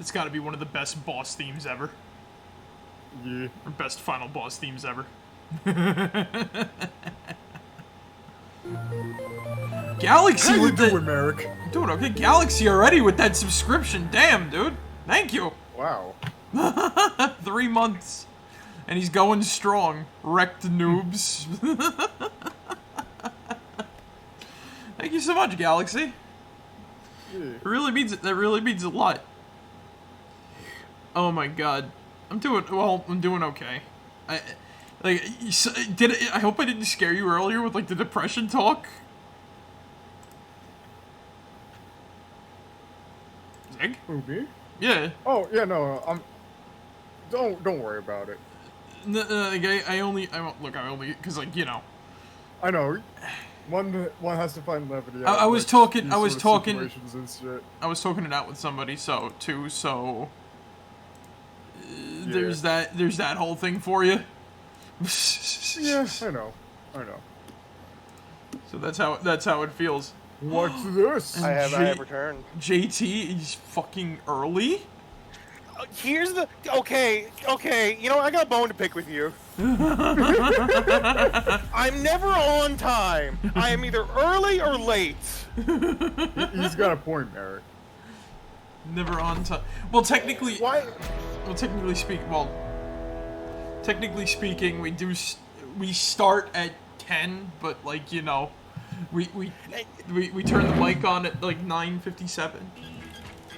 It's got to be one of the best boss themes ever. Yeah. Or best final boss themes ever. Galaxy, How you with doing, Marek? Doing okay. Galaxy already with that subscription. Damn, dude. Thank you. Wow. 3 months. And he's going strong. Wrecked noobs. Thank you so much, Galaxy. Yeah. That really means a lot. Oh my god. I'm doing okay. I hope I didn't scare you earlier with like the depression talk. Zig? Who, me? Yeah. Oh, yeah, no, don't worry about it. I only, because, like, you know. I know. One has to find levity. I was talking it out with somebody, there's that whole thing for you. Yeah, I know. So that's how it feels. What's this? I have returned. JT is fucking early? Here's the... Okay, you know, I got a bone to pick with you. I'm never on time. I am either early or late. He's got a point, Marek. Never on time. Well, technically... Why? Well, technically speaking, we start at 10, but, like, you know... We turn the mic on at like 9:57.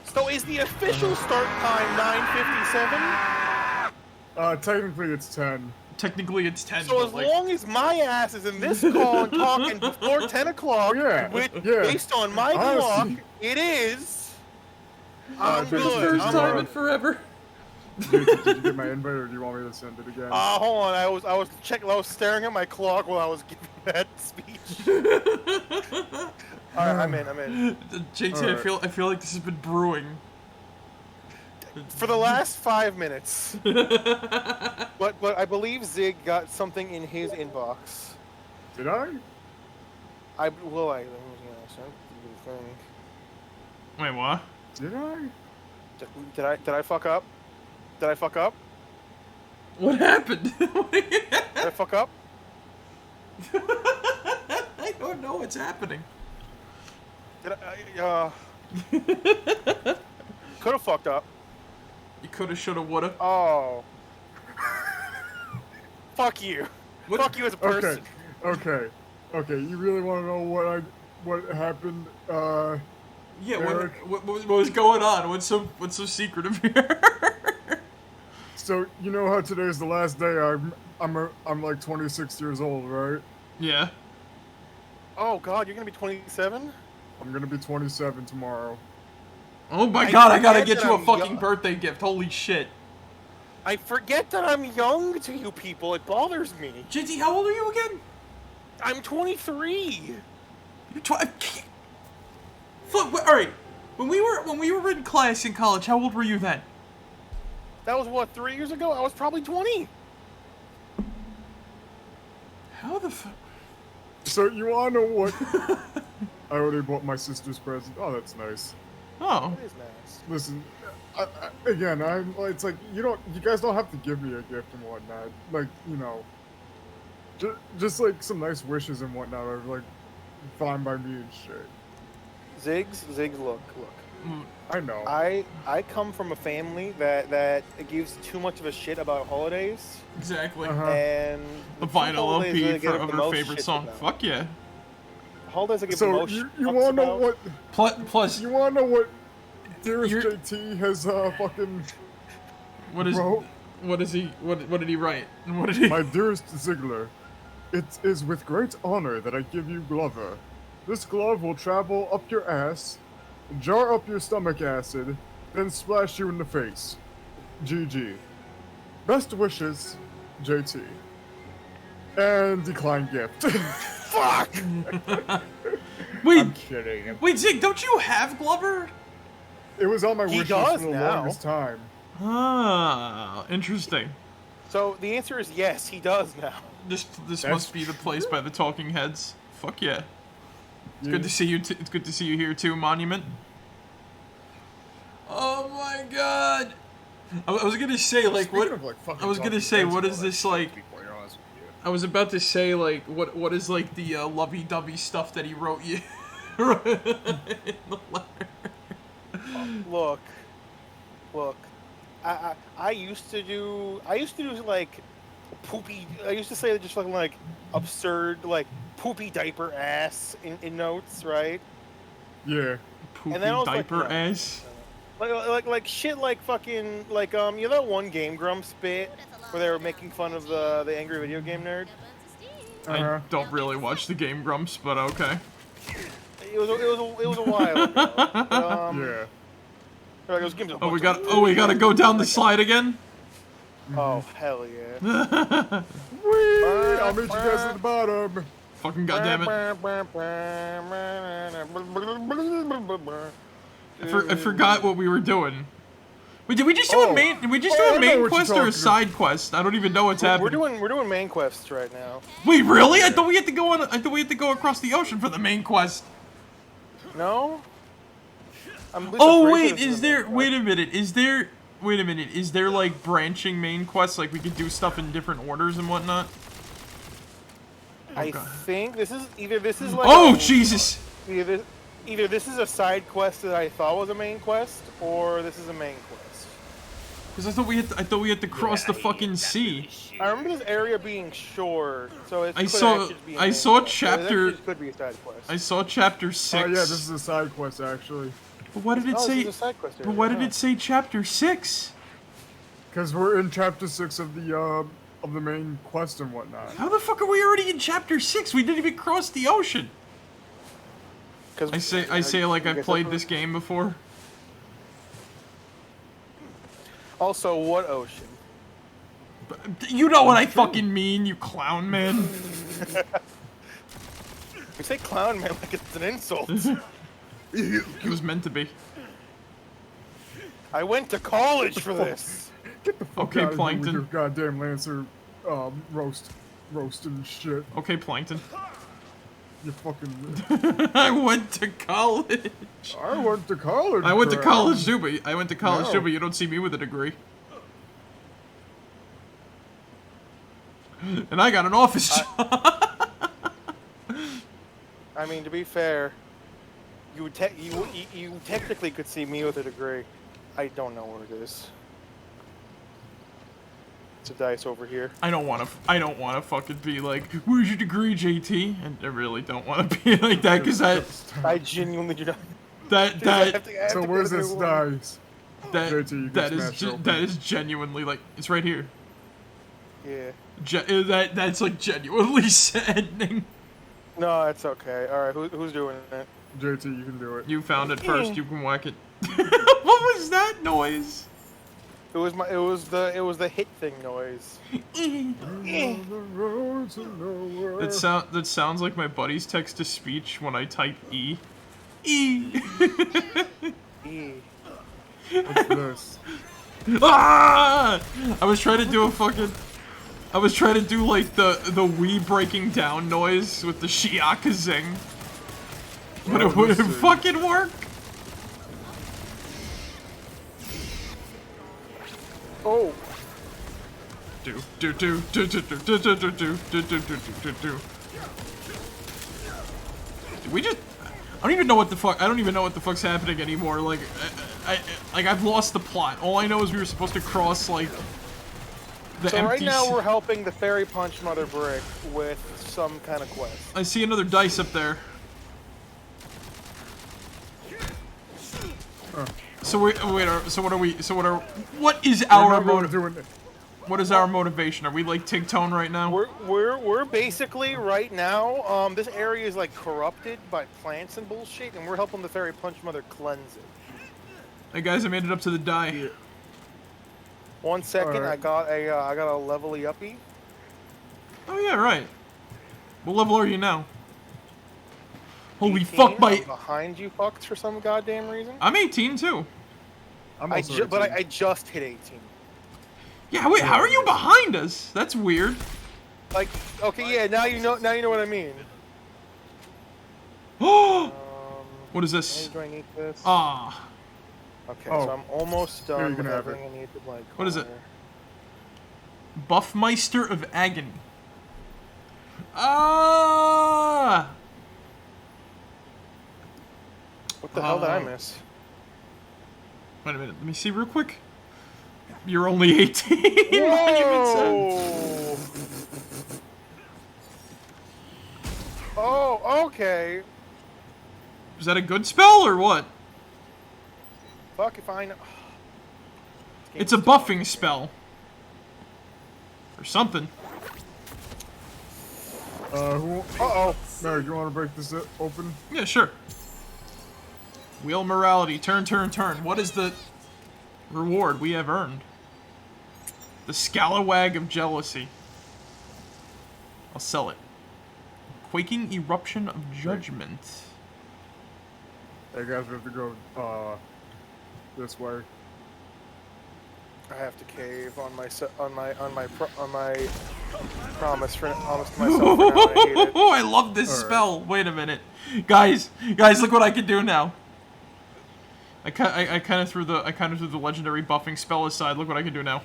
So is the official start time 9:57? Technically it's 10. Technically it's 10. So as long as my ass is in this call and talking before 10 o'clock, based on my clock, it is. I'm good. First time in forever. Did you get my invite, or do you want me to send it again? Hold on. I was staring at my clock while I was giving that speech. All right, I'm in. JT, right. I feel like this has been brewing for the last 5 minutes. but I believe Zig got something in his inbox. Did I? Wait, what? Did I? Did I fuck up? Did I fuck up? What happened? Did I fuck up? I don't know what's happening. Did I, could have fucked up. You coulda, shoulda, woulda. Oh. Fuck you. What? Fuck you as a person. Okay. You really want to know what happened? Yeah. Marek? What was going on? What's so secretive here? So you know how today is the last day. I'm like 26 years old, right? Yeah. Oh God, you're gonna be 27? I'm gonna be 27 tomorrow. Oh my God! I gotta get you a fucking birthday gift. Holy shit! I forget that I'm young to you people. It bothers me. JT, how old are you again? I'm 23. You're 20. Fuck. All right. When we were in class in college, how old were you then? That was what, 3 years ago? I was probably 20. How the fuck? So you wanna know what? I already bought my sister's present. Oh, that's nice. Oh. That is nice. Listen, it's like you guys don't have to give me a gift and whatnot. Like, you know, just like some nice wishes and whatnot are like fine by me and shit. Ziggs, look. I know. I come from a family that gives too much of a shit about holidays. Exactly. And the vinyl LP of her favorite song. About. Fuck yeah. Holidays I give the most shit you wanna know what? Plus. You wanna know what? Dearest JT has fucking. What is? Wrote? What is he? What did he write? And what did he? My dearest Ziegler, it is with great honor that I give you Glover. This glove will travel up your ass, jar up your stomach acid, then splash you in the face. GG. Best wishes, JT. And decline gift. Fuck! Wait, I'm kidding. Wait, Zig, don't you have Glover? It was on my wish list for the now. longest time. Ah, interesting. So the answer is yes, he does now. This must be the place by the Talking Heads. Fuck yeah. It's good to see you. It's good to see you here too, Monument. Oh my my god! I was gonna say, like, what? Speaking of, like, fucking I was gonna talking say, heads what and is all that this shit, like? to be quite honest with you. I was about to say, like, what is like the lovey-dovey stuff that he wrote you in the letter? Look. I used to do like poopy. I used to say just fucking like absurd like poopy diaper ass in notes, right? Yeah. Poopy And then I was diaper like, ass. like shit like fucking like you know that one Game Grumps bit where they were making fun of the angry video game nerd. I don't really watch the Game Grumps, but okay. It was a while ago. But, Yeah. like, it was games We gotta go down the slide again. Oh hell yeah! Whee! I'll meet you guys at the bottom. Fucking goddamn it! I forgot what we were doing. Wait, did we just do a main? Did we just do a main quest or a side quest? I don't even know what's happening. We're doing main quests right now. Wait, really? I thought we had to go on. I thought we had to go across the ocean for the main quest. No. Oh wait, is there? Wait a minute. Is there? Wait a minute. Is there like branching main quests? Like we could do stuff in different orders and whatnot. I think this is like. Oh Jesus! Either this is a side quest that I thought was a main quest, or this is a main quest. Because I thought we had to cross the fucking sea. I remember this area being short, so it could be a I main saw quest. chapter. It could be a side quest. I saw chapter 6. Oh yeah, this is a side quest actually. But what did it say? This is a side quest area, But why did it say chapter 6? Because we're in chapter 6 of the main quest and whatnot. How the fuck are we already in chapter 6? We didn't even cross the ocean. I say like I've played this game before. Also, what ocean? You know what I fucking mean, you clown man. You say clown man like it's an insult. It was meant to be. I went to college for this. Get the fuck Okay, out of here Plankton. with your goddamn Lancer roast and shit. Okay, Plankton. You fucking. I went to college. I went to college. I went to bro. college too, but you don't see me with a degree. And I got an office job. I mean, to be fair, you technically could see me with a degree. I don't know where it is. It's a dice over here. I don't want to fucking be like, where's your degree, JT? And I really don't want to be like that, because I genuinely do not. So where's this dice? That is genuinely like, it's right here. Yeah. That's like genuinely saddening. No, it's okay. All right, who's doing it? JT, you can do it. You found it first. You can whack it. What was that noise? It was the hit thing noise. That sounds like my buddy's text to speech when I type E. E. E. What's this? Ah! I was trying to do like the Wii breaking down noise with the Shiaka zing. But it wouldn't fucking work. Oh. Do. We just. I don't even know what the fuck. I don't even know what the fuck's happening anymore. Like, I've lost the plot. All I know is we were supposed to cross like. So right now we're helping the Fairy Punch Mother Brick with some kind of quest. I see another dice up there. So what is our motivation? What is our motivation? Are we like Tigtone right now? We're basically right now. This area is like corrupted by plants and bullshit, and we're helping the Fairy Punch Mother cleanse it. Hey guys, I made it up to the die. 1 second, Right. I got a levely uppy. Oh yeah, right. What level are you now? Holy 18, fuck, I'm behind you fucks for some goddamn reason. I'm 18 too. I just hit 18. Yeah, wait, how are you behind us? That's weird. Like, okay, yeah, now you know what I mean. Oh, what is this? Do I need this? Ah. Okay, Oh. so I'm almost Here, you done can with have everything I need to like. What is it? Buffmeister of Agony. Ah! What the hell did I miss? Wait a minute, let me see real quick. You're only 18. Whoa! Oh, okay. Is that a good spell or what? Fuck if I know. It's a buffing spell. Or something. Uh-oh. Mary, you want to break this open? Yeah, sure. Wheel morality. Turn, turn, turn. What is the reward we have earned? The Scalawag of Jealousy. I'll sell it. Quaking Eruption of Judgment. Hey guys, we have to go this way. I have to cave on my promise to myself for now. And I hate it. I love this spell. Wait a minute, guys, look what I can do now. I kind of threw the legendary buffing spell aside. Look what I can do now.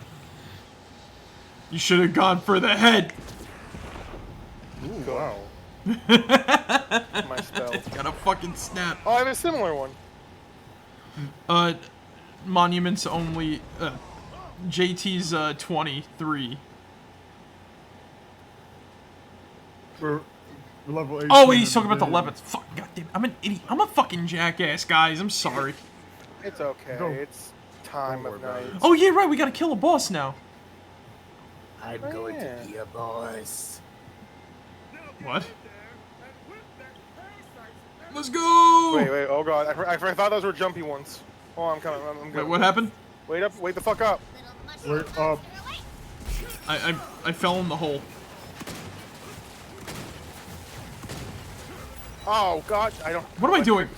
You should have gone for the head. Ooh, wow. My spell. It's got a fucking snap. Oh, I have a similar one. Monuments only. JT's 23. We're level 18. Oh, wait, he's talking about the 11th. Fuck, goddamn, I'm an idiot. I'm a fucking jackass, guys. I'm sorry. It's okay. It's time of night. Oh, yeah, right. We gotta kill a boss now. I'm going to be a boss. What? Let's go! Wait. Oh god, I thought those were jumpy ones. Oh, I'm coming. I'm Wait, good. what happened? Wait up. Wait the fuck up. Wait up. I fell in the hole. Oh god, I don't. What am I doing?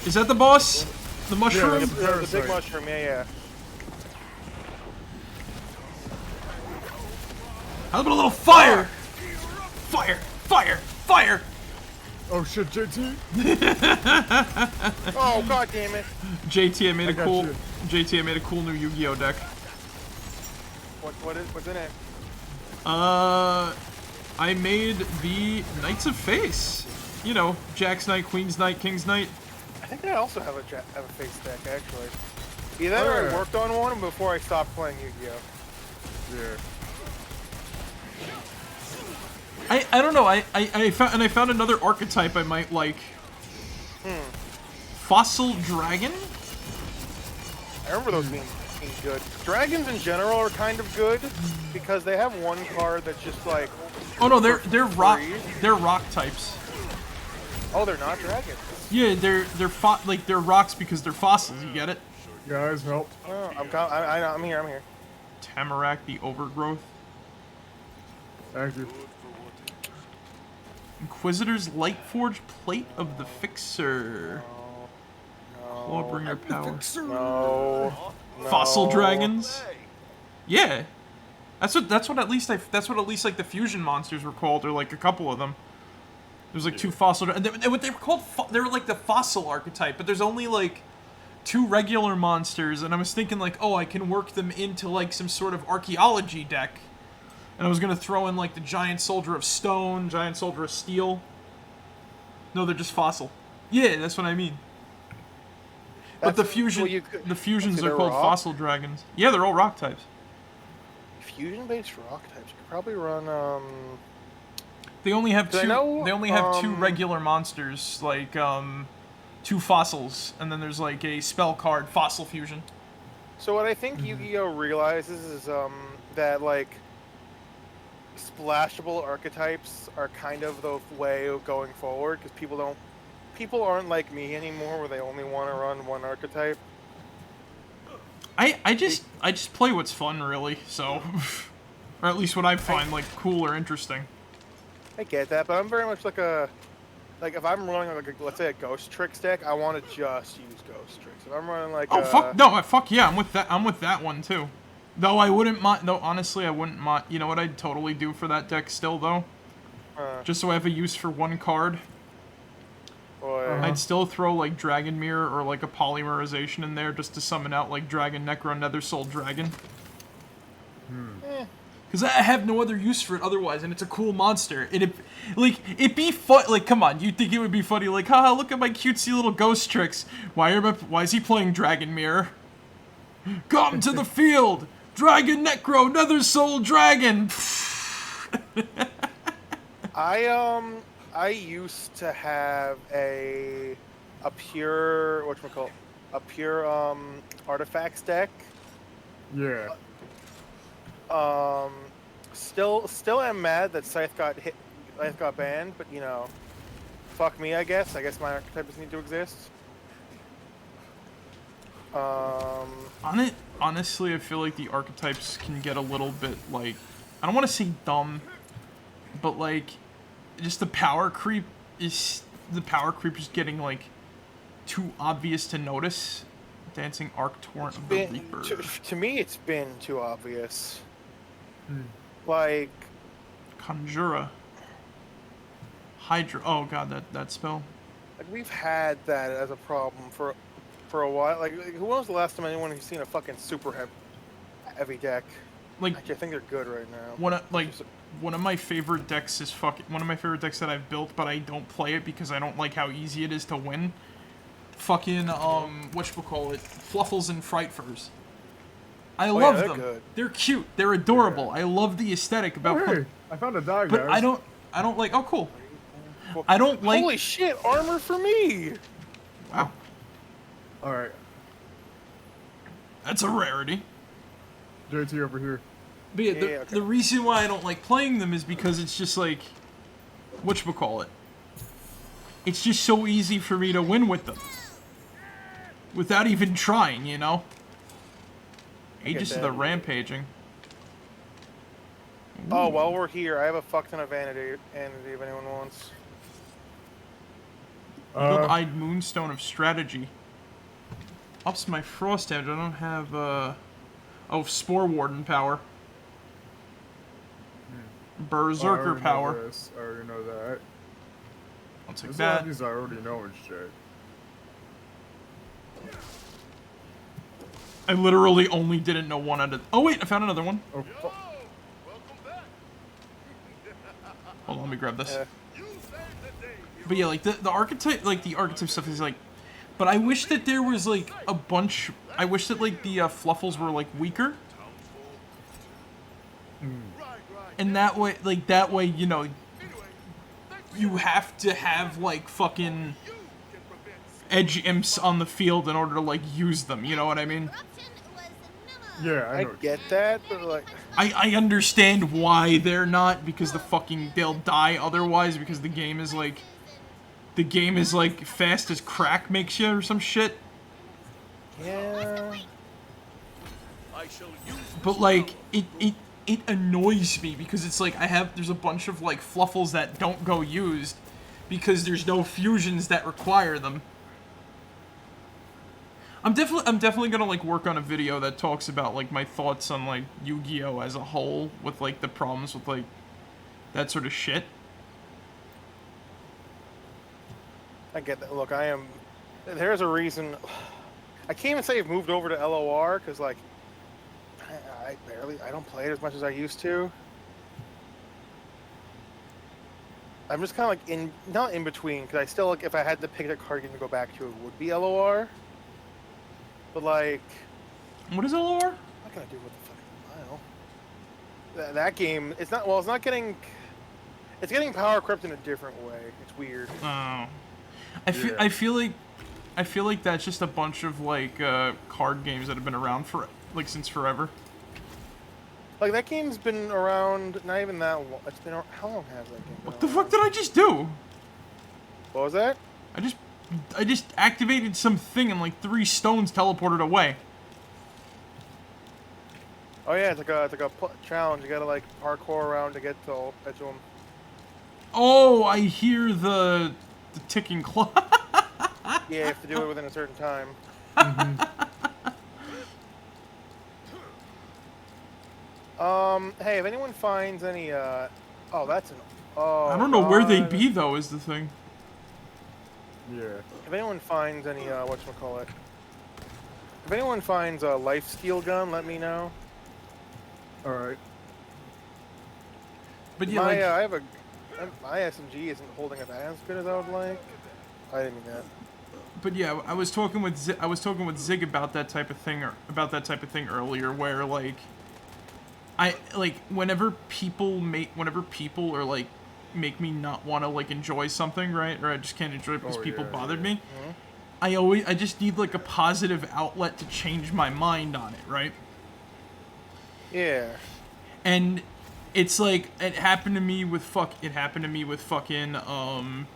Is that the boss? The mushroom? Yeah, The big mushroom. Yeah. How about a little fire? Fire! Fire! Fire! Oh shit, JT. Oh god damn it. JT, I made a got cool. you. JT, I made a cool new Yu-Gi-Oh deck. What's in it? I made the Knights of Face. You know, Jack's Knight, Queen's Knight, King's Knight. I think I also have a face deck actually. Either or I worked on one before I stopped playing Yu-Gi-Oh. Yeah. I don't know. I found another archetype I might like. Fossil Dragon. I remember those being good. Dragons in general are kind of good because they have one card that's just like. Oh no, they're rock types. Oh, they're not dragons. Yeah, they're rocks because they're fossils. You get it? Guys, help. Oh, I'm here. Tamarack the Overgrowth. Thank you. Inquisitor's Lightforge Plate of the Fixer. Clawbringer Power. No. Fossil Dragons. Yeah. That's what at least like the fusion monsters were called, or like a couple of them. There's like two fossil, and what they were called, they were like the fossil archetype, but there's only like two regular monsters, and I was thinking like, oh, I can work them into like some sort of archaeology deck. And I was gonna throw in like the Giant Soldier of Stone, Giant Soldier of Steel. No, they're just fossil. Yeah, that's what I mean. But the fusions are called rock? fossil dragons. Yeah, they're all rock types. Fusion-based rock types. You could probably run They only have two. know, They only have two regular monsters, like two fossils, and then there's like a spell card, Fossil Fusion. So what I think Yu-Gi-Oh realizes is that like splashable archetypes are kind of the way of going forward because people aren't like me anymore where they only want to run one archetype. I just play what's fun, really. So, or at least what I find like cool or interesting. I get that, but I'm very much like if I'm running like let's say a Ghost Tricks deck, I want to just use Ghost Tricks. If I'm running like fuck yeah, I'm with that one too. Though I wouldn't mind. Though honestly, I wouldn't mind. You know what I'd totally do for that deck still though, just so I have a use for one card. I'd still throw like Dragon Mirror or like a Polymerization in there just to summon out like Dragon Necro Nether Soul Dragon. Because I have no other use for it otherwise, and it's a cool monster. It'd be fun. Like, come on, you'd think it would be funny. Like, haha, look at my cutesy little ghost tricks. Why is he playing Dragon Mirror? Come to the field, Dragon Necro Nether Soul Dragon. I used to have a pure artifacts deck. Yeah. Still am mad that Scythe got banned, but you know, fuck me, I guess. I guess my archetypes need to exist. Honestly, I feel like the archetypes can get a little bit like, I don't want to say dumb, but like, just the power creep is getting like too obvious to notice. Dancing Arc Torrent of the Reaper. To me, it's been too obvious. Like Conjura. Hydra. Oh god, that spell. Like we've had that as a problem for a while. Like who was the last time anyone who's seen a fucking super heavy deck? Like actually, I think they're good right now. One of my favorite decks is one of my favorite decks that I've built, but I don't play it because I don't like how easy it is to win. Fucking whatchamacallit, Fluffles and Frightfurs. I love them. Good. They're cute. They're adorable. I love the aesthetic about them. I found a dog. But I don't like. Oh, cool. I don't like. Holy shit! Armor for me. Wow. All right. That's a rarity. JT over here. But yeah, the reason why I don't like playing them is because it's just like, whatchamacallit. It's just so easy for me to win with them. Without even trying, you know? Aegis of the Rampaging. Ooh. Oh, while we're here, I have a fuck ton of vanity if anyone wants. Eagle-Eyed Moonstone of Strategy. Ups my frost damage. I don't have, oh, Spore Warden power. Berserker power. I already know that. I'll take that. These I already know and shit. I literally only didn't know one out of... Oh wait, I found another one. Oh, fuck. Hold on, let me grab this. But yeah, like the archetype stuff is like... But I wish that there was like a bunch... I wish that like the Fluffles were like weaker. And that way, you know... You have to have like fucking edge imps on the field in order to like use them, you know what I mean? Yeah, I get that, but like I understand why they're not, because they'll die otherwise, because the game is like fast as crack makes you or some shit. Yeah. But like it annoys me because it's like there's a bunch of like Fluffles that don't go used because there's no fusions that require them. I'm definitely gonna like work on a video that talks about like my thoughts on like Yu-Gi-Oh as a whole with like the problems with like that sort of shit. I get that. Look, there's a reason. I can't even say I've moved over to LOR because like I don't play it as much as I used to. I'm just kind of like not in between, because I still, like, if I had to pick a card game to go back to, it would be LOR. But like, what is LOR? I'm not gonna do what the fuck. That game, it's not getting. It's getting power crept in a different way. It's weird. Oh, I feel like that's just a bunch of like card games that have been around for like since forever. Like, that game's been around, not even that long. It's been, how long has that game been What the fuck did I just do? What was that? I just activated some thing and like 3 stones teleported away. Oh yeah, it's like a challenge. You gotta like parkour around to get to them. Oh, I hear the ticking clock. Yeah, you have to do it within a certain time. Hey, if anyone finds any, oh, that's an, oh, I don't know where they'd be, though, is the thing. Yeah. If anyone finds any, whatchamacallit, if anyone finds a life steal gun, let me know. Alright. But yeah, My, like, my SMG isn't holding up as good as I would like. I didn't mean that. but yeah, I was talking with Zig about that type of thing, earlier, where like, whenever people are like make me not want to like enjoy something, right? Or I just can't enjoy it because people bothered me. Mm-hmm. I just need like a positive outlet to change my mind on it, right? Yeah. And it's like it happened to me with fucking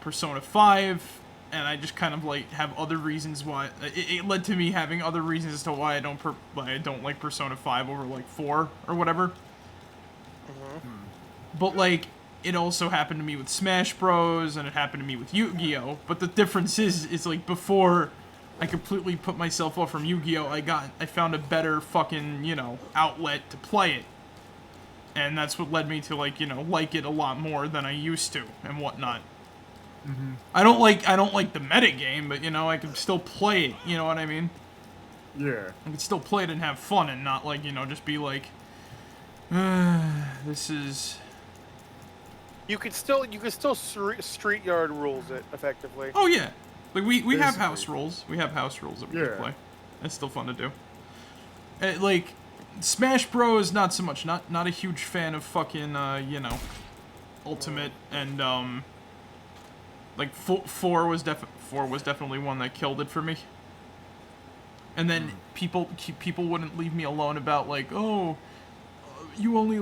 Persona 5, and I just kind of like have other reasons why it led to me having other reasons as to why I don't like Persona 5 over like 4 or whatever. Mm-hmm. But like it also happened to me with Smash Bros, and it happened to me with Yu-Gi-Oh! But the difference is like before I completely put myself off from Yu-Gi-Oh! I found a better fucking, outlet to play it. And that's what led me to like it a lot more than I used to and whatnot. Mm-hmm. I don't like the meta game, but I can still play it. You know what I mean? Yeah. I can still play it and have fun and not like just be like, this is. You could still street yard rules it effectively. Oh yeah, like we have Basically. house rules. We have house rules that we can Yeah. play. It's still fun to do. Like Smash Bros. Not so much. Not a huge fan of fucking Ultimate and like four was definitely one that killed it for me. And then people wouldn't leave me alone about like, oh, you only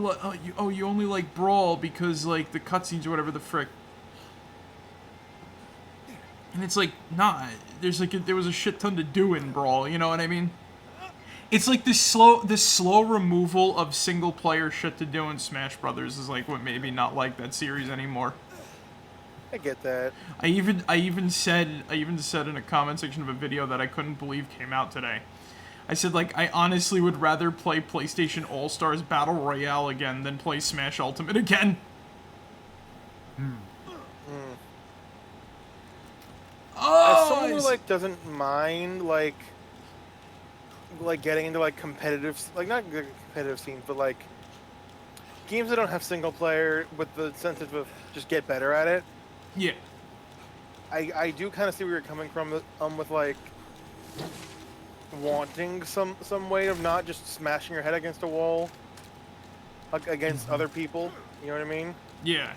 like Brawl because like the cutscenes or whatever the frick. And it's like, nah, there was a shit ton to do in Brawl, you know what I mean? It's like this slow removal of single player shit to do in Smash Brothers is like what made me not like that series anymore. I get that. I even said in a comment section of a video that I couldn't believe came out today. I said, like, I honestly would rather play PlayStation All-Stars Battle Royale again than play Smash Ultimate again. As someone who like doesn't mind like getting into like competitive, like not the competitive scenes, but like games that don't have single player with the sense of just get better at it. Yeah. I do kind of see where you're coming from with like wanting some way of not just smashing your head against a wall like against other people. You know what I mean? Yeah.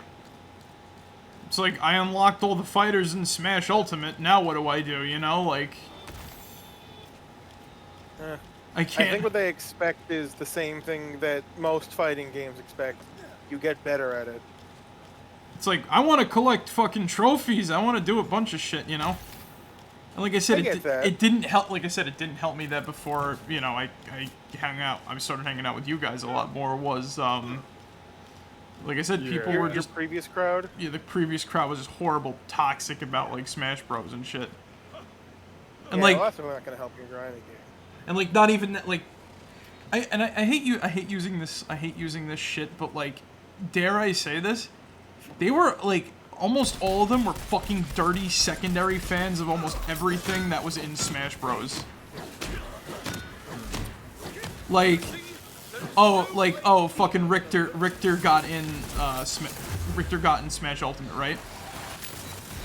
It's like, I unlocked all the fighters in Smash Ultimate, now what do I do, like... I can't... I think what they expect is the same thing that most fighting games expect. You get better at it. It's like, I want to collect fucking trophies, I want to do a bunch of shit, And like I said, it didn't help, like I said, it didn't help me that before, I started hanging out with you guys a lot more, was, like I said, people were just... Your previous crowd? Yeah, the previous crowd was just horrible, toxic about, like, Smash Bros. And shit. And, well, that's not gonna help you grind a game. And, like, not even that, like... I hate using this shit, but, like, dare I say this? They were, like, almost all of them were fucking dirty secondary fans of almost everything that was in Smash Bros. Like... Oh, fucking Richter got in Smash Ultimate, right?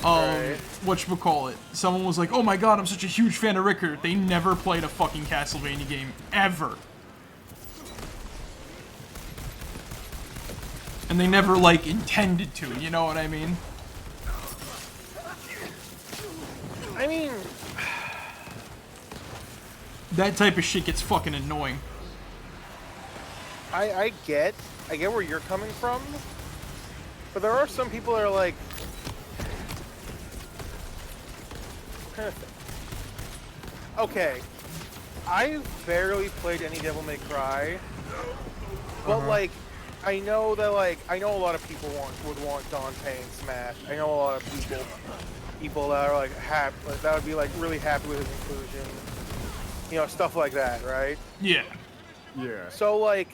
Right. Whatchamacallit? Someone was like, oh my god, I'm such a huge fan of Richter. They never played a fucking Castlevania game, ever. And they never, like, intended to, you know what I mean? I mean... That type of shit gets fucking annoying. I get where you're coming from, but there are some people that are like, okay, I barely played any Devil May Cry, but like, I know a lot of people would want Dante and Smash. I know a lot of people that are like happy, that would be like really happy with his inclusion, stuff like that, right? Yeah. Yeah. So like,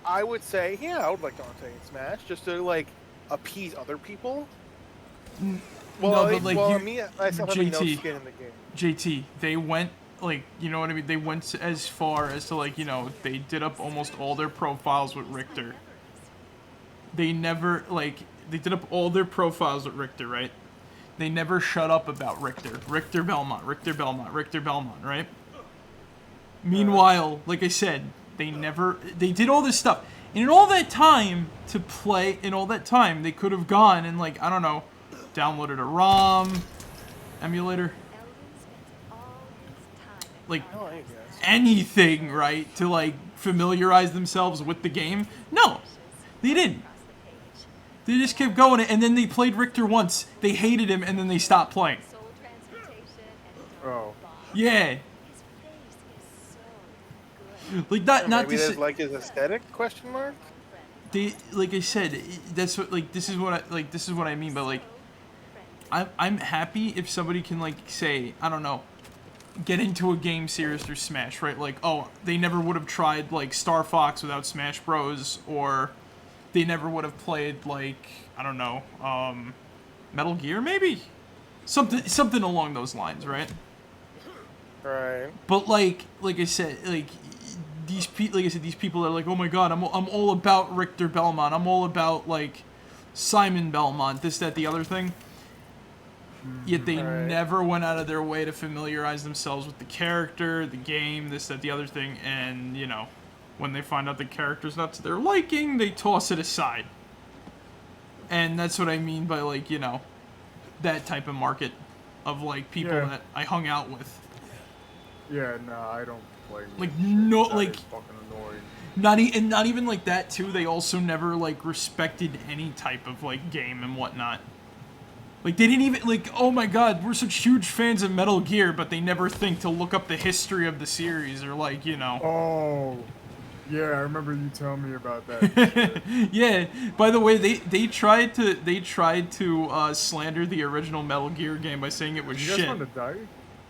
I would say, yeah, I would like Dante and Smash just to like appease other people. Well, No, but, like, well, you- me, I still have no JT. skin in the game. JT, they went, like, you know what I mean? They went as far as to, like, you know, they did up almost all their profiles with Richter. They never, like, they did up all their profiles with Richter, right? They never shut up about Richter. Richter Belmont, Richter Belmont, Richter Belmont, right? Meanwhile, like I said, they did all this stuff. And in all that time to play, in all that time, they could have gone and, like, I don't know, downloaded a ROM, emulator, like, Oh, I guess. anything, right, to, like, familiarize themselves with the game. No, they didn't. They just kept going, and then they played Richter once. They hated him, and then they stopped playing. Oh. Yeah. Like, not Maybe to there's say, like his aesthetic question mark. they, like I said, that's what, like, this is what I mean by, like, I'm happy if somebody can, like, say, I don't know, get into a game series through Smash, right? Like, oh, they never would have tried, like, Star Fox without Smash Bros, or they never would have played, like, I don't know, Metal Gear, maybe? Something along those lines, right? Right. But, like I said, like, these people are like, oh my god, I'm all about Richter Belmont, I'm all about, like, Simon Belmont, this, that, the other thing. Yet they Right. never went out of their way to familiarize themselves with the character, the game, this, that, the other thing, and, you know, when they find out the character's not to their liking, they toss it aside. And that's what I mean by, like, you know, that type of market of, like, people Yeah. that I hung out with. Yeah, nah, I don't play. Like, shit. no, That like, is fucking annoying. and not even like that, too, they also never, like, respected any type of, like, game and whatnot. Like, they didn't even, like, oh my god, we're such huge fans of Metal Gear, but they never think to look up the history of the series, or, like, you know. Oh. Yeah, I remember you telling me about that. Yeah, by the way, they tried to slander the original Metal Gear game by saying it was You guys shit. want to die?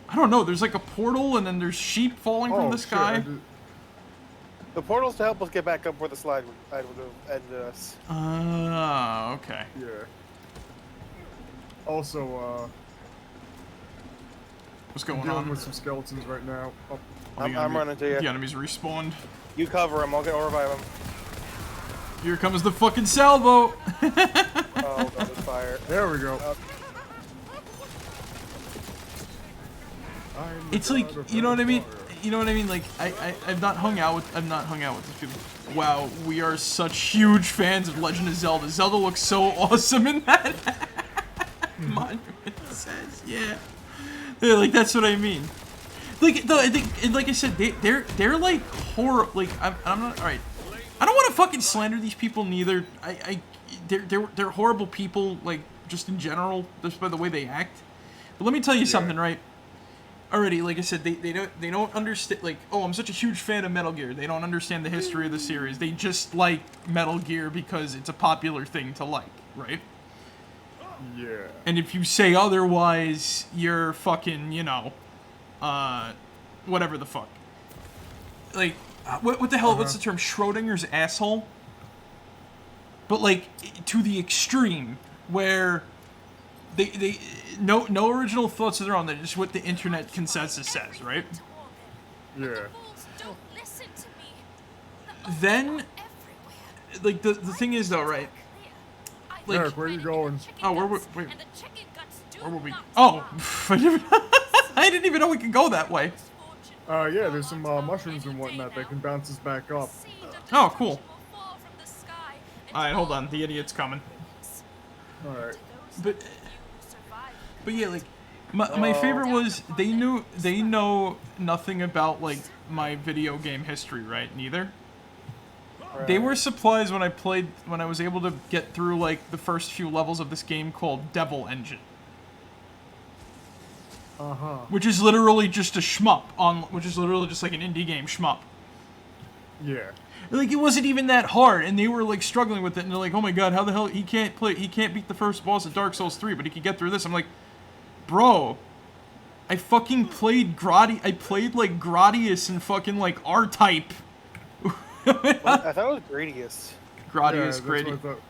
I don't know, there's like a portal, and then there's sheep falling from the Oh, shit, I sky. did- The portal's to help us get back up where the slide would have ended us. Ah, okay. Yeah. Also, What's I'm going dealing on? with some skeletons right now. Oh, Oh, I'm the enemy- running to you. The enemies respawned. You cover him. I'll revive him. Here comes the fucking salvo! Oh, that was fire. there we go. It's like, you know what I mean? You know what I mean? Like, I've not hung out with these people. Wow, we are such huge fans of Legend of Zelda. Zelda looks so awesome in that. Monument says, yeah. Yeah, like, that's what I mean. Like, I think, and like I said, they're like horror. Like, I'm not, all right. I don't want to fucking slander these people neither. They're horrible people, like, just in general, just by the way they act. But let me tell you something, right? Already, like I said, they don't understand, like, oh, I'm such a huge fan of Metal Gear. They don't understand the history of the series. They just like Metal Gear because it's a popular thing to like, right? Yeah. And if you say otherwise, you're fucking, you know, whatever the fuck. Like, what the hell, what's the term? Schrodinger's asshole? But, like, to the extreme, where they no original thoughts of their own, that's just what the internet consensus says, right? Yeah. Then, like, the thing is, though, right? Like, Eric, where are you going? oh, where were we? Oh, I didn't even know we could go that way. Yeah, there's some mushrooms and whatnot that can bounce us back up. Oh, cool. Alright, hold on, the idiot's coming. Alright. But yeah, like, my favorite was, they know nothing about, like, my video game history, right? Neither. They were surprised when I was able to get through, like, the first few levels of this game called Devil Engine. Uh-huh. Which is literally just a shmup, which is literally just like an indie game shmup. Yeah. Like, it wasn't even that hard, and they were, like, struggling with it, and they're like, oh my god, how the hell, he can't beat the first boss of Dark Souls 3, but he can get through this. I'm like, bro, I fucking played like, Gradius and fucking, like, R-Type. I thought it was Gradius. Gradius, Yeah, that's Grady. what I thought.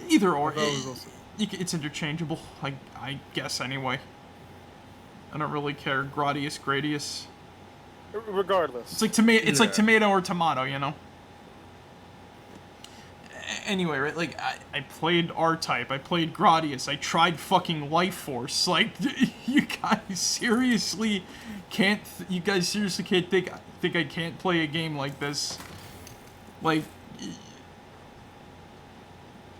Either or. I thought it was also- It's interchangeable. I guess anyway. I don't really care. Gradius, Gradius. Regardless. It's like tomato. It's like Yeah. tomato or tomato, you know. Anyway, right? Like I played R-Type. I played Gradius. I tried fucking Life Force. Like you guys seriously can't. You guys seriously can't think I can't play a game like this. Like.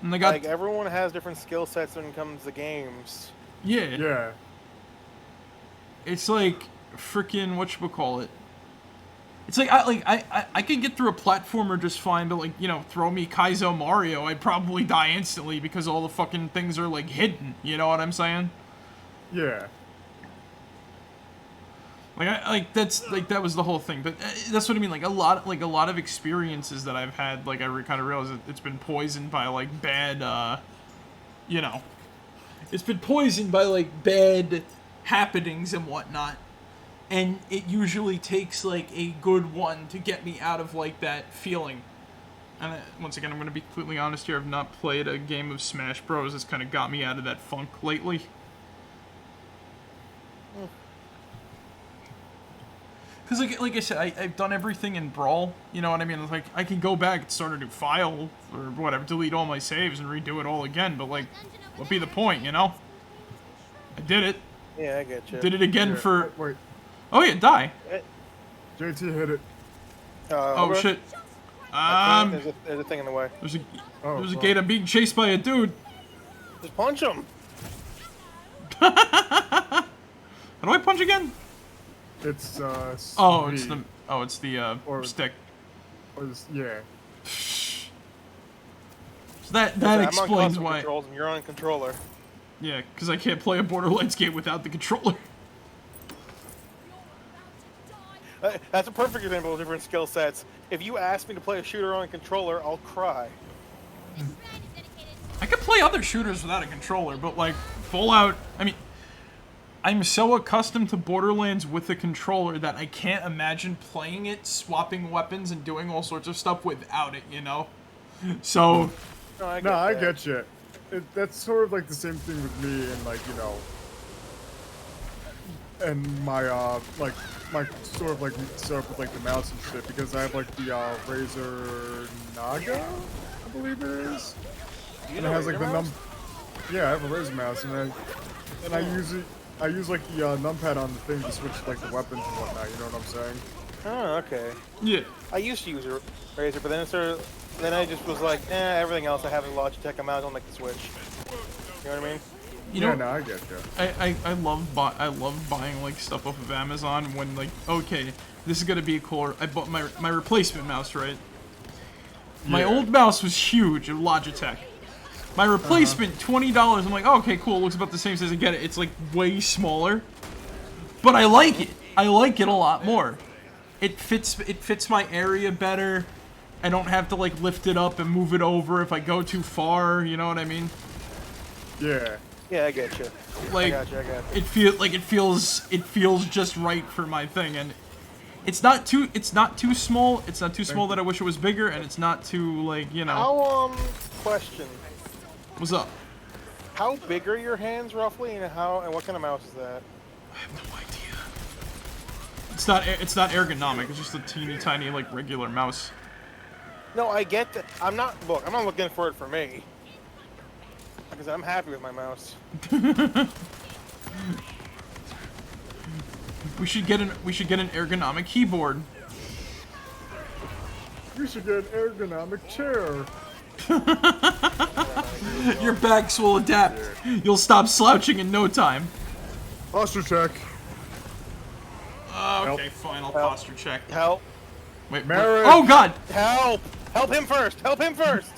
And I got. Like, everyone has different skill sets when it comes to games. Yeah. Yeah. It's like freaking whatchamacallit. It's like I could get through a platformer just fine, but like, you know, throw me Kaizo Mario, I'd probably die instantly because all the fucking things are like hidden. You know what I'm saying? Yeah. That was the whole thing. But that's what I mean. Like a lot of experiences that I've had, like I kind of realized it's been poisoned by like bad, you know, it's been poisoned by like bad happenings and whatnot. And it usually takes like a good one to get me out of like that feeling. And once again, I'm going to be completely honest here. I've not played a game of Smash Bros. That's kind of got me out of that funk lately. Because like I said, I've done everything in Brawl. You know what I mean? Like I can go back and start a new file or whatever, delete all my saves and redo it all again. But like, what'd be the point? You know? I did it. Yeah, I get you. Did it again for. Wait. Oh yeah, die. JT hit it. Oh okay. shit. There's a thing in the way. There's a Oh, gate. I'm being chased by a dude. Just punch him. How do I punch again? It's Oh, V, it's the Or- stick. yeah. So that I'm on explains console why. controls and you're on a controller. Yeah, because I can't play a Borderlands game without the controller. That's a perfect example of different skill sets. If you ask me to play a shooter on a controller, I'll cry. I could play other shooters without a controller, but like Fallout, I mean, I'm so accustomed to Borderlands with a controller that I can't imagine playing it, swapping weapons, and doing all sorts of stuff without it, you know? So, No, I I that. get you. That's sort of like the same thing with me and like, you know, and my my sort of like setup with like the mouse and shit, because I have like the Razer Naga, I believe it is, You and know it has like Razer the mouse? Yeah, I have a Razer mouse, and I use like the numpad on the thing to switch like the weapons and whatnot. You know what I'm saying? Oh, okay. yeah. I used to use a Razer, but then I just was like, everything else I have is Logitech. I might as well make the switch. You know what I mean? You Yeah, know, no, I get you. I love buying like stuff off of Amazon when like, okay, this is gonna be a core. I bought my replacement mouse, right? My Yeah. old mouse was huge, a Logitech. My replacement, $20. I'm like, oh, okay, cool. It looks about the same size. I get it. It's like way smaller, but I like it. I like it a lot more. It fits my area better. I don't have to like lift it up and move it over if I go too far. You know what I mean? Yeah. Yeah, I get you. Like I got you. it feels just right for my thing, and it's not too small. It's not too small that I wish it was bigger, and it's not too like, you know. How question? What's up? How big are your hands roughly, and what kind of mouse is that? I have no idea. It's not ergonomic. It's just a teeny tiny like regular mouse. No, I get that. I'm not looking for it for me. Because I'm happy with my mouse. We should get an ergonomic keyboard. You should get an ergonomic chair. Your backs will adapt. You'll stop slouching in no time. Posture check. Okay, fine. I'll posture check. Help! Wait, Marek. oh God! Help! Help him first! Help him first!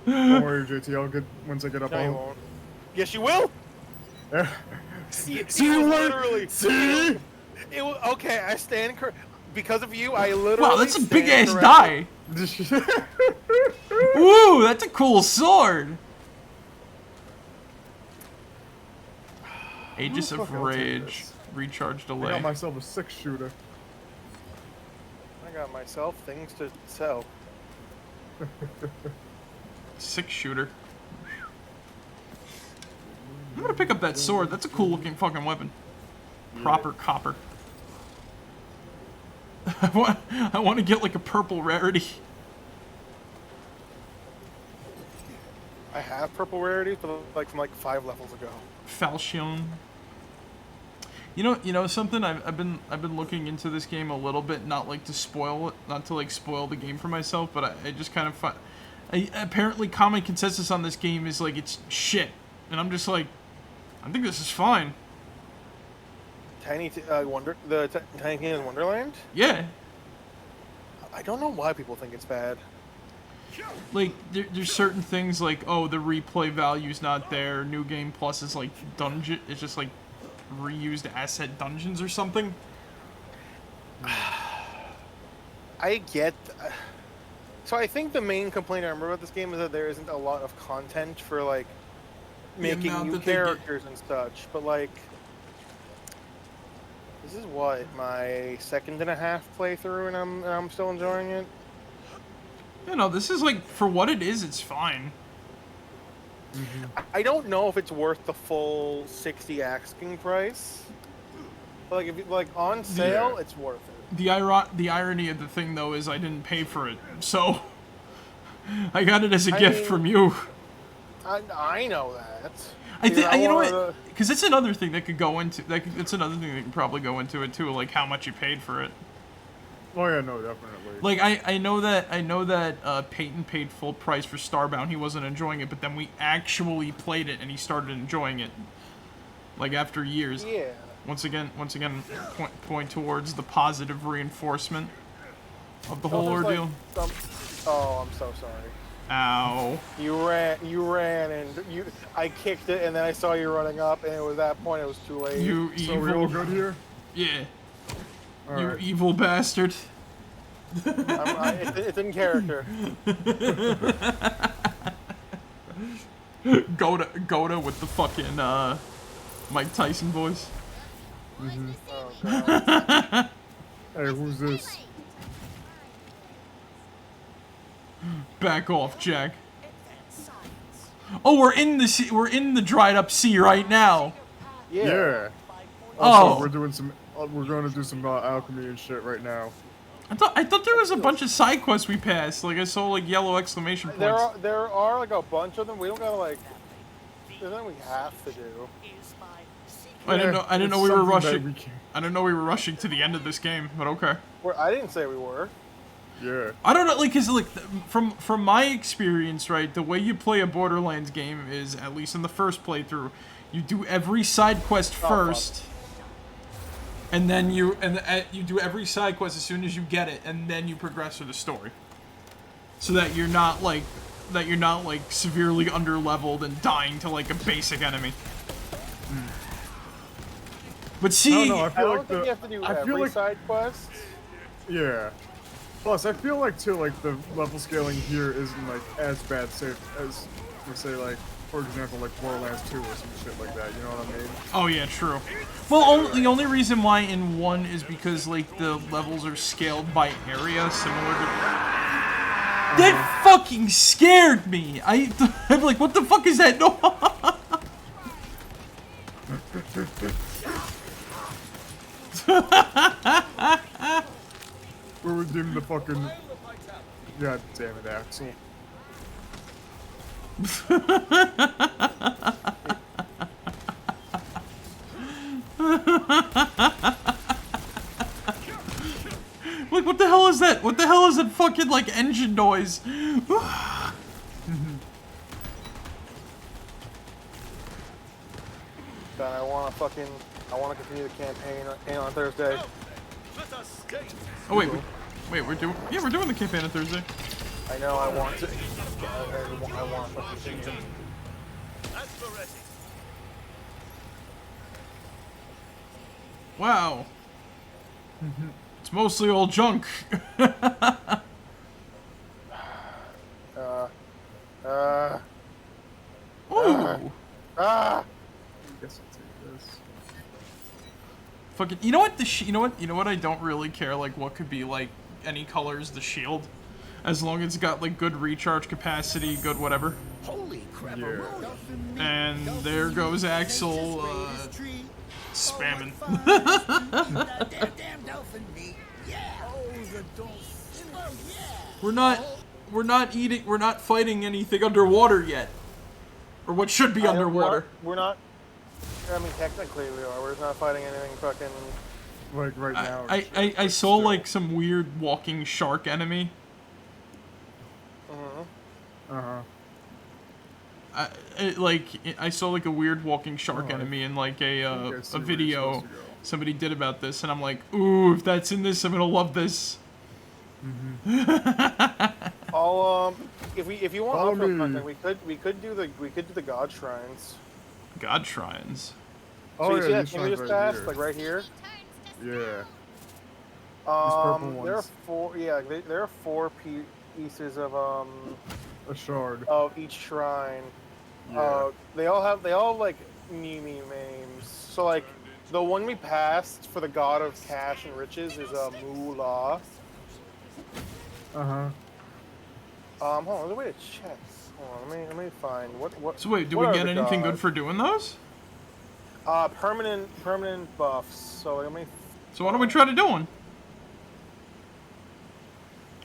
Don't worry, JT. I'll get once I get up. No, you I'll... won't. Yes, you will. Yeah. See, literally. See? It was, okay, I stand because of you. I literally. Wow, that's a big ass stand die. Ooh, that's a cool sword. Aegis Who the of fuck else has Rage, this? recharge I delay. got myself a 6-shooter. I got myself things to sell. 6-shooter. I'm gonna pick up that sword. That's a cool looking fucking weapon. Proper copper. I want to get like a purple rarity. I have purple rarities, but like from like 5 levels ago. Falchion. You know something? I've been looking into this game a little bit, not like to spoil it, not to like spoil the game for myself, but I just kind of find. Apparently, common consensus on this game is like it's shit, and I'm just like, I think this is fine. Tiny Tina's Wonderland? Yeah. I don't know why people think it's bad. Like, there's certain things like, oh, the replay value's not there. New Game Plus is like dungeon. It's just like reused asset dungeons or something. I get. So I think the main complaint I remember about this game is that there isn't a lot of content for like making new characters and such. But like, this is what my 2.5 playthrough, and I'm still enjoying it. You know, this is like, for what it is, it's fine. I don't know if it's worth the full 60 asking price. But like, if you, like on sale, it's worth it. The irony of the thing though is I didn't pay for it, so I got it as a gift from you. I know that. You know what? Because it's another thing that could go into. It's another thing that could probably go into it too, like how much you paid for it. Oh yeah, no, definitely. Like I know that Peyton paid full price for Starbound. He wasn't enjoying it, but then we actually played it and he started enjoying it. Like after years. Yeah. Once again, point towards the positive reinforcement of the whole ordeal. Like oh, I'm so sorry. Ow. You ran, and I kicked it, and then I saw you running up, and it was that point. It was too late. You evil. So we all good here? Yeah. All you right. evil bastard. It's in character. Goda with the fucking Mike Tyson voice. Oh, God. Hey, who's this? Back off, Jack. Oh, we're in the sea, we're in the dried up sea right now. Yeah. Also, Oh. we're doing some. We're going to do some alchemy and shit right now. I thought there was a bunch of side quests we passed. Like I saw like yellow exclamation points. There are like a bunch of them. We don't gotta like. There's nothing we have to do. I didn't know it's we were something that rushing. we can- I didn't know we were rushing to the end of this game, but okay. I didn't say we were. Yeah. I don't know, like, cause like from my experience, right, the way you play a Borderlands game is, at least in the first playthrough, you do every side quest first, and then you do every side quest as soon as you get it, and then you progress through the story, so that you're not like severely underleveled and dying to like a basic enemy. But see, I don't know, I don't think you have to do every side quest. Yeah. Plus, I feel like too, like the level scaling here isn't like as bad, say as, let's say, like for example, like Wonderlands 2 or some shit like that. You know what I mean? oh yeah, true. Well, the only reason why in 1 is because like the levels are scaled by area, similar to. That fucking scared me. I'm like, what the fuck is that? No. We're redeeming the fucking. God damn it, Axel. Like, what the hell is that? What the hell is that fucking like engine noise? Then I wanna continue the campaign on Thursday. Oh wait, we're doing the campaign on Thursday. I know I want to. I want to continue. Wow. It's mostly all junk. Oh. Guess I'll take this. Fucking. You know what? You know what I don't really care. Like, what could be like any colors the shield. as long as it's got like good recharge capacity, good whatever. Holy crap! Yeah. And there goes Axel spamming. Damn dolphin meat. Yeah. Oh, the dolphin. Oh, yeah. We're not fighting anything underwater yet. Or what should be underwater. We're not. I mean, technically we are. We're not fighting anything fucking. Like right now. I saw like some weird walking shark enemy. I saw like a weird walking shark enemy in like a video somebody did about this, and I'm like, ooh, if that's in this, I'm gonna love this. I'll if you want outro content, we could do the god shrines. God shrines. So you see that these image shrines pass, here. like right here? Yeah. purple There are ones. four. Yeah, there are four pieces of A shard. of each shrine. Yeah. They all have like new names. So like the one we passed for the god of cash and riches is Moolah. Hold on, there's a way to check. Hold on, let me find what. So wait, do what we are get the anything good gods? for doing those? Permanent buffs. So let me. So why don't we try to do one?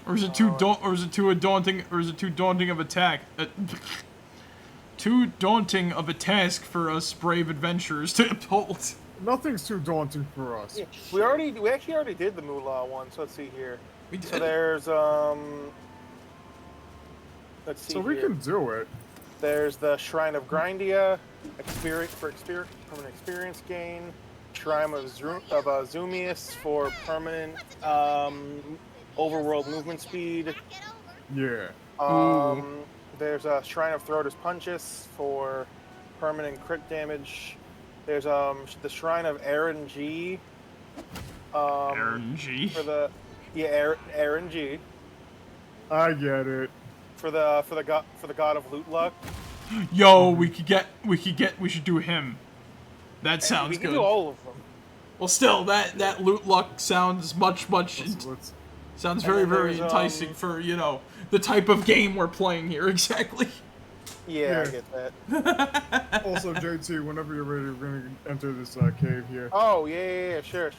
Or is it too daunting of a too daunting of a task for us brave adventurers to uphold? Nothing's too daunting for us. Yeah, we actually already did the Moolah one. So let's see here. We did. So there's let's see. So we here. can do it. There's the Shrine of Grindia, permanent experience gain. Shrine of Zoomius for permanent overworld movement speed. Yeah. There's a Shrine of Throatus Punches for permanent crit damage. There's the Shrine of Aaron G. Aaron G. For the Aaron G. I get it. For the god of loot luck. Yo, we should do him. That sounds we can good. do all of them. Well, still, that loot luck sounds much Let's- sounds very there's, enticing for the type of game we're playing here. Exactly. Yeah, I Yeah. get that. Also, JT, whenever you're ready, we're gonna enter this cave here. Oh yeah, sure.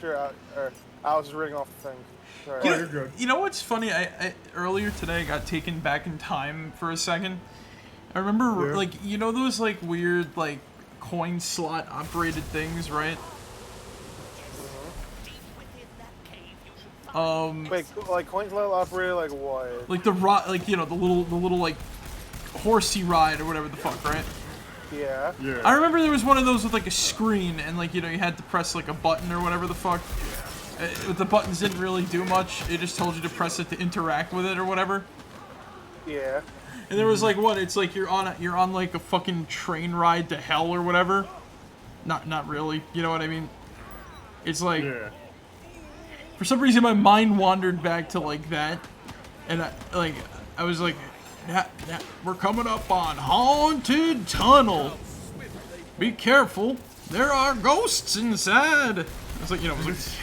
I was just reading off the thing. Sorry. Yeah, you're good. You know what's funny? I earlier today I got taken back in time for a second. I remember Yeah. those like weird like coin slot operated things, right? Wait, like coin slot operator, like what? Like the little like horsey ride or whatever the fuck, right? Yeah. Yeah. I remember there was one of those with like a screen and like you had to press like a button or whatever the fuck. The buttons didn't really do much. It just told you to press it to interact with it or whatever. Yeah. And there was like what? It's like you're on like a fucking train ride to hell or whatever. Not really. You know what I mean? It's like Yeah. for some reason my mind wandered back to like that, and I was like, we're coming up on Haunted Tunnel. Be careful, there are ghosts inside. It's like it was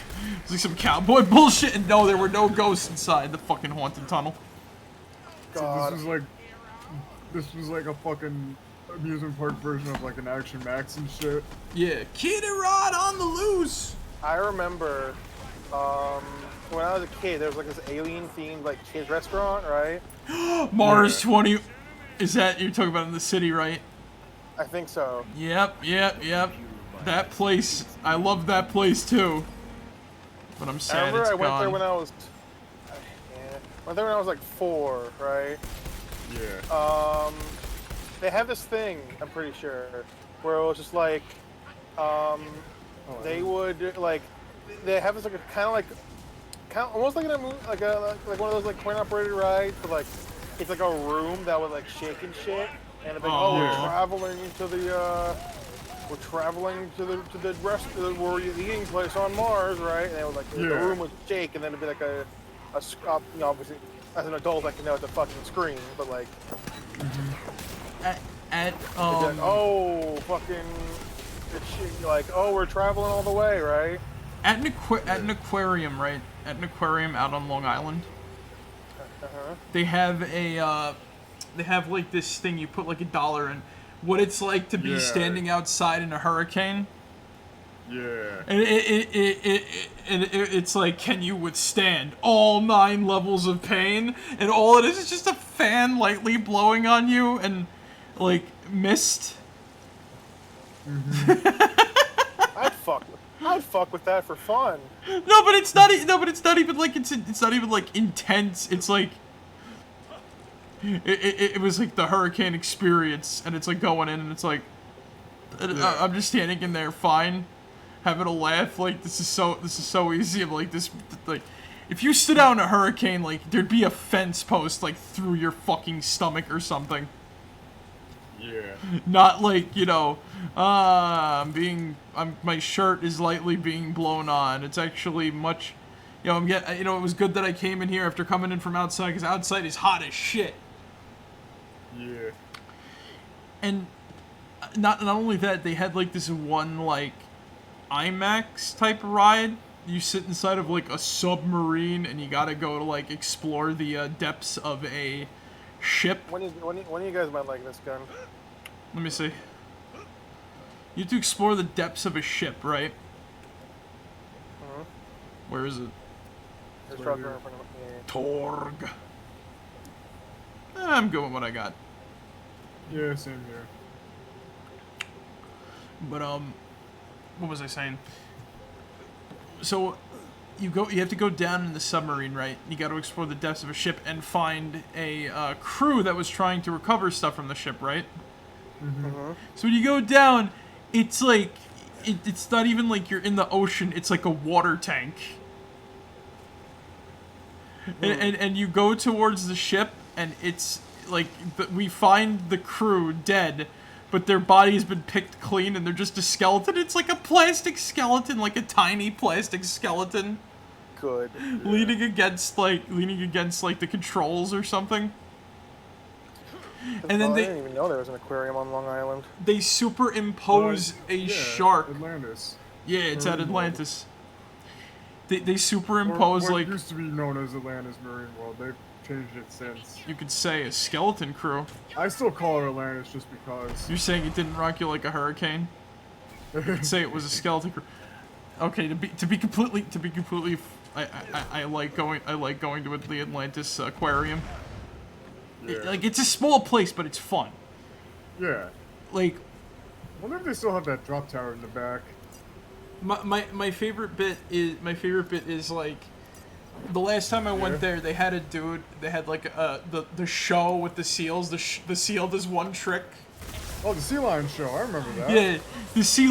like some cowboy bullshit, and no, there were no ghosts inside the fucking Haunted Tunnel. God. So this was like a fucking amusement park version of like an Action Max and shit. Yeah, Kitty Rod on the loose. I remember when I was a kid, there was like this alien-themed like kids restaurant, right? Mars 20. Is that you're talking about in the city, right? I think so. Yep. That place, I love that place too. But I'm I sad remember it's I went gone. there when I was. Went there when I was like 4, right? Yeah. They have this thing, I'm pretty sure, where it was just like, they would like, they have this like almost like in a movie, like one of those like coin operated rides, but like it's like a room that would like shake and shit, and it's like, oh, Yeah. we're traveling to the rest of the eating place on Mars, right? And it would like the Yeah. room would shake, and then it'd be like obviously as an adult I can know it's a fucking scream, but like. At It's like, oh, fucking, it's shit, like, oh, we're traveling all the way, right? at an aquarium, right? At an aquarium out on Long Island. they have like this thing you put like $1 in. What it's like to be standing outside in a hurricane. Yeah. And it's like, can you withstand all 9 levels of pain? And all it is just a fan lightly blowing on you and like mist. I'd fuck with that for fun. No, but it's not. No, but it's not even like it's not even like intense. It's like it was like the hurricane experience, and it's like going in, and it's like I'm just standing in there, fine, having a laugh. Like this is so easy. I'm like this, like if you stood out in a hurricane, like there'd be a fence post like through your fucking stomach or something. Yeah. Not like, you know, my shirt is lightly being blown on. It's actually much, you know, it was good that I came in here after coming in from outside, because outside is hot as shit. Yeah. And not only that, they had like this one like IMAX type ride. You sit inside of like a submarine and you gotta go to like explore the depths of a ship. When you guys might like this gun? Let me see. You have to explore the depths of a ship, right? Where is it? There's right in front of me. Torg. I'm good with what I got. Yeah, same here. But what was I saying? So you have to go down in the submarine, right? You got to explore the depths of a ship and find a crew that was trying to recover stuff from the ship, right? So when you go down, it's like it's not even like you're in the ocean. It's like a water tank. And you go towards the ship, and it's like we find the crew dead, but their body has been picked clean, and they're just a skeleton. It's like a plastic skeleton, like a tiny plastic skeleton. Good. Leaning against the controls or something. And then I didn't even know there was an aquarium on Long Island. They superimpose a shark. Atlantis. Yeah, it's at Atlantis. They superimpose what like used to be known as Atlantis Marine World. They've changed it since. you could say a skeleton crew. I still call it Atlantis just because. You're saying it didn't rock you like a hurricane? You'd say it was a skeleton crew. Okay, to be completely, I like going to the Atlantis aquarium. Yeah. It's a small place, but it's fun. Yeah. Like, I wonder if they still have that drop tower in the back. my favorite bit is like the last time I went there, they had a dude. They had like the show with the seals. The seal does one trick. Oh, the sea lion show. I remember that. Yeah, the sea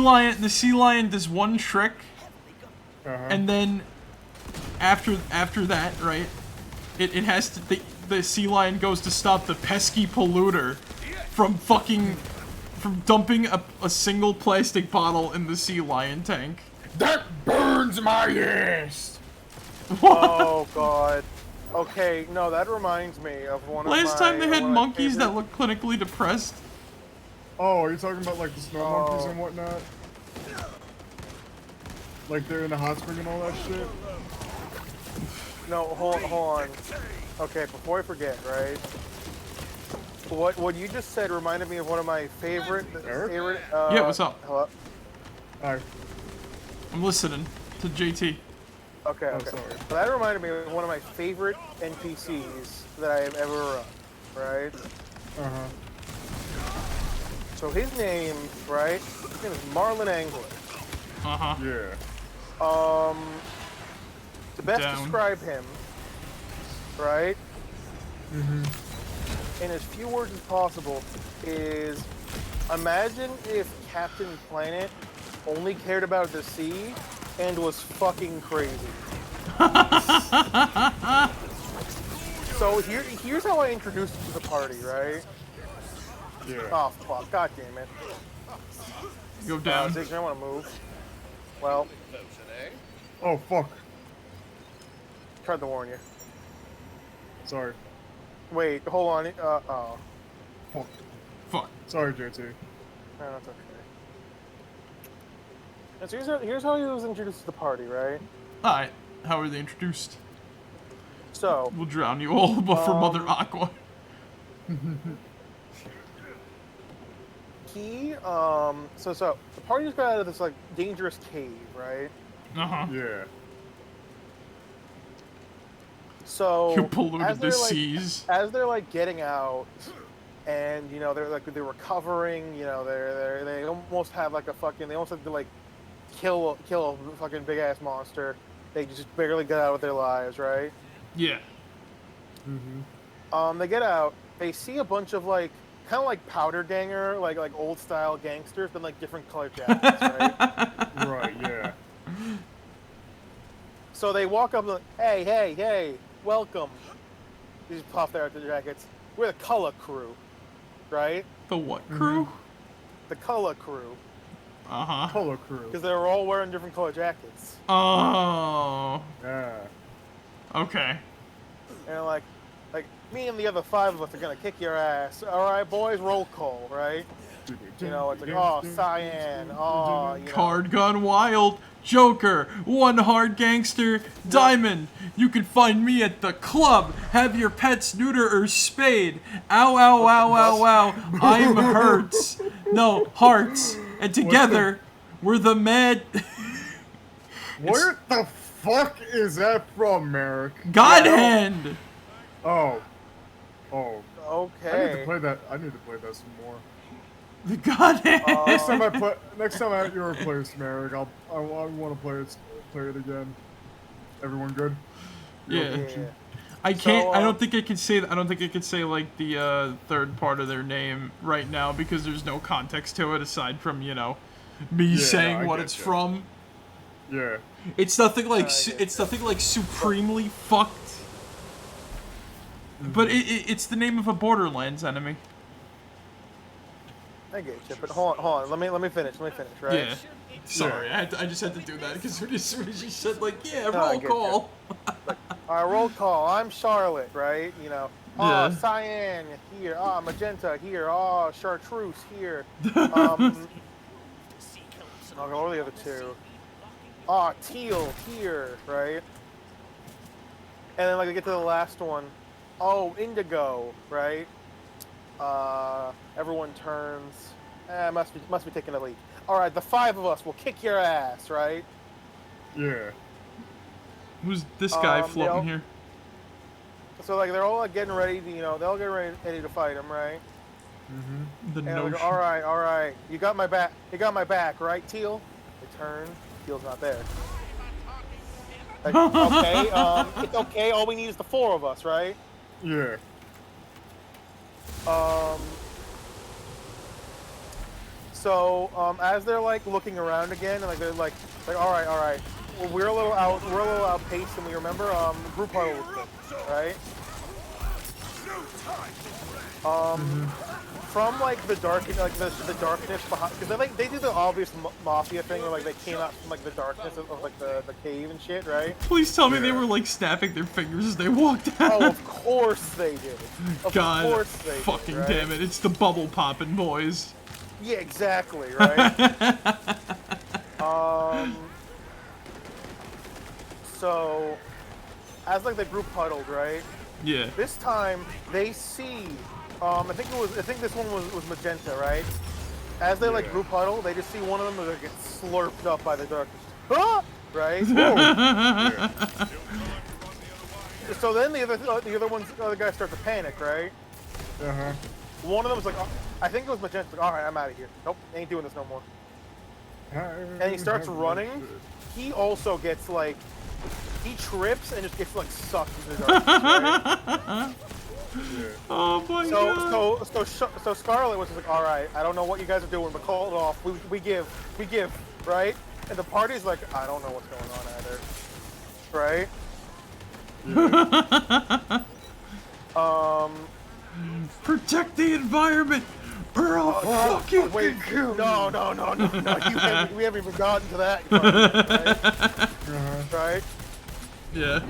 lion does one trick, and then after that, right? It has to the sea lion goes to stop the pesky polluter from dumping a single plastic bottle in the sea lion tank. That burns my ass. Oh god. Okay, no, that reminds me of one of my... Last time they had one of my monkeys favorite- that looked clinically depressed. Oh, are you talking about like the snow monkeys and whatnot? Like they're in the hot spring and all that shit? No, hold on. Okay, before I forget, right? What you just said reminded me of one of my favorite... Eric? Yeah, what's up? Hello? Alright. I'm listening to JT. Okay, okay. sorry. So that reminded me of one of my favorite NPCs that I have ever run, right? So his name, right? His name is Marlin Angler. Yeah. To best Down. describe him, right? In as few words as possible, is imagine if Captain Planet only cared about the sea and was fucking crazy. So here's how I introduced him to the party, right? Yeah. Oh fuck! God damn it! Go down. Ziggs, I want to move. Well, Oh, fuck. tried to warn you. Sorry. Wait, hold on. Oh, Fuck. Fuck. Sorry, JT. no, that's okay. And so here's how he was introduced to the party, right? Alright, how were they introduced? So We'll drown you all, but for Mother Aqua. So the party just got out of this like dangerous cave, right? Yeah. So You polluted as the they're, like, seas. as they're like getting out, and you know they're recovering, you know they almost have like they almost have to like kill a fucking big ass monster. They just barely get out with their lives, right? Yeah. They get out. They see a bunch of like kind of like powder ganger, like old style gangsters, but like different colored jackets, right? Right, yeah. So they walk up and like, hey, welcome. They just puff their jackets. We're the color crew, right? The what crew? The color crew. Color crew. Because they were all wearing different color jackets. Oh. Yeah. Okay. And like me and the other 5 of us are gonna kick your ass. All right, boys, roll call, right? You know, it's like, oh, cyan, oh, you know. Card Gone Wild, Joker, One Hard Gangster, Diamond. You can find me at the club. Have your pets neuter or spayed. Ow, ow, ow, ow, ow. I'm Hurts. No, Hearts. And together, we're the Mad... Where the fuck is that from, Marek? God Hand! Oh. Okay. I need to play that. I need to play that some more. The God Hand! Next time I'm at your place, Marek, I want to play it again. Everyone good? Yeah. Yeah. I can't. So, I don't think I can say. I don't think I could say like the third part of their name right now because there's no context to it aside from me saying I what get it's that. from. Yeah. It's nothing like get it's nothing like supremely fucked. But it's the name of a Borderlands enemy. I get you, but hold on. Let me finish, right? Yeah. Sorry, I just had to do that because as soon as you said like, yeah, No, I roll get call. All right, roll call. I'm Charlotte, right? You know. Oh, Yeah. cyan here. Oh, magenta here. Oh, chartreuse here. What are the other 2? Oh, teal here, right? And then like I get to the last one. Oh, indigo, right? Everyone turns. Must be taking a leak. All right, the 5 of us will kick your ass, right? Yeah. Who's this guy floating here? So like they're all like getting ready to, they're all getting ready to fight him, right? The And notion. like, all right, you got my back, right, Teal? They turn, Teal's not there. Like, okay, it's okay. All we need is the 4 of us, right? Yeah. So as they're like looking around again, and like they're like, all right, well, we're a little outpaced, and we remember group huddle was good, right? From like the dark, like the darkness behind, because they do the obvious mafia thing, where like they came out from like the darkness of like the cave and shit, right? Please tell me they were like snapping their fingers as they walked out. Oh, of course they did. Of God, course they fucking did, right? damn it! It's the bubble popping boys. Yeah, exactly, right? So, as like the group huddled, right? Yeah. This time they see, I think this one was magenta, right? As they like group huddle, they just see one of them that get slurped up by the darkness. Ah! Right? Yeah. So then the other guys start to panic, right? Uh-huh. One of them was like, I think it was magenta. Like, all right, I'm out of here. Nope, ain't doing this no more. And he starts running. He also gets like, he trips and just gets like sucked into the darkness, right? Oh my god. So Scarlet was just like, all right, I don't know what you guys are doing, but call it off. We give, right? And the party's like, I don't know what's going on either, right? Protect the environment, or I'll fucking Wait, kill no, we haven't even gotten to that yet, right? Right? Yeah.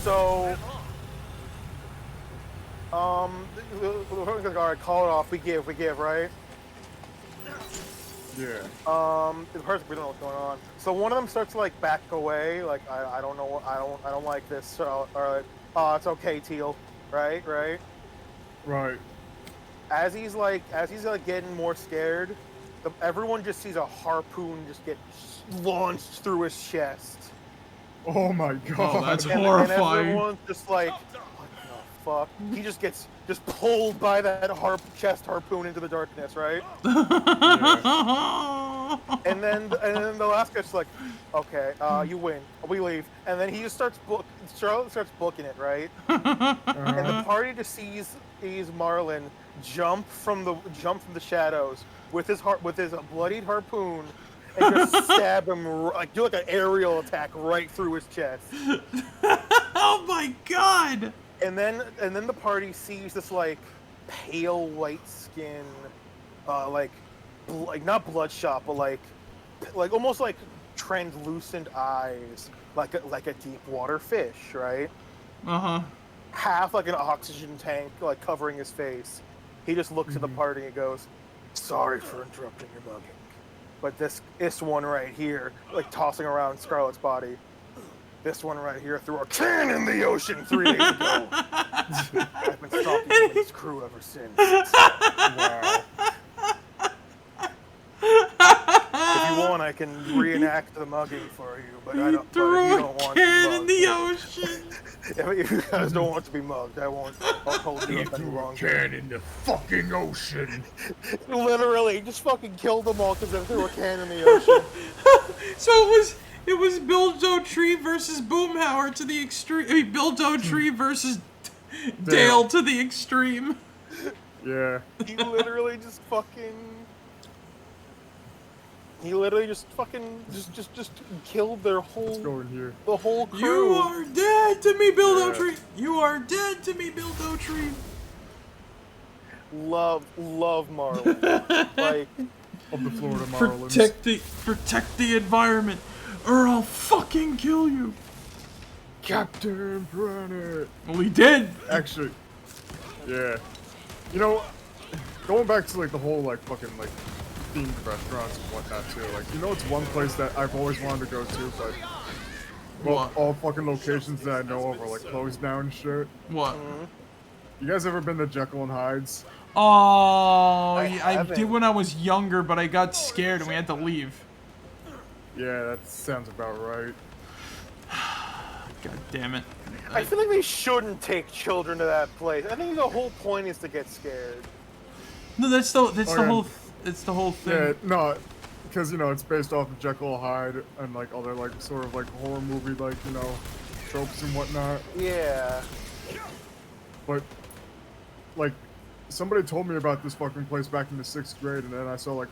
So, all right, call it off. We give, right? The person, we don't know what's going on. So one of them starts to like back away, like I don't know, I don't like this. So, or like, oh, it's okay, Teal, right. Right. As he's like getting more scared, everyone just sees a harpoon just get launched through his chest. Oh my god. Oh, that's And horrifying. everyone's just like, what the fuck? He just gets pulled by that chest harpoon into the darkness, right? And then the last guy's like, okay, you win. We leave. And then he just Charlotte starts booking it, right? And the party just sees Marlin jump from the shadows with his bloodied harpoon and just stab him, like do like an aerial attack right through his chest. Oh my god! And then the party sees this like pale white skin, like not bloodshot, but like almost like translucent eyes, like a deep water fish, right? Half like an oxygen tank, like covering his face. He just looks at the party and goes, "Sorry for interrupting your mugging, but this one right here, like tossing around Scarlet's body. This one right here threw a can in the ocean 3 days ago. I've been stalking him and his crew ever since." Wow. If you want, I can reenact the mugging for you, but I don't. But if you don't want to be can in mugged, the ocean. if you guys don't want to be mugged, I won't. I'll hold you up any longer. Can in the fucking ocean. Literally, just fucking killed them all because they threw a can in the ocean. So it was Bill Dotree versus Boomhauer to the extreme. I mean, Bill Dotree versus Dale to the extreme. Yeah. He literally just killed their whole. Let's go in here. The whole crew. You are dead to me, Bill Dotree. You are dead to me, Bill Dotree. Love Marlin. Like Of the Florida Marlins. Protect the environment, or I'll fucking kill you. Captain Planet. Well, he did. Actually, yeah. You know, going back to like the whole like fucking like themed restaurants and whatnot too. Like, you know, it's one place that I've always wanted to go to, but What? all fucking locations that I know of are like closed down and shit. What? You guys ever been to Jekyll and Hyde's? Oh, yeah, I haven't. did when I was younger, but I got scared and we had to leave. Yeah, that sounds about right. God damn it. I feel like they shouldn't take children to that place. I think the whole point is to get scared. No, that's the whole thing. Yeah, no, because you know it's based off of Jekyll and Hyde and like other like sort of like horror movie like you know tropes and whatnot. Yeah. But like somebody told me about this fucking place back in the 6th grade, and then I saw like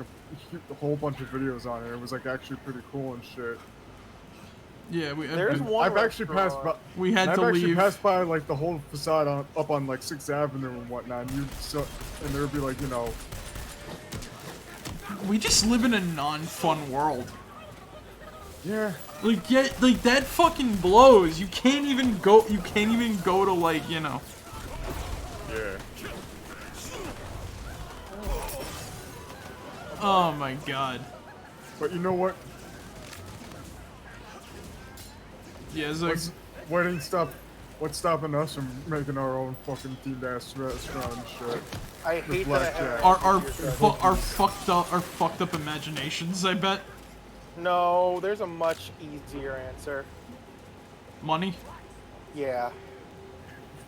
a whole bunch of videos on it. It was like actually pretty cool and shit. Yeah, There's one I've actually passed by. we had I've to actually leave. passed by like the whole facade up on like 6th Avenue and whatnot. And there would be like you know. We just live in a non-fun world. Yeah. Like that fucking blows. You can't even go to like, you know. Yeah. Oh my god. But you know what? Yeah, it's like What's stopping us from making our own fucking themed ass restaurant and shit? I hate that I have our fucked up imaginations, I bet. No, there's a much easier answer. Money? Yeah.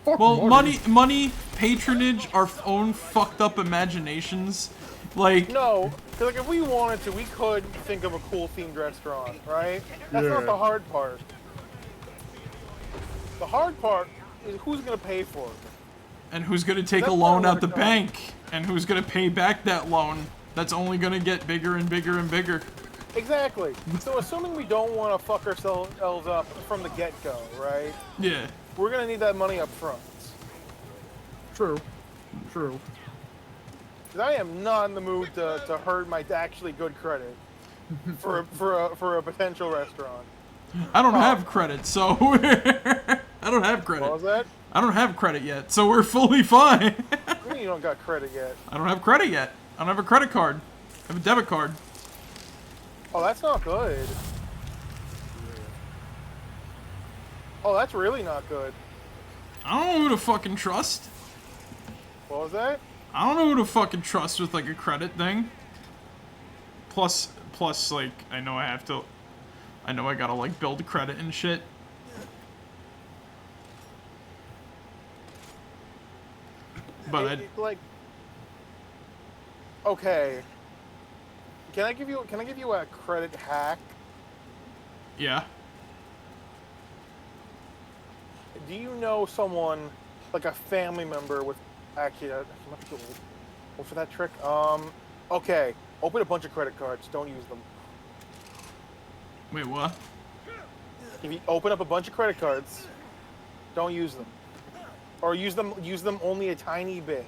Fuck Well, money, patronage, our own fucked up imaginations. Like, No, because like if we wanted to, we could think of a cool themed restaurant, right? That's not Yeah. the hard part. The hard part is who's gonna pay for it. and who's gonna take a That's loan not out the what we're bank? And who's gonna pay back that loan? That's only gonna get bigger and bigger and bigger. Exactly. So assuming we don't want to fuck ourselves up from the get-go, right? Yeah. We're gonna need that money up front. True. 'Cause I am not in the mood to hurt my actually good credit for a potential restaurant. I don't have credit, so I don't have credit. What was that? I don't have credit yet, so we're fully fine. What do you mean you don't got credit yet? I don't have credit yet. I don't have a credit card. I have a debit card. Oh, that's not good. Oh, that's really not good. I don't know who to fucking trust. What was that? I don't know who to fucking trust with like a credit thing. Plus, like, I know I gotta like build credit and shit. But like, okay. Can I give you a credit hack? yeah. Do you know someone, like a family member with, actually, I'm not too old for that trick. Okay. Open a bunch of credit cards. Don't use them. Wait, what? If you open up a bunch of credit cards, don't use them. Or use them only a tiny bit.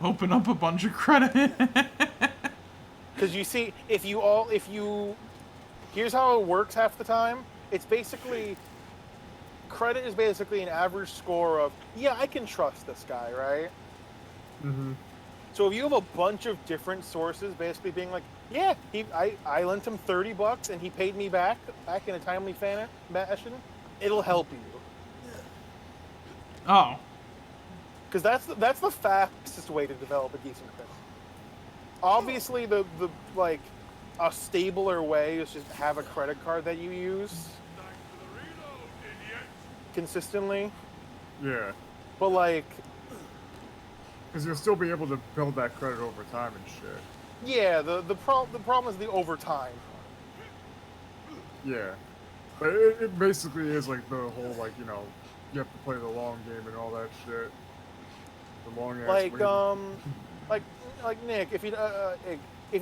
Open up a bunch of credit. Because you see, if you, here's how it works half the time. It's basically, credit is basically an average score of, yeah, I can trust this guy, right? Mm-hmm. So if you have a bunch of different sources basically being like, yeah, I lent him $30 and he paid me back in a timely fashion, it'll help you. Oh. Because that's the fastest way to develop a decent credit. Obviously, the like a stabler way is just have a credit card that you use consistently. Yeah. But like, Because you'll still be able to build that credit over time and shit. yeah, the problem is the overtime. Yeah. But it basically is like the whole, like, you know, you have to play the long game and all that shit. The long ass Like waiting. like Nick, if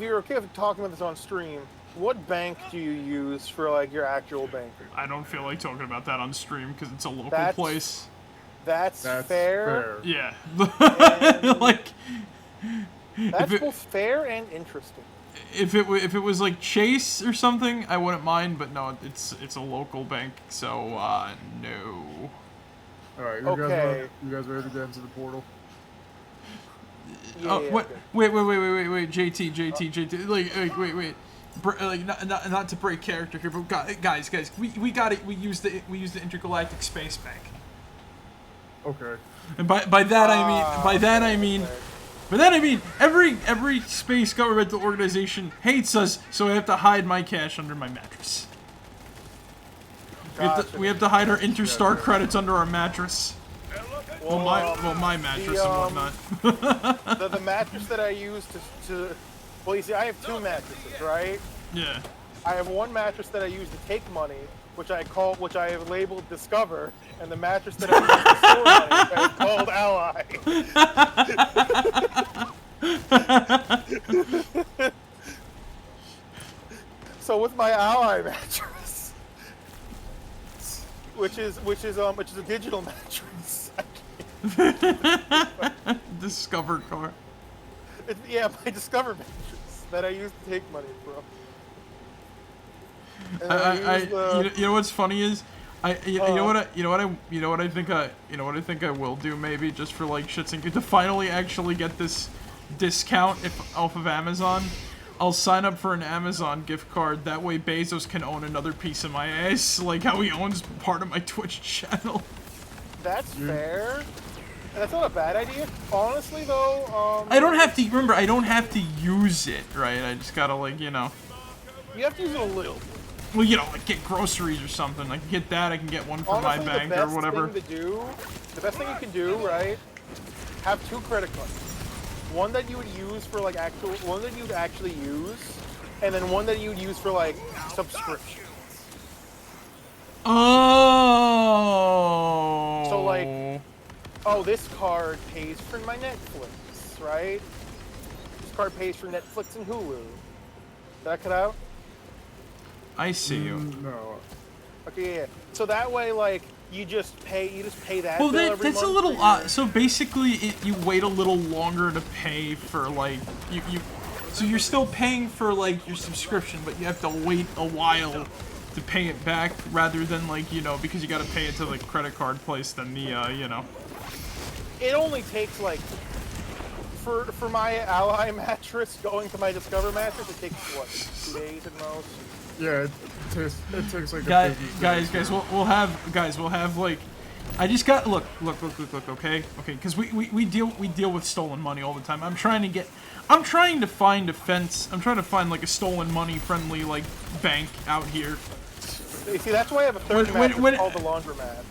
you're okay with talking about this on stream, what bank do you use for like your actual banking? I don't feel like talking about that on stream because it's a local That's- place. That's fair. Yeah. And like. That's both fair and interesting. If it was like Chase or something, I wouldn't mind. But no, it's a local bank, so no. All right, Okay. you guys ready to get into the portal? Yeah, What? okay. Wait, JT, wait. Like not to break character here, but guys, we got it. We use the intergalactic space bank. Okay. And by that I mean every space governmental organization hates us, so I have to hide my cash under my mattress. We have to hide our Interstar credits under our mattress. Well, my mattress and whatnot. The mattress that I use to well, you see, I have two mattresses, right? Yeah. I have one mattress that I use to take money, which I have labeled Discover, and the mattress that I use to store money is called Ally. So with my Ally mattress, which is a digital mattress. Discover car. Yeah, my Discover mattress that I use to take money from. You know what's funny is, you know what I think I will do maybe just for like shits and gigs to finally actually get this discount off of Amazon. I'll sign up for an Amazon gift card. That way Bezos can own another piece of my ass, like how he owns part of my Twitch channel. That's fair. That's not a bad idea. Honestly, though, I don't have to remember. I don't have to use it, right? I just gotta like, you know. You have to use it a little. Well, you know, like get groceries or something. I can get that. I can get one from my bank or whatever. The best thing you can do, right? Have two credit cards. One that you would use for like one that you would actually use, and then one that you would use for like subscriptions. Oh. So like, oh, this card pays for my Netflix, right? This card pays for Netflix and Hulu. Did that cut out? I see you. No. Okay, yeah. So that way, like, you just pay that. Well, bill every that's a month little for odd. So basically, you wait a little longer to pay for like so you're still paying for like your subscription, but you have to wait a while to pay it back rather than like, you know, because you got to pay it to the credit card place than the you know. It only takes like for my ally mattress going to my discover mattress, it takes what, 2 days at most. Yeah, it takes like Guys, a business day. guys, we'll have like, I just got look, okay, because we deal with stolen money all the time. I'm trying to find a fence. I'm trying to find like a stolen money friendly like bank out here. You see, that's why I have a third mattress called the laundromat.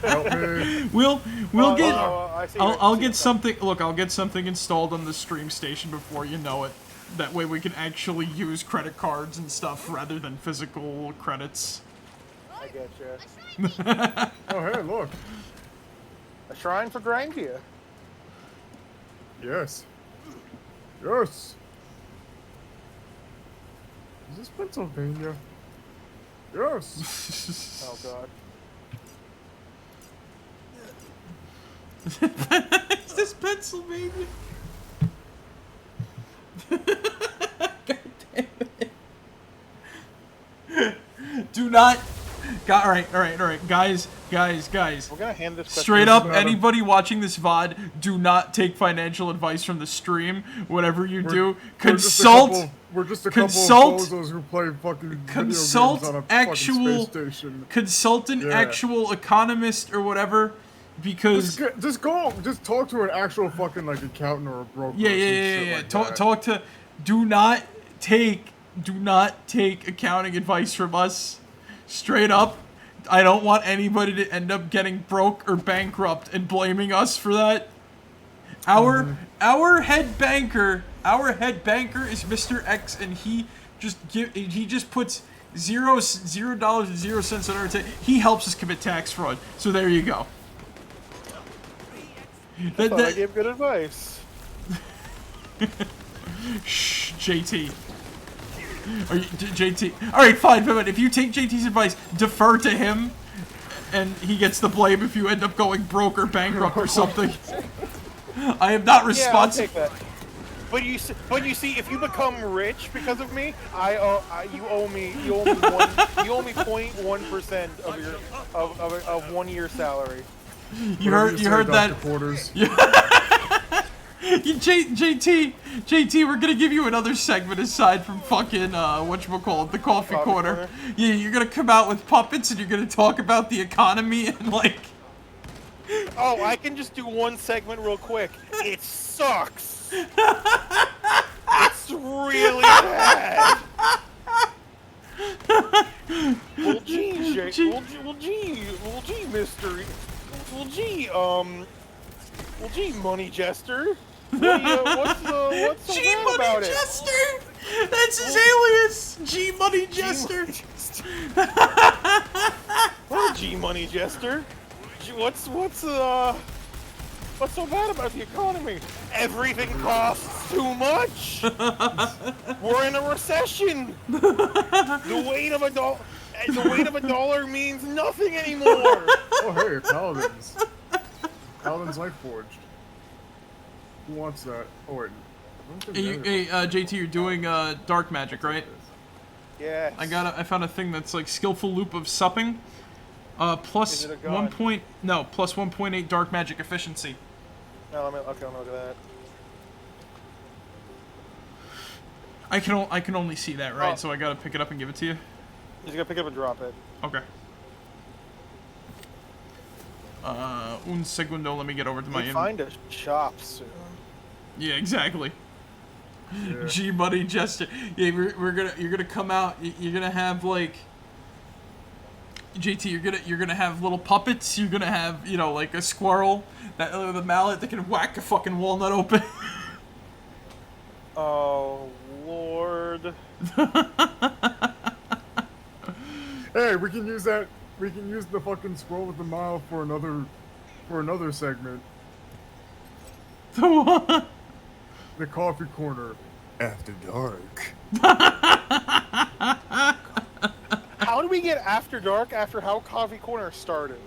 Help me. We'll get. I'll get something. something. Look, I'll get something installed on the stream station before you know it. That way we can actually use credit cards and stuff rather than physical credits. I getcha. Oh, hey, look. A shrine for Grandia. Yes. Yes. Is this Pennsylvania? Yes. Oh god. Is this Pennsylvania? God damn it. Do not. All right, guys. We're gonna hand this Straight up, anybody watching this VOD, do not take financial advice from the stream. Whatever you do, consult. We're just a consult- couple of bozos who play fucking Consult video games on a actual. fucking space station. Consult an Yeah. actual economist or whatever, because. Just talk to an actual fucking like accountant or a broker. Yeah. Or some shit like that. Talk to. Do not take accounting advice from us. Straight up. I don't want anybody to end up getting broke or bankrupt and blaming us for that. Our head banker is Mr. X, and he just puts $0.00 on our tax. He helps us commit tax fraud. So there you go. I thought I gave good advice. Shh, JT. Are you, JT? All right, fine. If you take JT's advice, defer to him, and he gets the blame if you end up going broke or bankrupt or something. I am not responsible. Yeah, I'll take that. But you see, if you become rich because of me, you owe me 0.1% of 1 year salary. You heard that? Porters. JT, we're gonna give you another segment aside from fucking whatchamacallit, the coffee corner. Yeah, you're gonna come out with puppets and you're gonna talk about the economy and like. Oh, I can just do one segment real quick. It sucks. It's really bad. Well, gee, Money Jester. What's so G bad Money about it? Jester. That's his alias. G Money Jester. Well, G Money Jester. What's so bad about the economy? Everything costs too much. We're in a recession. The weight of a dollar means nothing anymore. Oh hey, Paladins. Paladins Life Forged. Who wants that? Oh wait. Hey, JT, you're doing dark magic, right? Yes. I found a thing that's like skillful loop of supping. Plus Is it a gun? plus 1.8 dark magic efficiency. No, I'm gonna look at that. I can only see that, right? Oh. So I gotta pick it up and give it to you. You just gotta pick it up and drop it. Okay. Un segundo. Let me get over to my. Find a shop soon. Yeah, exactly. Yeah. G Money Jester. Yeah, you're gonna come out. You're gonna have like. JT, you're gonna have little puppets. You're gonna have like a squirrel that with a mallet that can whack a fucking walnut open. Oh Lord. Hey, we can use that. We can use the fucking scroll with the mile for another segment. The what? The coffee corner. After dark. How did we get After Dark after how Coffee Corner started?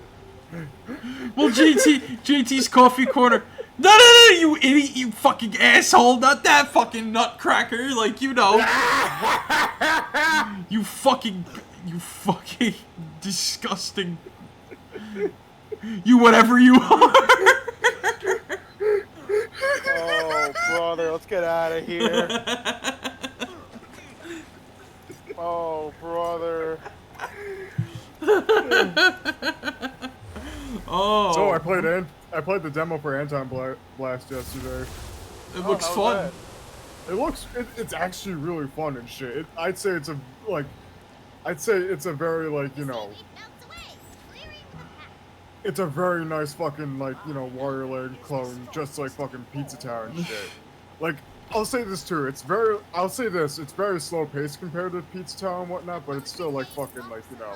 Well, JT's coffee corner. No, you idiot, you fucking asshole! Not that fucking nutcracker, like you fucking disgusting. You whatever you are. brother, let's get out of here. Oh, brother. Oh. So I played the demo for Anton Blast yesterday. It looks how's fun. that? It's actually really fun and shit. I'd say it's a very like, you know, it's a very nice fucking like, you know, Warrior Land clone, just like fucking Pizza Tower and shit. Like, I'll say this too, it's very slow paced compared to Pizza Tower and whatnot, but it's still like fucking like, you know.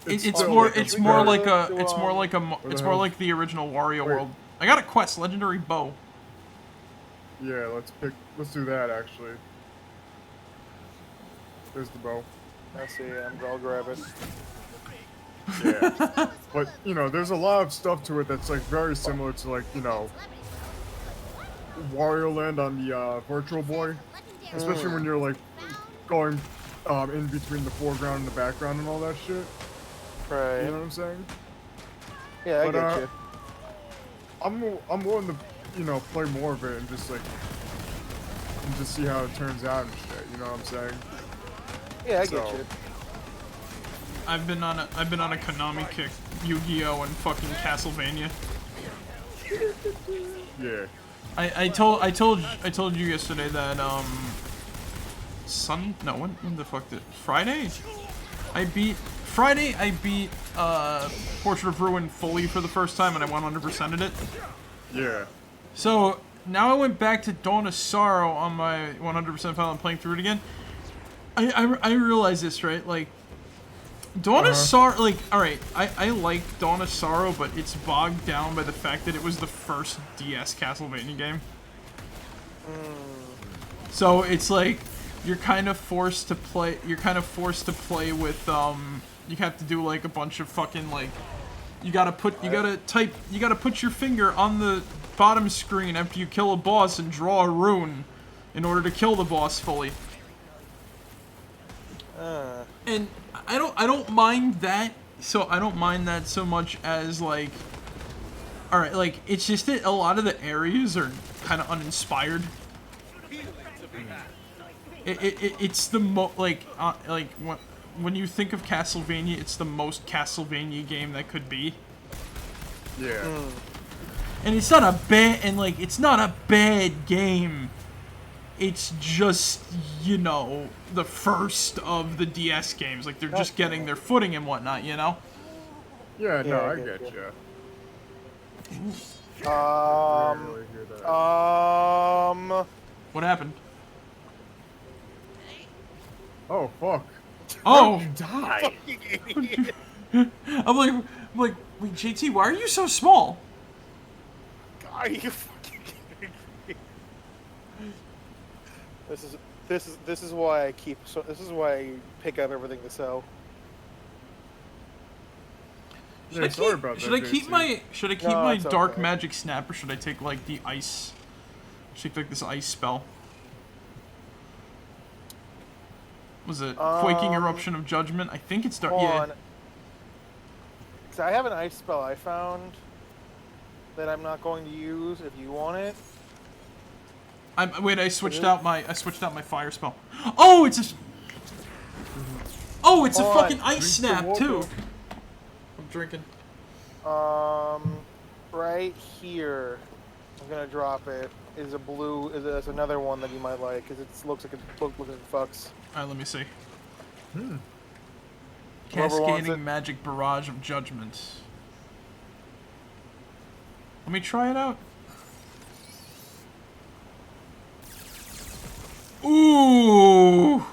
It's still, more like, it's a more very- like a it's more like a it's more like the original Wario Wait. World. I got a quest, Legendary Bow. Yeah, let's do that actually. There's the bow. I see, I'll grab it. Yeah. But, you know, there's a lot of stuff to it that's like very similar to like, you know, Wario Land on the Virtual Boy. Especially when you're like going in between the foreground and the background and all that shit. Right. You know what I'm saying? Yeah, I But, get you. I'm willing to, you know, play more of it and just see how it turns out and shit. You know what I'm saying? Yeah, I so- get you. I've been on a Konami kick, Yu-Gi-Oh and fucking Castlevania. Yeah. I told you yesterday that when the fuck did Friday? I beat Portrait of Ruin fully for the first time and I 100%ed it. Yeah. So now I went back to Dawn of Sorrow on my 100% file and playing through it again. I realize this, right? Like Dawn of Sorrow, like, alright, I like Dawn of Sorrow, but it's bogged down by the fact that it was the first DS Castlevania game. So it's like you're kind of forced to play with you have to do like a bunch of fucking like you gotta put your finger on the bottom screen after you kill a boss and draw a rune in order to kill the boss fully. And I don't mind that. So I don't mind that so much as like, all right, like it's just that a lot of the areas are kind of uninspired. It's the when you think of Castlevania, it's the most Castlevania game that could be. Yeah. And it's not a bad game. It's just, you know, the first of the DS games. Like, they're just getting their footing and whatnot, you know? Yeah, no, Yeah, I I get get you. Um, Really hear that. What happened? Oh, fuck. Oh! Die! I'm like, wait, JT, why are you so small? Are you fucking kidding me? This is why I this is why I pick up everything to sell. Yeah, sorry about that, Should I keep JC. my No, it's dark okay. magic snap, or should I take like the ice? Should I take this ice spell? Was it Quaking Eruption of Judgment? I think it's dark. Hold Yeah. on. 'Cause I have an ice spell I found that I'm not going to use if you want it. Wait, I switched out my fire spell. Oh, it's a Hold fucking on. ice Drink the snap water. too. I'm drinking. Right here, I'm gonna drop it. Is a blue. Is another one that you might like because it looks like it looks like it fucks. All right, let me see. Whoever wants it. Cascading Magic Barrage of Judgment. Let me try it out. Ooh.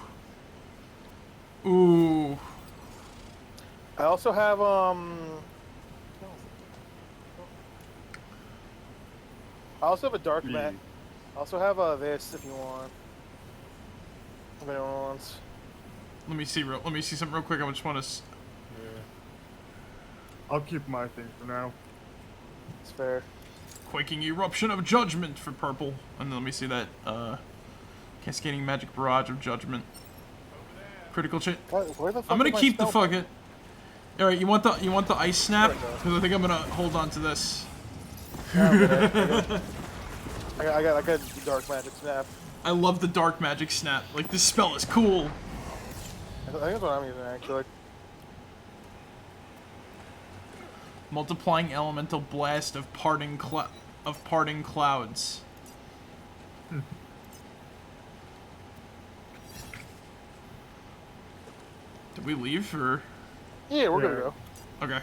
Ooh. I also have I also have a dark Yeah. mat. I also have this if you want. If anyone wants. Let me see something real quick. I just want to. Yeah. I'll keep my thing for now. It's fair. Quaking Eruption of Judgment for purple, and then let me see that. Cascading Magic Barrage of Judgment. Critical chit. Where the fuck I'm gonna did my keep the spell- fucking. All right, you want the ice snap? There we go. Because I think I'm gonna hold on to this. Yeah, I got dark magic snap. I love the dark magic snap. Like, this spell is cool. I think that's what I'm using actually. Multiplying elemental blast of parting clouds. Did we leave or? Yeah, we're gonna go. Okay.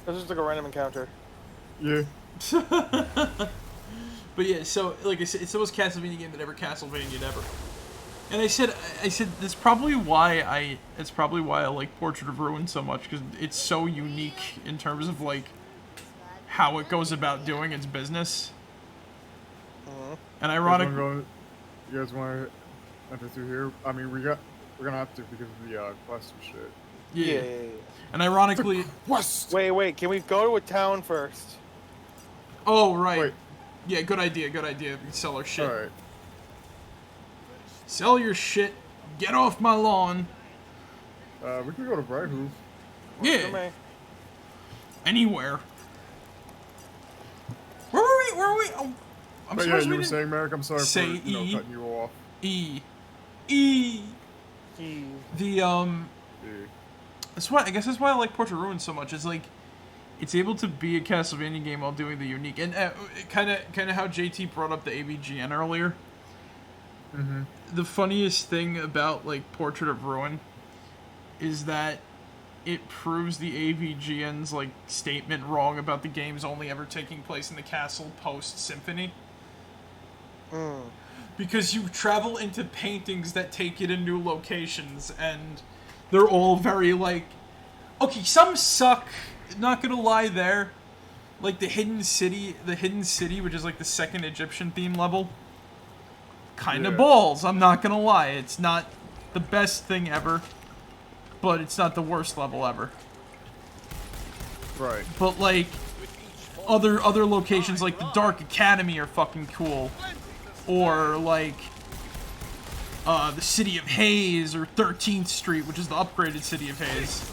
This is like a random encounter. Yeah. But yeah, so like I said, it's the most Castlevania game that ever Castlevania'd ever. And I said that's probably why I like Portrait of Ruin so much, because it's so unique in terms of like how it goes about doing its business. And ironically, you guys want to enter through here? I mean, we're gonna have to because of the quest and shit. yeah. And ironically, Quest. Wait, can we go to a town first? oh right, Wait. yeah, good idea. We can sell our shit. All right. Sell your shit. Get off my lawn. We can go to Brighthoof. Yeah. Anywhere. Where were we? Oh, I'm But yeah, surprised you we were didn't saying, Marek, I'm sorry say for E. cutting you off. E. Yeah. That's why I guess that's why I like Portrait of Ruin so much. It's like it's able to be a Castlevania game while doing the unique, and kind of how JT brought up the AVGN earlier. Mm-hmm. The funniest thing about like Portrait of Ruin is that it proves the AVGN's like statement wrong about the games only ever taking place in the castle post Symphony. Because you travel into paintings that take you to new locations, and they're all very like, okay, some suck. Not gonna lie, there, like the hidden city, which is like the second Egyptian theme level. Kind of balls. I'm not gonna lie. It's not the best thing ever, but it's not the worst level ever. Right. But like other locations like the Dark Academy are fucking cool. Or like the City of Haze or 13th Street, which is the upgraded City of Haze.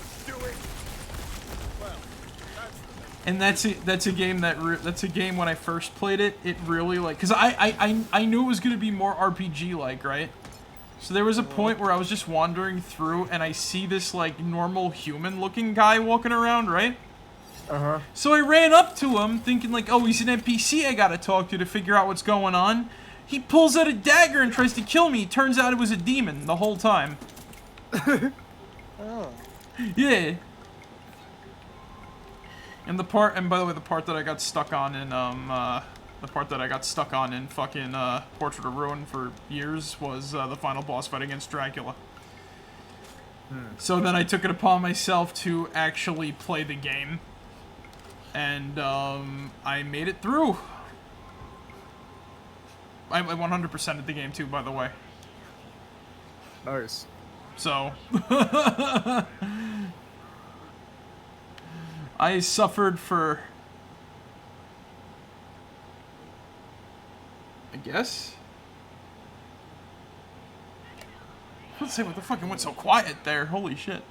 And that's a game that's a game when I first played it, it really like, cuz I knew it was going to be more RPG like, right? So there was a point where I was just wandering through and I see this like normal human looking guy walking around, right? Uh-huh. So I ran up to him thinking like, oh, he's an NPC I got to talk to figure out what's going on. He pulls out a dagger and tries to kill me. Turns out it was a demon the whole time. Oh. Yeah. And by the way, the part that I got stuck on in fucking Portrait of Ruin for years was the final boss fight against Dracula. So then I took it upon myself to actually play the game, and I made it through. I 100%ed the game too, by the way. Nice. So I suffered for, I guess. Let's say what the fuck, it went so quiet there. Holy shit.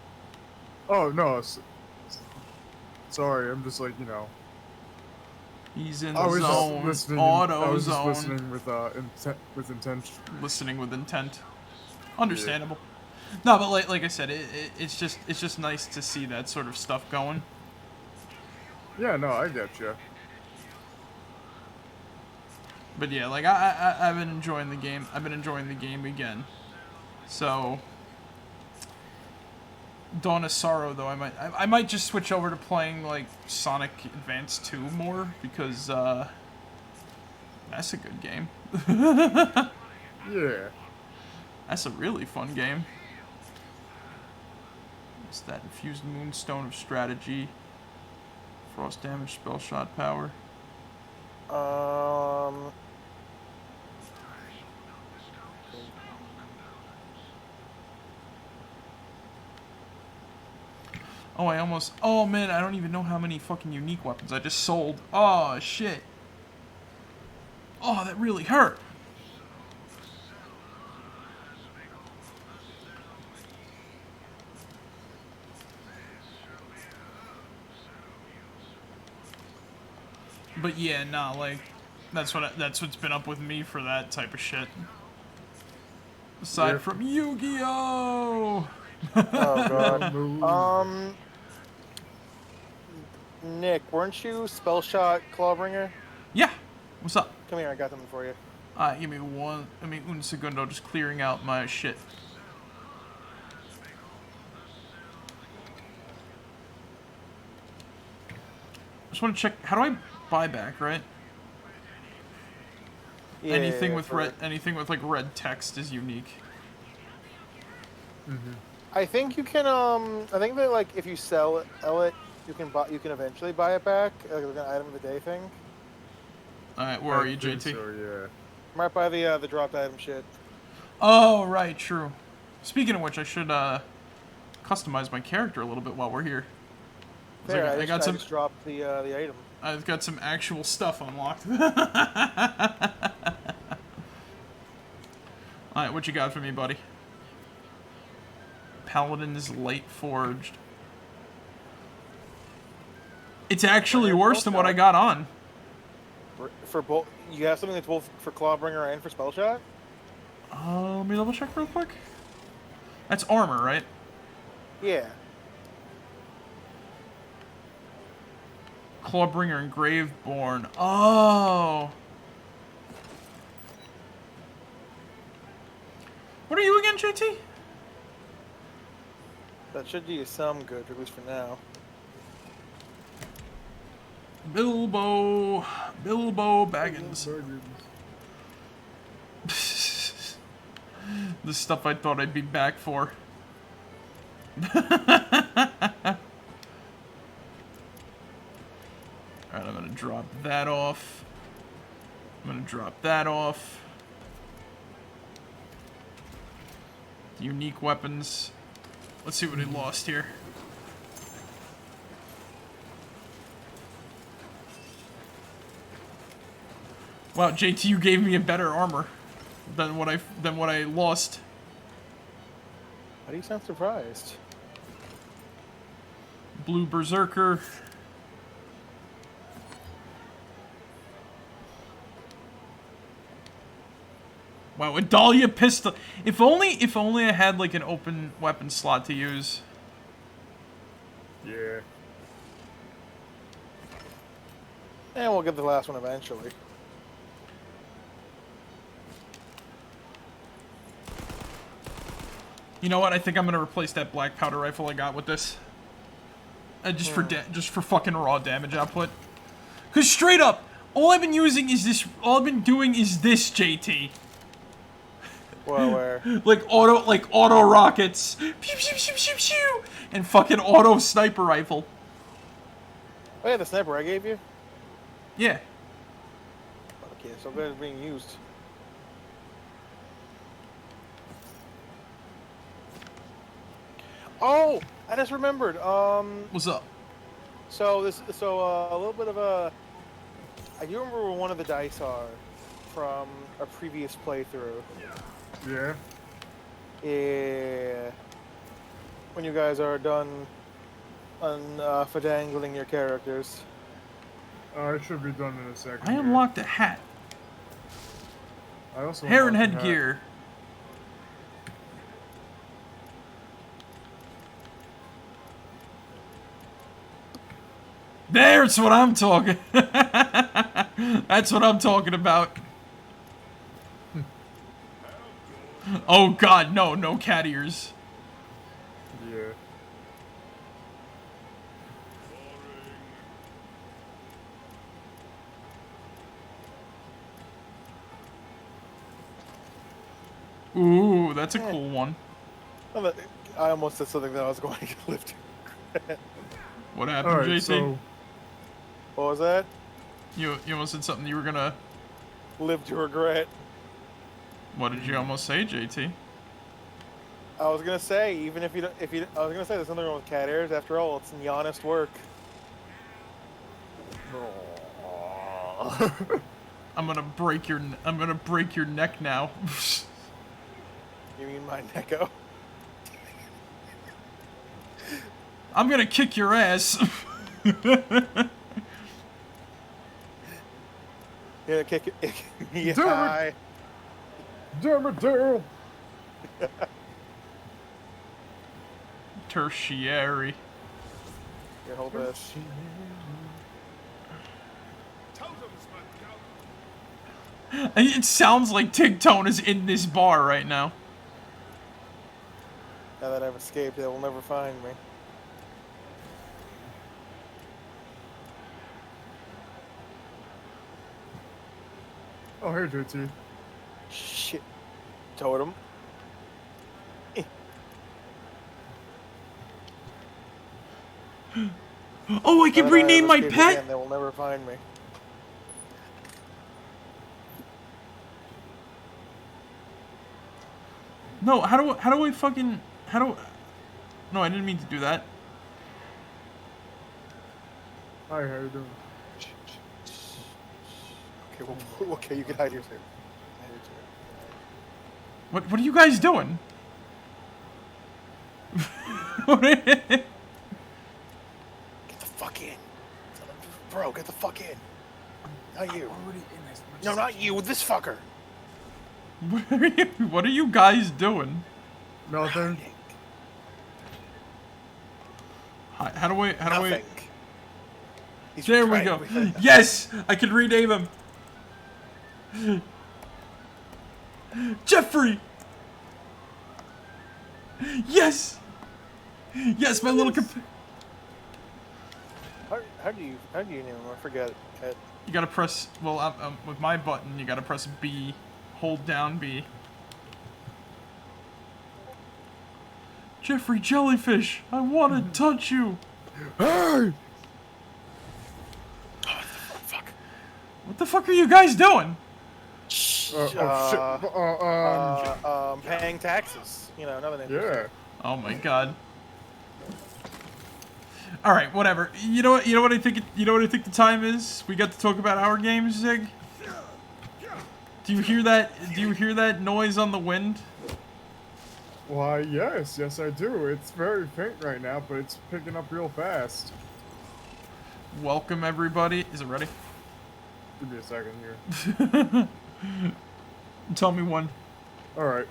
Oh, no. Sorry, I'm just like, you know. He's in I the was zone. just listening. Auto I was zone. just listening with intent. Listening with intent. Understandable. No, but like I said, it's just nice to see that sort of stuff going. Yeah, no, I get you. But yeah, like I've been enjoying the game. I've been enjoying the game again. So Dawn of Sorrow, though, I might just switch over to playing like Sonic Advance 2 more, because that's a good game. Yeah. That's a really fun game. It's that infused Moonstone of Strategy, Frost damage, spell shot power. Oh man, I don't even know how many fucking unique weapons I just sold. Oh shit. Oh, that really hurt. But yeah, nah, like, that's what's been up with me for that type of shit. Aside from Yu-Gi-Oh! Oh god. Move. Nick, weren't you spell shot Clawbringer? Yeah. What's up? Come here, I got something for you. Give me un segundo, just clearing out my shit. Just want to check, how do I buy back, right? Yeah, Anything with like red text is unique. I think you can. I think that like if you sell it, you can buy. You can eventually buy it back, like an item of the day thing. All right, where are you, I think JT? So, yeah. I'm right by the dropped item shit. Oh, right, true. Speaking of which, I should customize my character a little bit while we're here. 'Cause There, I got some. I just dropped the item. I've got some actual stuff unlocked. Alright, what you got for me, buddy? Paladin's Light Forged. It's actually worse than what I got on. For both, you have something that's both for Clawbringer and for spell shot. Let me double check real quick. That's armor, right? Yeah. Clawbringer and Graveborn. Oh. What are you again, JT? That should do you some good, at least for now. Bilbo Baggins. The stuff I thought I'd be back for. Alright, I'm gonna drop that off. I'm gonna drop that off. Unique weapons. Let's see what he lost here. Wow, JT, you gave me a better armor than what I lost. How do you sound surprised? Blue Berserker. Wow, a Dahlia pistol. If only I had like an open weapon slot to use. Yeah. And we'll get the last one eventually. You know what? I think I'm gonna replace that black powder rifle I got with this. Just for fucking raw damage output. Cause straight up, all I've been using is this. All I've been doing is this, JT. Well, where? like auto rockets, pew, pew, pew, pew, pew, and fucking auto sniper rifle. Oh yeah, the sniper I gave you? Yeah. Okay, so good it's being used. Oh, I just remembered. What's up? So a little bit of a. I do remember where one of the dice are from a previous playthrough. Yeah. Yeah. When you guys are done fidangling your characters. It should be done in a second. I unlocked a hat. I also Hair and unlocked a hat. headgear. There's what I'm talking. That's what I'm talking about. Oh god, no cat ears. Yeah. Ooh, that's a cool one. I almost said something that I was going to live to. What happened, Alright, JT? so What was that? You almost said something you were gonna... Live to regret. What did you almost say, JT? I was gonna say, even if you, I was gonna say there's nothing wrong with cat ears. After all, it's the honest work. I'm gonna break your neck now. You mean my Neko? I'm gonna kick your ass. Yeah, kick it. Yeah. Damn it. Damn it, Dale! Tertiary. Here, hold this. It sounds like Tigtone is in this bar right now. Now that I've escaped, they will never find me. Oh, hey, JT. Shit. Totem. Oh, I can Now that I rename have my escaped pet? again, they will never find me. No, how do I fucking, no, I didn't mean to do that. Hi, how you doing? Okay, well, okay, you can hide here too. What are you guys doing? Get the fuck in. Bro, get the fuck in. Not you. No, not you, this fucker. What are you guys doing? Nothing. How do I, Nothing. He's there we trying go. everything. Yes! I can rename him. Jeffrey! Yes! Yes, my little How do you name him? I forget it. You gotta press, well, with my button, you gotta press B. Hold down B. Jeffrey Jellyfish, I wanna touch you! Hey! Fuck. What the fuck are you guys doing? Oh, shit. Paying taxes. You know, nothing interesting. Yeah. Oh my god. Alright, whatever. You know what I think the time is? We got to talk about our games, Zig? Do you hear that noise on the wind? Why, yes, I do. It's very faint right now, but it's picking up real fast. Welcome everybody. Is it ready? Give me a second here. Tell me when. Alright.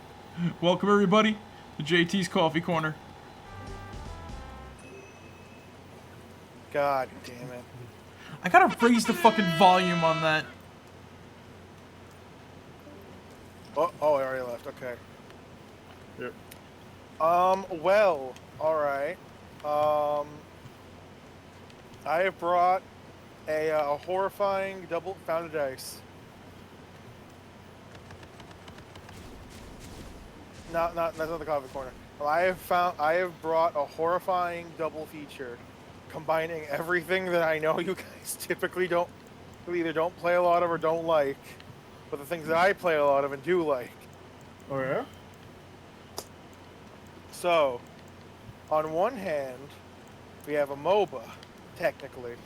Welcome everybody to JT's Coffee Corner. God damn it. I gotta raise the fucking volume on that. Oh, I already left. Okay. Yep. Well, alright. I have brought a horrifying double founded dice. That's not the coffee corner. I have brought a horrifying double feature, combining everything that I know you guys typically either don't play a lot of or don't like, but the things that I play a lot of and do like. Oh, yeah? So, on one hand, we have a MOBA, technically.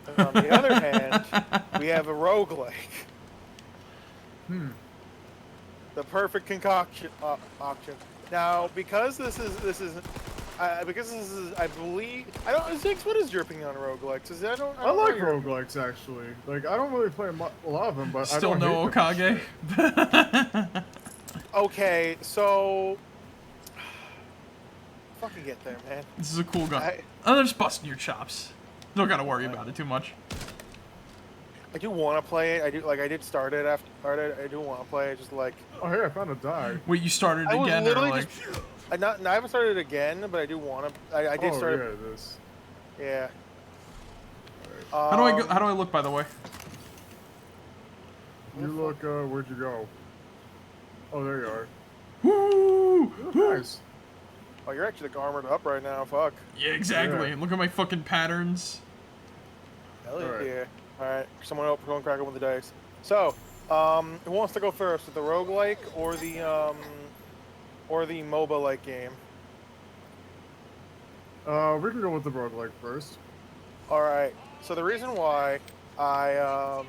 And on the other hand, we have a roguelike. The perfect concoction option. Now, because this is, I believe, I don't. Ziggs, what is your opinion on roguelikes? I like roguelikes, actually. Like, I don't really play a lot of them, but Still I don't no hate them. Okage. Okay, so fucking get there, man. This is a cool guy. I'm just busting your chops. Don't gotta worry about it too much. I do want to play it. I did start it after started. I do want to play it. Just like. Oh, hey, I found a die. Wait, you started I was again or literally like? just. I haven't started it again, but I do want to. I did start. Yeah, this. Yeah. How do I go? How do I look, by the way? You look, where'd you go? Oh, there you are. Woo! You look nice. Oh, you're actually like armored up right now. Fuck. Yeah, exactly. Yeah. Look at my fucking patterns. Hell Alright. yeah. Alright, someone crack open the dice. So, who wants to go first? The roguelike or the MOBA-like game? We can go with the roguelike first. Alright, so the reason why I'm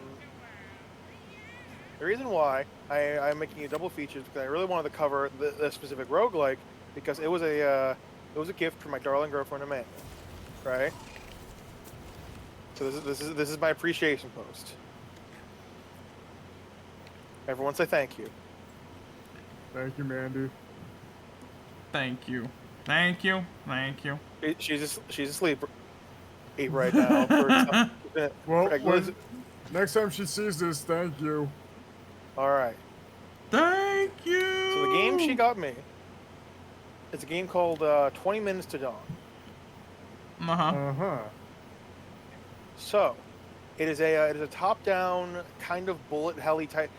making a double feature is because I really wanted to cover the specific roguelike because it was a gift from my darling girlfriend Amanda, right? So this is my appreciation post. Everyone say thank you. Thank you, Mandy. Thank you. Thank you. Thank you. She's asleep right now. Well, next time she sees this, thank you. All right. Thank you. So the game she got me. It's a game called 20 Minutes to Dawn. Uh-huh. So, it is a top-down kind of bullet helly type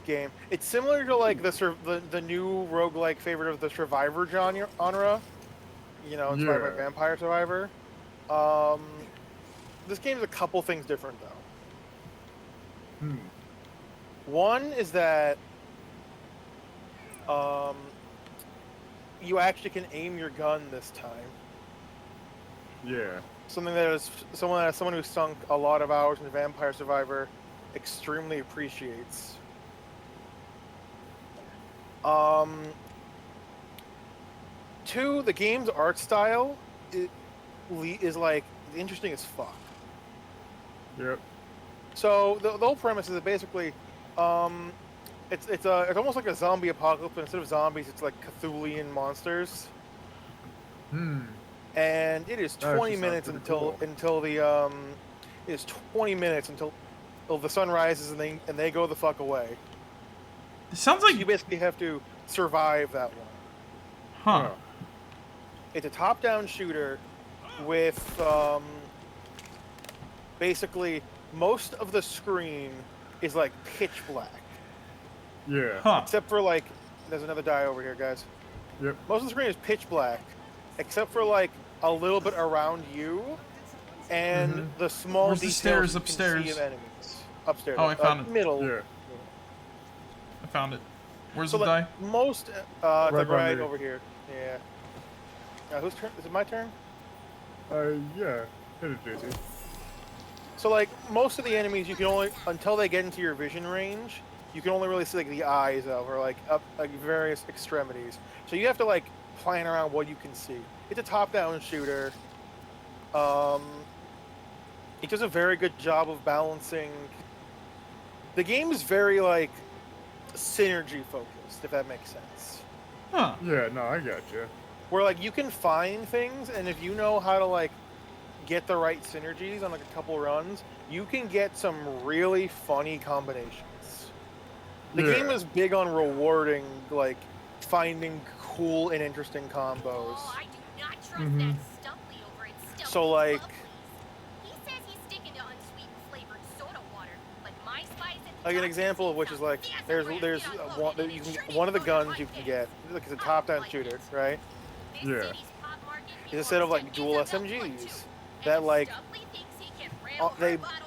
game. It's similar to like the new roguelike favorite of the Survivor genre. You know, inspired by Vampire Survivor. This game is a couple things different though. One is that you actually can aim your gun this time. Yeah. Something that is someone who's sunk a lot of hours in Vampire Survivor extremely appreciates. Two, the game's art style is like interesting as fuck. Yep. So the whole premise is that basically, it's almost like a zombie apocalypse, but instead of zombies, it's like Cthulhian monsters. And it is 20 minutes until the it is 20 minutes until the sun rises and they go the fuck away. It sounds like you basically have to survive that one. Huh. It's a top-down shooter with basically most of the screen is like pitch black. Yeah. Huh. Except for like, there's another die over here, guys. Yep. Most of the screen is pitch black, except for like a little bit around you, and the small Where's the details stairs you upstairs? can see of enemies. Upstairs. Oh, I found it. Middle. Yeah. I found it. Where's So the die? most, right over here. Yeah. Whose turn? Is it my turn? Yeah. Hit it, JT. So like most of the enemies, you can only until they get into your vision range, you can only really see like the eyes of or like up like various extremities. So you have to like plan around what you can see. It's a top-down shooter. It does a very good job of balancing. The game is very like synergy focused, if that makes sense. Huh. Yeah, no, I got you. Where like you can find things, and if you know how to like get the right synergies on like a couple runs, you can get some really funny combinations. The game is big on rewarding like finding cool and interesting combos. Oh, I do not trust that Stumpy over at Stumpy So like Bubblies. He says he's sticking to unsweetened flavored soda water, like my spice and an example of which is like there's one of the guns you can get. Look, it's a top-down shooter, right? Yeah. It's a set of like dual SMGs that like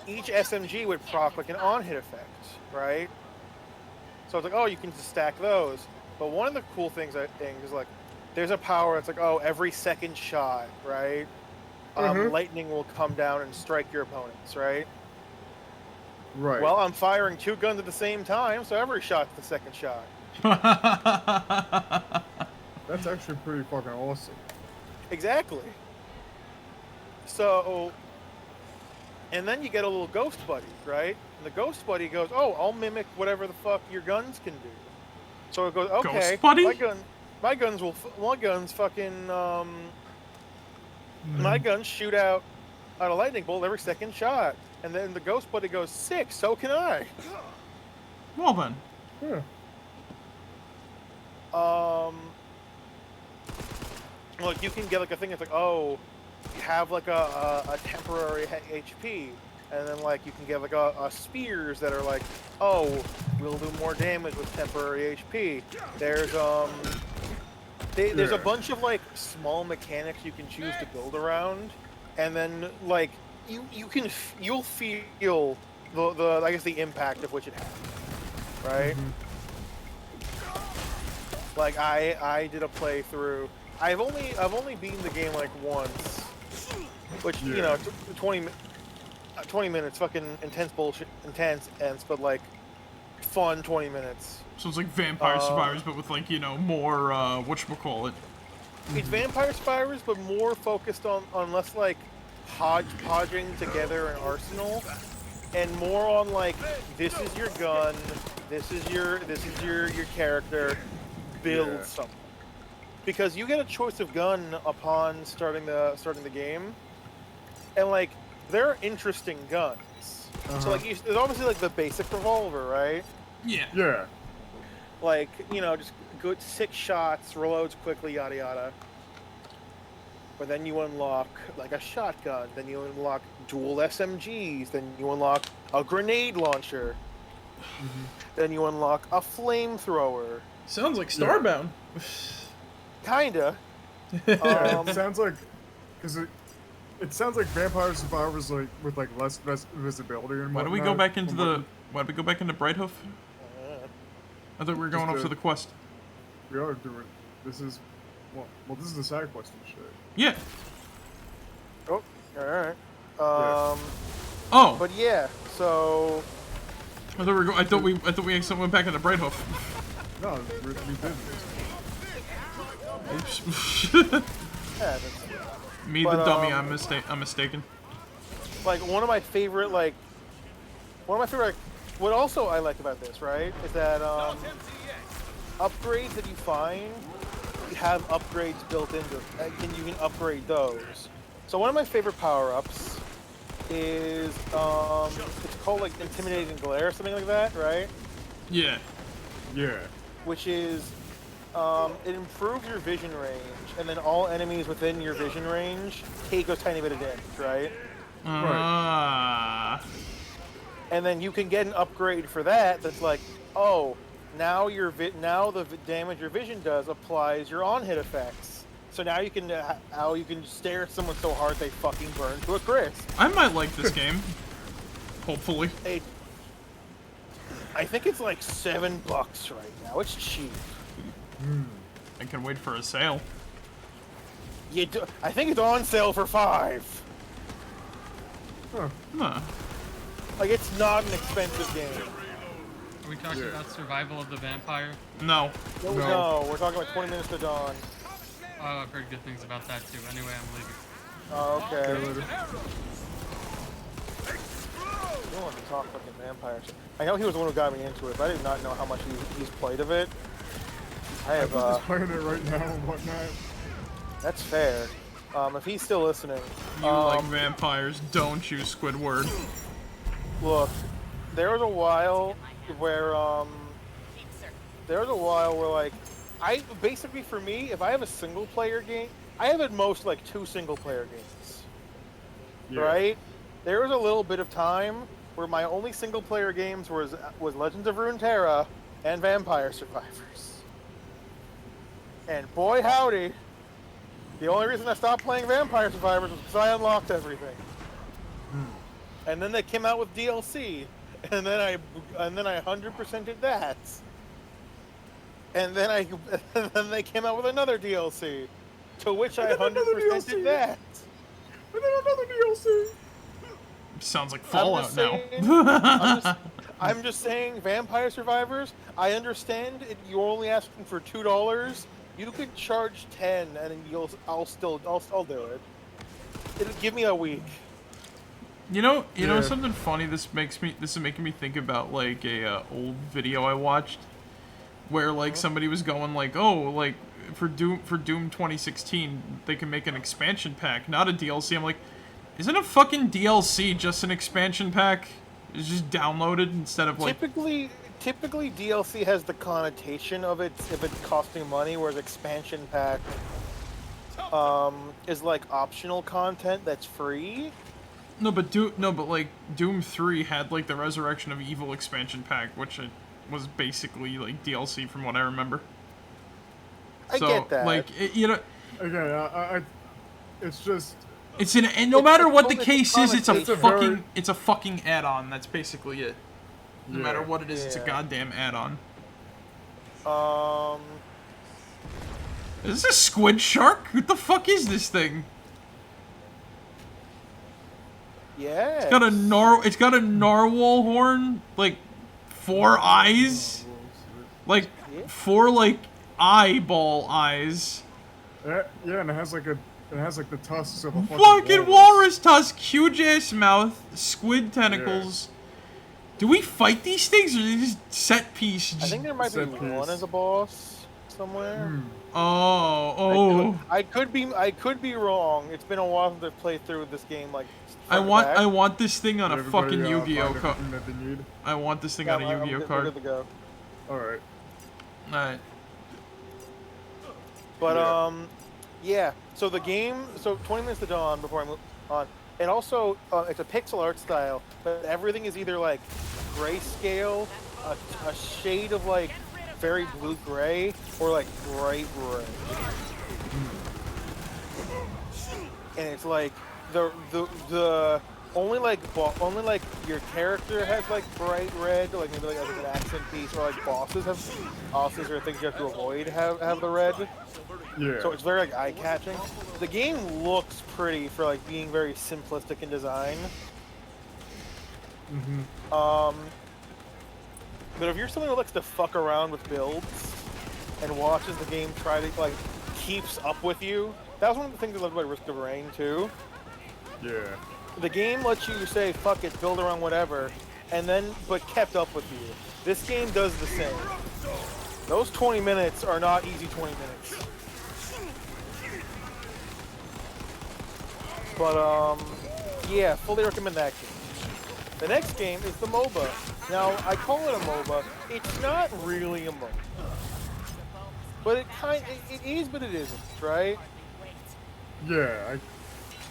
each SMG would proc like an on-hit effect, right? So it's like, oh, you can just stack those. But one of the cool things I think is like, there's a power. It's like, oh, every second shot, right? Lightning will come down and strike your opponents, right? Right. Well, I'm firing two guns at the same time, so every shot's the second shot. That's actually pretty fucking awesome. Exactly. So, and then you get a little ghost buddy, right? And the ghost buddy goes, "Oh, I'll mimic whatever the fuck your guns can do." So it goes, "Okay, Ghost buddy? my guns fucking my guns shoot out a lightning bolt every second shot." And then the ghost buddy goes, "Sick, so can I." Well then. Yeah. Like you can get like a thing that's like, oh, have like a temporary HP, and then like you can get like a spears that are like, oh, we'll do more damage with temporary HP. There's there's a bunch of like small mechanics you can choose to build around, and then like you'll feel the I guess the impact of which it has, right? Like I did a playthrough. I've only beaten the game like once, which you know, 20 minutes, fucking intense bullshit, but like fun 20 minutes. So it's like Vampire Survivors, but with like, you know, more whatchamacallit. It's Vampire Survivors, but more focused on less like hodgepodging together an arsenal, and more on like, this is your gun, this is your character, build something. Because you get a choice of gun upon starting the game, and like there are interesting guns. So like there's obviously like the basic revolver, right? Yeah. Yeah. Like, you know, just good 6 shots, reloads quickly, yada yada. But then you unlock like a shotgun, then you unlock dual SMGs, then you unlock a grenade launcher, then you unlock a flamethrower. Sounds like Starbound. Kinda. It sounds like, because it sounds like Vampire Survivors like with like less visibility and Why do we go back into Brighthoof? I thought we were going off to the quest. We are doing. This is, well, this is the side quest and shit. Yeah. Oh, alright. Oh. But yeah, so I thought we accidentally went back into Brighthoof. No, we didn't. Oops. yeah, Me, the dummy. I'm mistaken. like one of my favorite what also I like about this, right, is that upgrades that you find have upgrades built into it, and you can upgrade those. So one of my favorite power-ups is it's called like Intimidating Glare or something like that, right? Yeah. Yeah. Which is it improves your vision range, and then all enemies within your vision range take a tiny bit of damage, right? And then you can get an upgrade for that that's like, oh, now the damage your vision does applies your on-hit effects. So now you can stare at someone so hard they fucking burn to a crisp. I might like this game. Hopefully. I think it's like $7 right now. It's cheap. I can wait for a sale. I think it's on sale for $5. Huh. Like, it's not an expensive game. Are we talking about Survival of the Vampire? No. No, we're talking about 20 Minutes to Dawn. Oh, I've heard good things about that too. Anyway, I'm leaving. Oh, okay. I don't want to talk fucking vampires. I know he was the one who got me into it, but I did not know how much he's played of it. I'm just playing it right now and whatnot. That's fair. If he's still listening. You like vampires, don't you, Squidward? Look, there was a while where like, basically for me, if I have a single player game, I have at most like 2 single player games. Yeah. Right? There was a little bit of time where my only single player games was Legends of Runeterra and Vampire Survivors. And boy howdy, the only reason I stopped playing Vampire Survivors was because I unlocked everything. And then they came out with DLC, and then I 100% did that. And then they came out with another DLC, to which I 100% did that. And then another DLC. Sounds like Fallout now. I'm just saying, Vampire Survivors, I understand you're only asking for $2. You could charge 10, and I'll do it. It'll give me a week. You know something funny. This is making me think about like a old video I watched, where like somebody was going like, oh, like for Doom 2016 they can make an expansion pack, not a DLC. I'm like, isn't a fucking DLC just an expansion pack? It's just downloaded instead of like. Typically DLC has the connotation of it if it's costing money, whereas expansion pack is like optional content that's free. No, but like Doom 3 had like the Resurrection of Evil expansion pack, which was basically like DLC from what I remember. I get that. Like Again, it's just. It's and no matter what the case is, it's a fucking add-on. That's basically it. No matter what it is, it's a goddamn add-on. Is this a squid shark? What the fuck is this thing? Yeah. It's got a narwhal horn, like 4 eyes, like 4 like eyeball eyes. Yeah, and it has like the tusks of a fucking walrus tusk, huge ass mouth, squid tentacles. Do we fight these things, or are they just set piece? I think there might be Set piece. one as a boss somewhere. Oh. I could be wrong. It's been a while since I've played through this game. Like, I front to back. want this thing on a Everybody, fucking Yu-Gi-Oh find card. everything that they need. I want this thing Yeah, on a Yu-Gi-Oh we're card. good to go. Alright. Alright. But yeah. So the game. So 20 minutes to dawn before I move on. And also, it's a pixel art style, but everything is either like grayscale, a shade of like very blue gray, or like bright red. And it's like the only like your character has like bright red, like maybe like as an accent piece, or like bosses or things you have to avoid have the red. Yeah. So it's very like eye-catching. The game looks pretty for like being very simplistic in design. But if you're someone who likes to fuck around with builds and watches the game try to like keeps up with you, that was one of the things I loved about Risk of Rain too. Yeah. The game lets you say fuck it, build around whatever, and then but kept up with you. This game does the same. Those 20 minutes are not easy 20 minutes. But yeah, fully recommend that game. The next game is the MOBA. Now I call it a MOBA. It's not really a MOBA, but it is, but it isn't, right? Yeah, I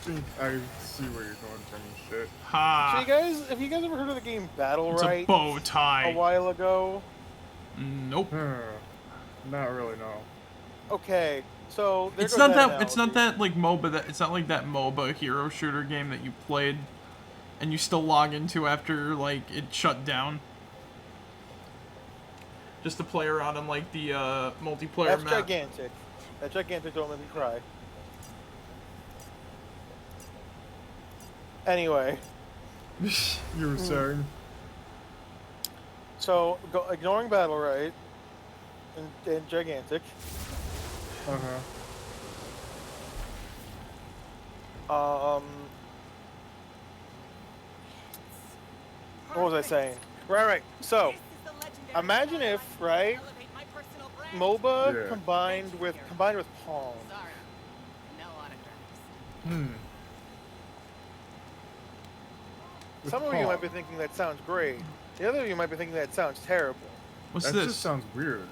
think I see where you're going from and shit. Ha! So have you guys ever heard of the game Battle It's Right a bow tie. a while ago? Nope. Not really, no. Okay, so there It's goes not that. analogy. It's not that like MOBA. That it's not like that MOBA hero shooter game that you played, and you still log into after like it shut down. Just to play around on like the multiplayer That's map. gigantic. That gigantic don't make me cry. Anyway, You were saying? so ignoring Battle Right and gigantic. What was I saying? Right. So, imagine if, right, MOBA Yeah. combined with Pong. With Some of you Pong. might be thinking that sounds great. The other of you might be thinking that sounds terrible. What's That this? just sounds weird.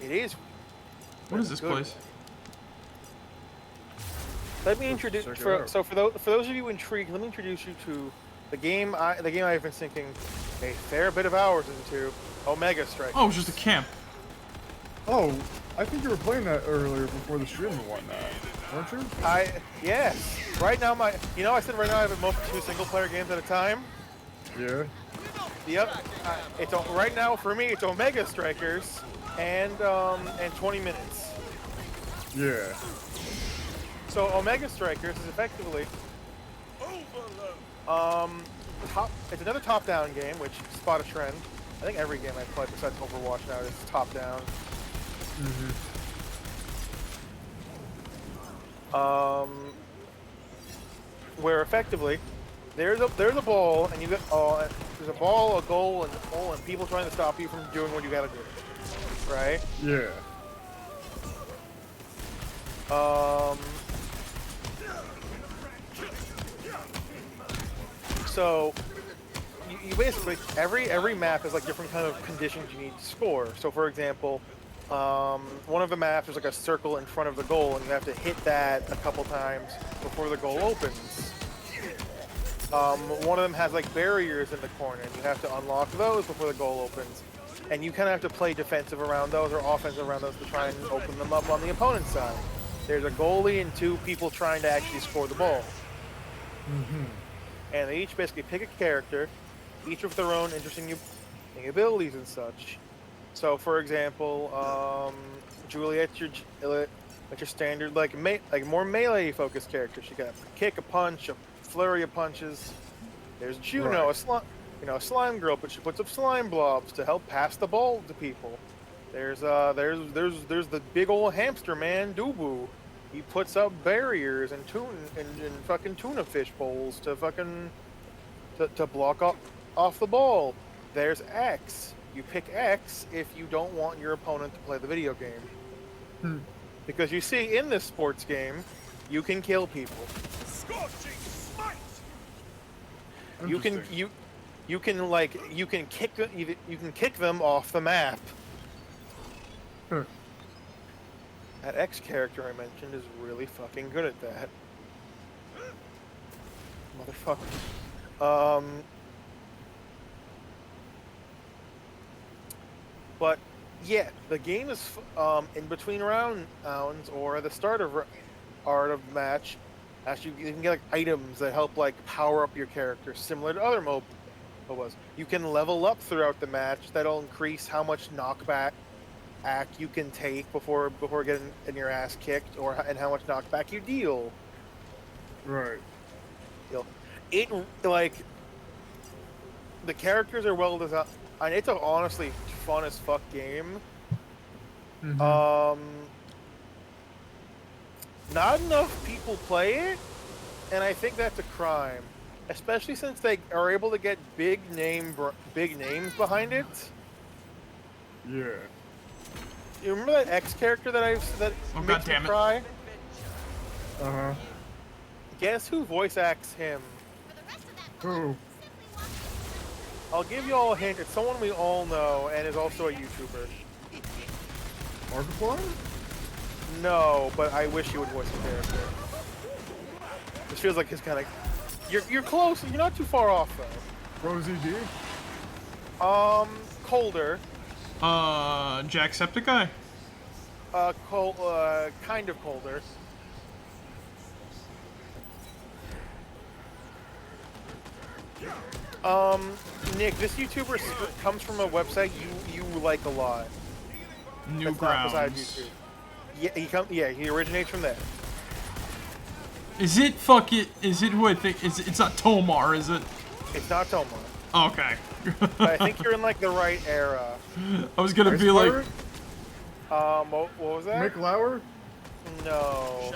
It is. What is this Good. place? Let me introduce. check it For out. those of you intrigued, let me introduce you to the game. I've been sinking a fair bit of hours into. Omega Strike. Oh, it's just a camp. Oh, I think you were playing that earlier before the stream and whatnot, weren't you? Yes. Right now, I said right now I have most 2 single-player games at a time. Yeah. Yep. Right now for me, it's Omega Strikers and 20 minutes. Yeah. So Omega Strikers is effectively it's another top-down game, which spot a trend. I think every game I play besides Overwatch now is top-down. Where effectively there's a ball and you get there's a ball, a goal, and people trying to stop you from doing what you gotta do, right? Yeah. So you basically every map has like different kind of conditions you need to score. So for example, one of the maps is like a circle in front of the goal, and you have to hit that a couple times before the goal opens. One of them has like barriers in the corner, and you have to unlock those before the goal opens. And you kind of have to play defensive around those or offensive around those to try and open them up on the opponent's side. There's a goalie and 2 people trying to actually score the ball. And they each basically pick a character, each with their own interesting abilities and such. So, for example, Juliet's your standard like more melee focused character. She got a kick, a punch, a flurry of punches. There's Juno, a slime girl, but she puts up slime blobs to help pass the ball to people. There's the big old hamster man, Dubu. He puts up barriers and fucking tuna fish bowls to fucking to block off the ball. There's X. You pick X if you don't want your opponent to play the video game. Because you see, in this sports game, you can kill people. Scorching smite! You can kick them off the map. Huh. That X character I mentioned is really fucking good at that. Motherfucker. But yeah, the game is in between rounds or the start of the match. Actually, you can get like items that help like power up your character, similar to other MOBAs. You can level up throughout the match. That'll increase how much knockback you can take before getting your ass kicked, and how much knockback you deal. Right. It like the characters are well designed. And it's a honestly fun as fuck game. Not enough people play it, and I think that's a crime, especially since they are able to get big names behind it. Yeah. You remember that X character that makes me cry? Uh-huh. Guess who voice acts him? Who? I'll give you all a hint. It's someone we all know and is also a YouTuber. Markiplier? No, but I wish you would voice the character. This feels like his kind of. You're close. You're not too far off though. Rosie D? Colder. Jacksepticeye? Kind of colder. Nick, this YouTuber comes from a website you like a lot. Newgrounds. Yeah, he originates from there. Is it who I think it's not Tomar, is it? It's not Tomar. Okay. I think you're in like the right era. I was gonna be like, what was that? Mick Lauer? No.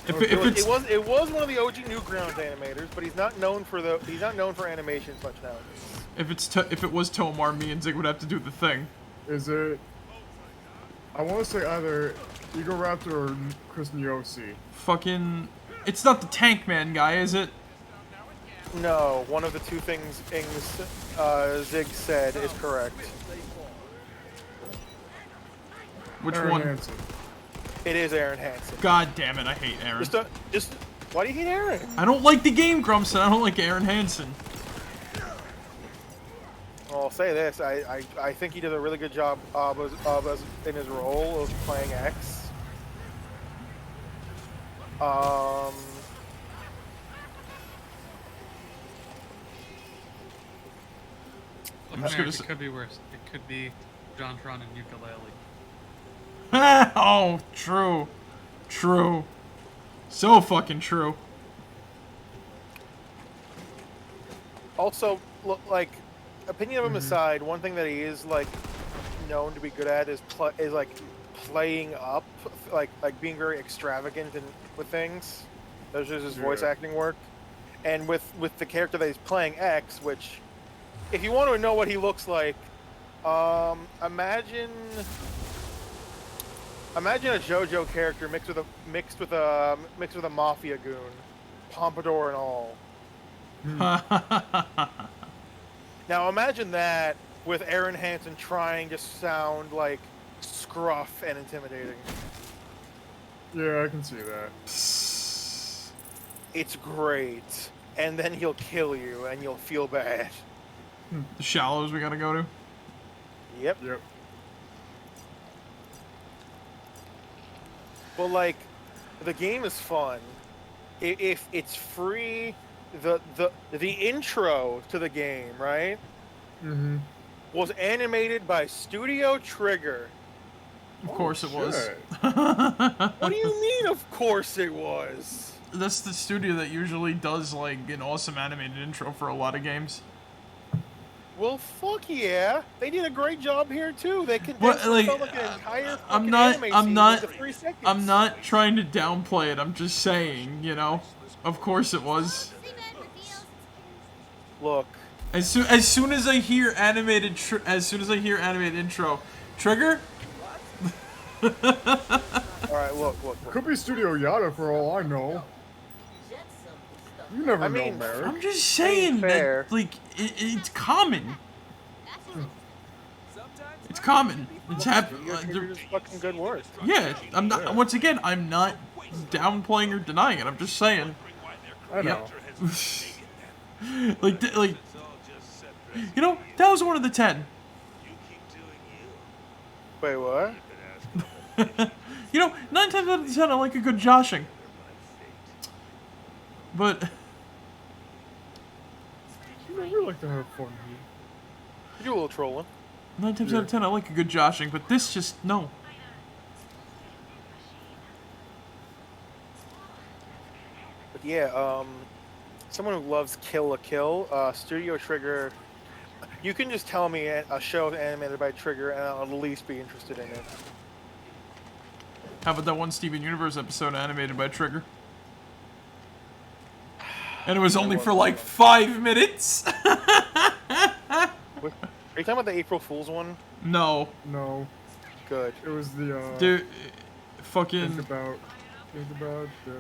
if it's It was one of the OG Newgrounds animators, but he's not known for animations much nowadays. If it was Tomar, me and Zig would have to do the thing. Is it... I want to say either Eagle Raptor or Chris Niosi. Fucking, it's not the Tank Man guy, is it? No, one of the two things Zig said is correct. Which Aaron one? Hansen. It is Aaron Hansen. God damn it, I hate Aaron. Why do you hate Aaron? I don't like the game, Grumps, and I don't like Aaron Hansen. Well, I'll say this: I think he did a really good job in his role of playing X. It could be worse. It could be JonTron and Ukulele. Oh, true. True. So fucking true. Also, look, like, opinion of him aside, one thing that he is like known to be good at is like playing up, like being very extravagant with things. Those is his voice acting work, and with the character that he's playing, X, which, if you want to know what he looks like, imagine a JoJo character mixed with a mafia goon, pompadour and all. Now imagine that with Aaron Hansen trying to sound like scruff and intimidating. Yeah, I can see that. It's great, and then he'll kill you, and you'll feel bad. The shallows we gotta go to. Yep. Yep. But like, the game is fun. If it's free, the intro to the game, right? Mm-hmm. Was animated by Studio Trigger. Of course it was. What do you mean, of course it was? That's the studio that usually does like an awesome animated intro for a lot of games. Well, fuck yeah, they did a great job here too. They can But, like, an entire I'm fucking not anime I'm scene not into 3 seconds. I'm not trying to downplay it. I'm just saying, you know. Of course it was. Look, As soon as I hear animated intro, trigger. Alright, look. Could be Studio Yada for all I know. You never know, Marek. I'm just saying fair. that, like, it's common. It's common. It's happening. You're just fucking good work. Yeah, I'm not. Yeah. Once again, I'm not downplaying or denying it. I'm just saying. I know. like, you know, that was one of the 10. Wait, what? You know, 9 times out of 10, I like a good joshing. But You know, we like to have fun here. You do a little trolling. 9 times out of 10, I like a good joshing. But this just no. But yeah, someone who loves Kill a Kill, Studio Trigger. You can just tell me a show animated by Trigger, and I'll at least be interested in it. How about that one Steven Universe episode animated by Trigger? And it was only for like 5 minutes. Are you talking about the April Fool's one? No, No, Good. it was the dude, think fucking about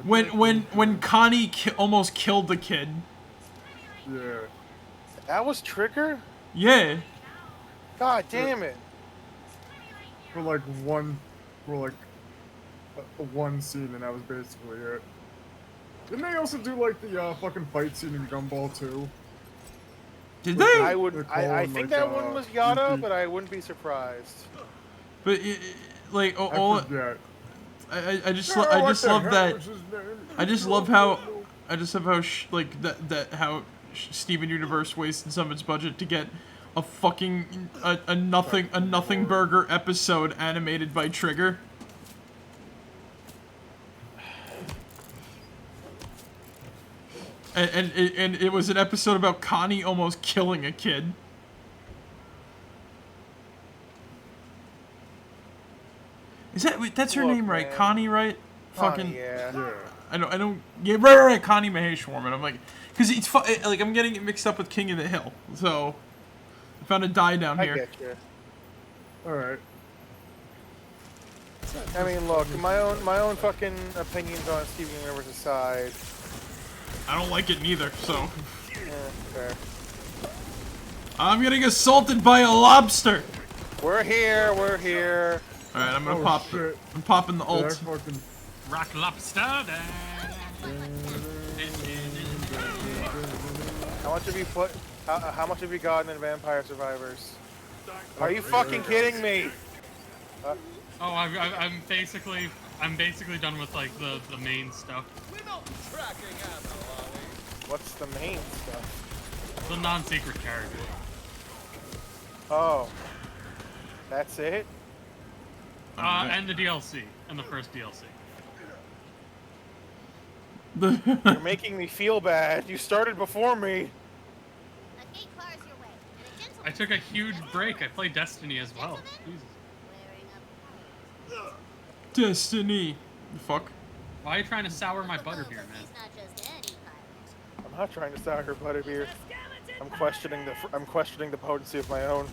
when Connie almost killed the kid. Yeah. That was Trigger? Yeah. God damn it. For one scene, and that was basically it. Didn't they also do like the fucking fight scene in Gumball too? Did With they? I Nicole think and, that one was Yada, Yuki. but I wouldn't be surprised. But like I all, forget. I just Oh, I what just the love hell that. was his name? I just love how like how Steven Universe wasted some of its budget to get a fucking a nothing burger episode animated by Trigger. And it was an episode about Connie almost killing a kid. That's her Look, name, right? man. Connie, right? Connie, Fucking. yeah. Yeah. Yeah, right, Connie Maheshwarman. I'm like, because like I'm getting it mixed up with King of the Hill. So I found a die down I here. get you. Alright. I mean, look, my own fucking opinions on Steven Universe aside. I don't like it neither. So Fair. I'm getting assaulted by a lobster. We're here. We're here. All right, I'm gonna Oh, pop. shit. I'm popping the Did I ult. fucking... Rock lobster. How much have you put? How much have you gotten in Vampire Survivors? Are you fucking kidding me? Oh, I'm basically done with like the main stuff. What's the main stuff? The non-secret character. Oh, that's it. And the DLC, and the first DLC. You're making me feel bad. You started before me. A gate bars your way, and a gentleman I took a huge break. I played Destiny as well. Jesus. wearing a Destiny. The fuck. Why are you trying to sour my butterbeer, man? He's not just any pirate. I'm not trying to sour your butterbeer. I'm questioning the potency of my own.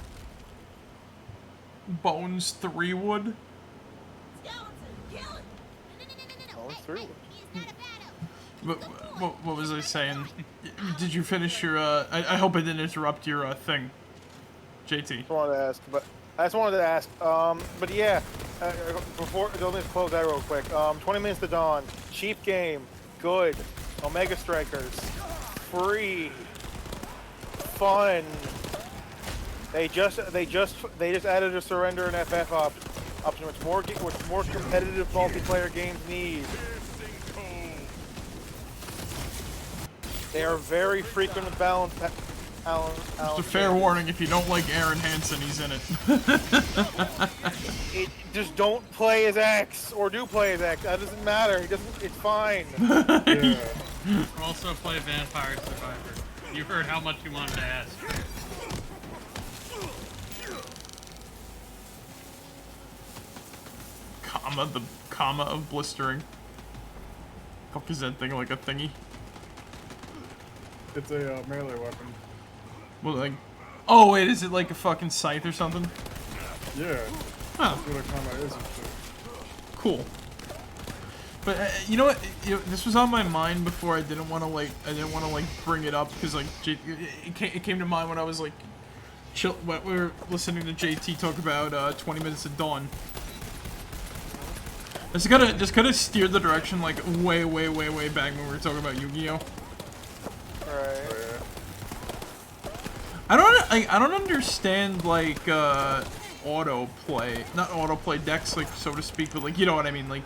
Bones 3 wood. Skeleton, kill it! No. Going Hey, through hey, it. he's not a bad What was I saying? Did you finish your? I hope I didn't interrupt your thing, JT. I just wanted to ask. But yeah, before don't just close that real quick. 20 minutes to dawn. Cheap game. Good. Omega Strikers. Free. Fun. They just added a surrender and FF option, which more competitive multiplayer games need. They are very frequent and balanced. Just a fair warning: if you don't like Aaron Hansen, he's in it. Just don't play as X, or do play as X. That doesn't matter. He doesn't. It's fine. Yeah. Also play Vampire Survivor. You heard how much you wanted to ask. The comma of blistering. Fuck is that thing, like a thingy? It's a melee weapon. Well, like, oh wait, is it like a fucking scythe or something? Yeah. Huh. That's what a combat is and shit. Cool. But you know what? This was on my mind before. I didn't want to like bring it up because like it came to mind when I was like when we were listening to JT talk about 20 Minutes of Dawn. Just gotta steer the direction like way back when we were talking about Yu-Gi-Oh. Right. I don't understand like autoplay, not autoplay decks like so to speak, but like you know what I mean, like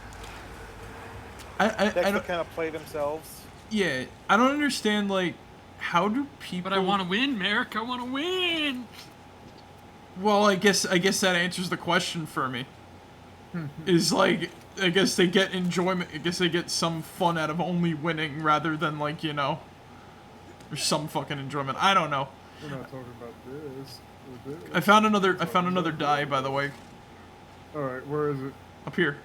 I don't kind of play themselves. Yeah, I don't understand like how do people. But I want to win, Marek. I want to win. Well, I guess that answers the question for me. Is like I guess they get enjoyment. I guess they get some fun out of only winning rather than like you know, there's some fucking enjoyment. I don't know. We're not talking about this. I found another die, by the way. Alright, where is it? Up here.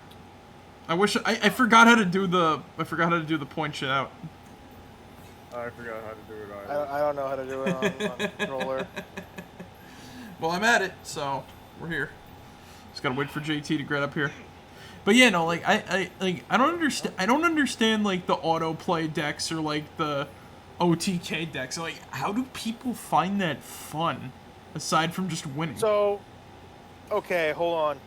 I wish I forgot how to do the point shit out. I forgot how to do it either. I don't know how to do it on controller. Well, I'm at it, so we're here. Just gotta wait for JT to get up here. But yeah, no, like I don't understand like the autoplay decks or like the OTK decks. Like, how do people find that fun aside from just winning? So, okay, hold on.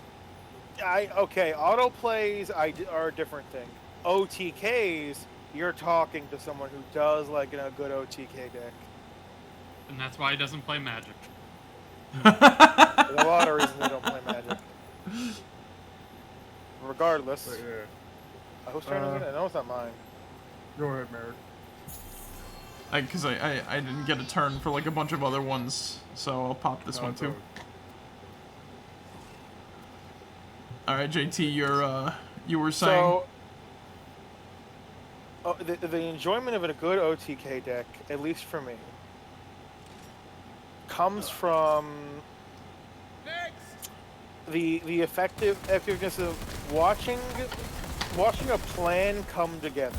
Autoplays are a different thing. OTKs, you're talking to someone who does like a good OTK deck. And that's why he doesn't play Magic. There's a lot of reasons they don't play Magic. Regardless. But yeah. Whose turn is it? I know it's not mine. Go ahead, Marek. Because I didn't get a turn for like a bunch of other ones, so I'll pop this one too. All right, JT, you were saying. So, the enjoyment of a good OTK deck, at least for me, comes from the effectiveness of watching a plan come together.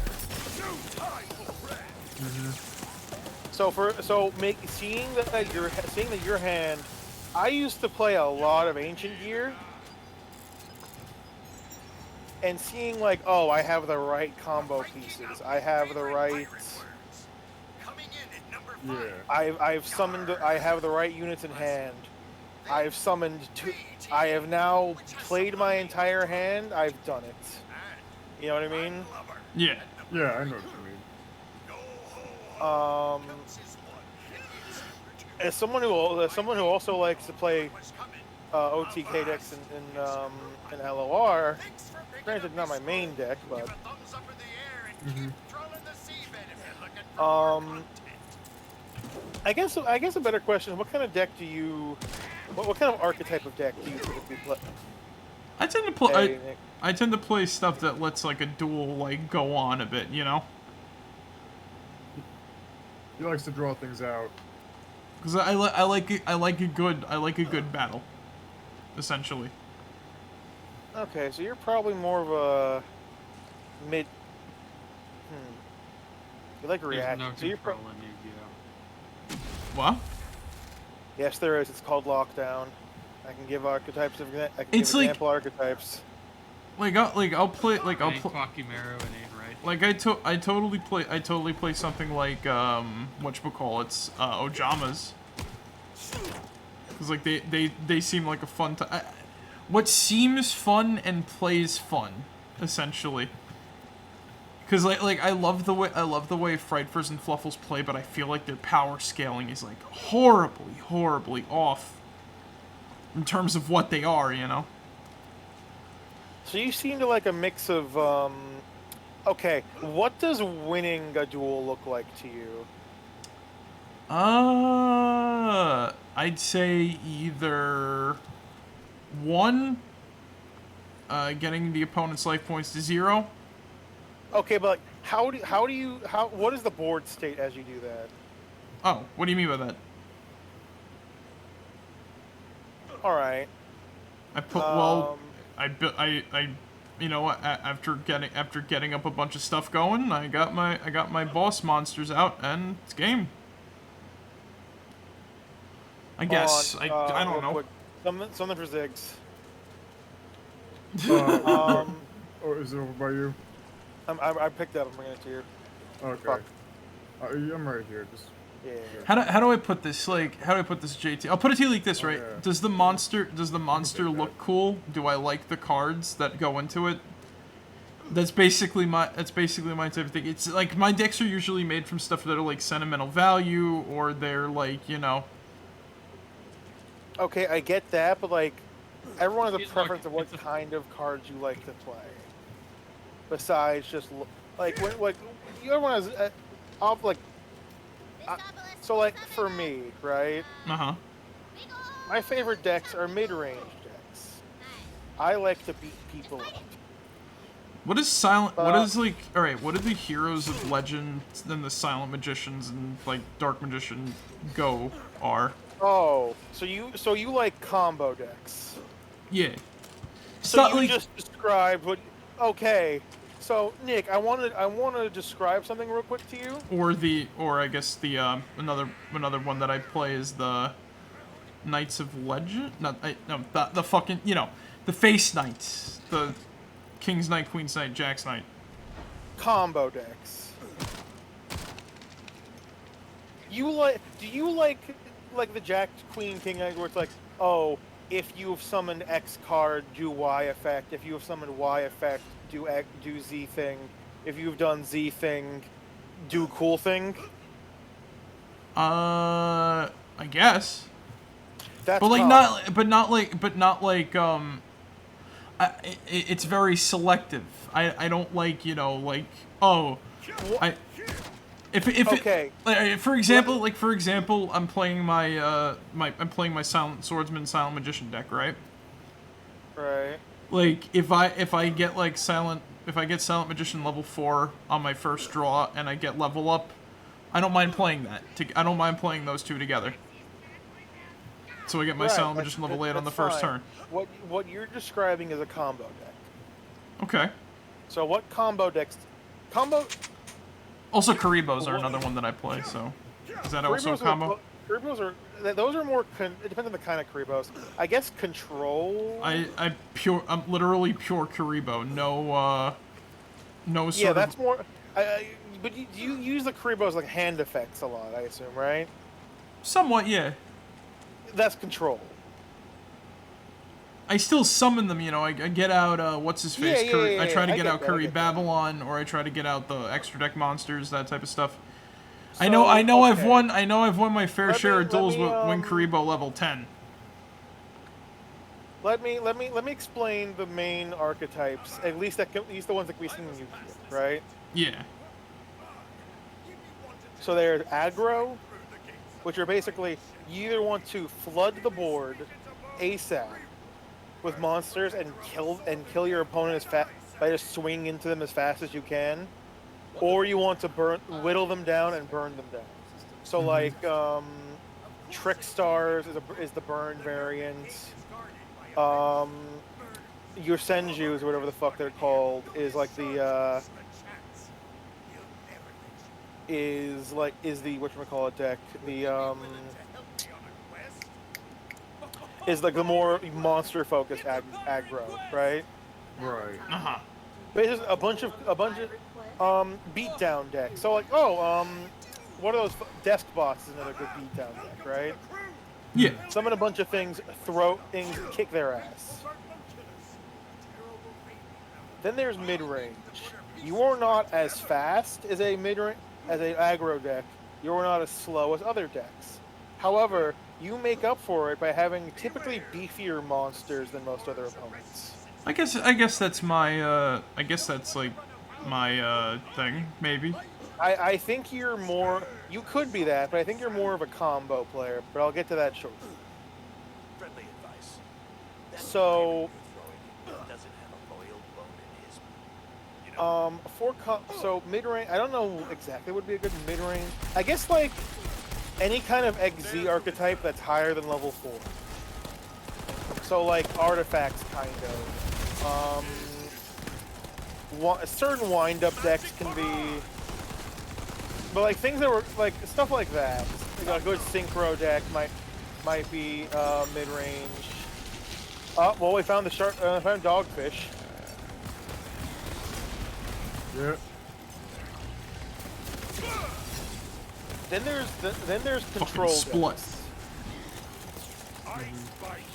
Seeing that your hand. I used to play a lot of Ancient Gear, and seeing like, oh, I have the right combo pieces. I have the right. Yeah. I've summoned. I have the right units in hand. I've summoned two. I have now played my entire hand. I've done it. You know what I mean? Yeah. Yeah, I know what you mean. As someone who also likes to play OTK decks in LOR, granted not my main deck, but I guess a better question is what kind of deck do you, what kind of archetype of deck do you typically play? I tend to play stuff that lets like a duel like go on a bit, you know. He likes to draw things out. Because I like a good battle, essentially. Okay, so you're probably more of a mid. You like react. There's no So you're control in Yu-Gi-Oh. What? Yes, there is. It's called Lockdown. I can give archetypes of. I can It's give like- example archetypes. I'll play Ain't Quackimero and ain't right. like I totally play something like whatchamacallits, Ojamas. Cause like they seem like a fun what seems fun and plays fun, essentially. Cause like I love the way Frightfurs and Fluffles play, but I feel like their power scaling is like horribly off in terms of what they are, you know. So you seem to like a mix of. Okay, what does winning a duel look like to you? I'd say either one, getting the opponent's life points to 0. Okay, but like, what is the board state as you do that? Oh, what do you mean by that? All right. You know what? After getting up a bunch of stuff going, I got my boss monsters out, and it's game. I guess. Hold on, I don't real know. quick. Something for Ziggs. Or is it over by you? I picked up. I'm bringing it to you. Okay. Fuck. I'm right here. Just Yeah. How do I put this? Like, how do I put this, JT? I'll put it to you like this, right? yeah. Does the monster look cool? Do I like the cards that go into it? That's basically my type of thing. It's like my decks are usually made from stuff that are like sentimental value, or they're like, you know. Okay, I get that, but like, everyone has a Look, preference of what kind of cards you like to play. Besides just like when like everyone has like so like for me, right? Uh-huh. My favorite decks are mid-range decks. I like to beat people up. What is silent? What is like? All right. What do the heroes of legend and the silent magicians and like dark magician go are? Oh, so you like combo decks? Yeah. So Stop, you just described what? Okay. So Nick, I want to describe something real quick to you. or I guess the another one that I play is the Knights of Legend. No, the fucking, you know, the face knights, the King's Knight, Queen's Knight, Jack's Knight. Combo decks. Do you like the Jack, Queen, King, where it's like, oh, if you have summoned X card, do Y effect. If you have summoned Y effect, do Z thing. If you've done Z thing, do cool thing. I guess. That's But like combo. not like it's very selective. I don't like, you know, like, oh, I if Okay. for example, I'm playing my my Silent Swordsman, Silent Magician deck, right? Right. Like if I get like Silent Magician level 4 on my first draw and I get level up, I don't mind playing that. I don't mind playing those two together. So I get my Silent Magician level 8 on the first turn. What you're describing is a combo deck. Okay. So what combo decks? Also, Karibos are another one that I play, so... Is that also a combo? Karibos are... Those are more... It depends on the kind of Karibos. I guess Control... I'm literally pure Karibo. No, no sort of... Yeah, that's more... but you use the Karibos like hand effects a lot, I assume, right? Somewhat, yeah. That's Control. I still summon them, you know. I get out, what's-his-face? I try to get out Curry Babylon, or I try to get out the extra deck monsters, that type of stuff. So, I know I've won my fair share of duels when Karibo level 10. Let me explain the main archetypes, at least the ones that we've seen in YouTube, right? Yeah. So there's aggro, which are basically you either want to flood the board ASAP with monsters and kill your opponent by just swinging into them as fast as you can, or you want to whittle them down and burn them down. So like Trick Stars is the burn variant. Your Senjus, or whatever the fuck they're called, is like the is the whatchamacallit deck. The is like the more monster focused aggro, right? Right. Uh-huh. But it's just a bunch of beatdown decks. So like, what are those? Desk Boss is another good beatdown deck, right? Yeah. Summon a bunch of things, throw things, kick their ass. Then there's mid-range. You are not as fast as a aggro deck. You are not as slow as other decks. However, you make up for it by having typically beefier monsters than most other opponents. I guess that's my I guess that's like my thing, maybe. I think you're more... You could be that, but I think you're more of a combo player. But I'll get to that shortly. So... so mid-range... I don't know exactly what would be a good mid-range... I guess, like, any kind of XZ archetype that's higher than level 4. So, like, artifacts, kind of. Certain wind-up decks can be... But like things that were like stuff like that, like a good synchro deck might. might be mid-range. Well, we found the shark. Found dogfish. Yeah. Then there's control split. decks.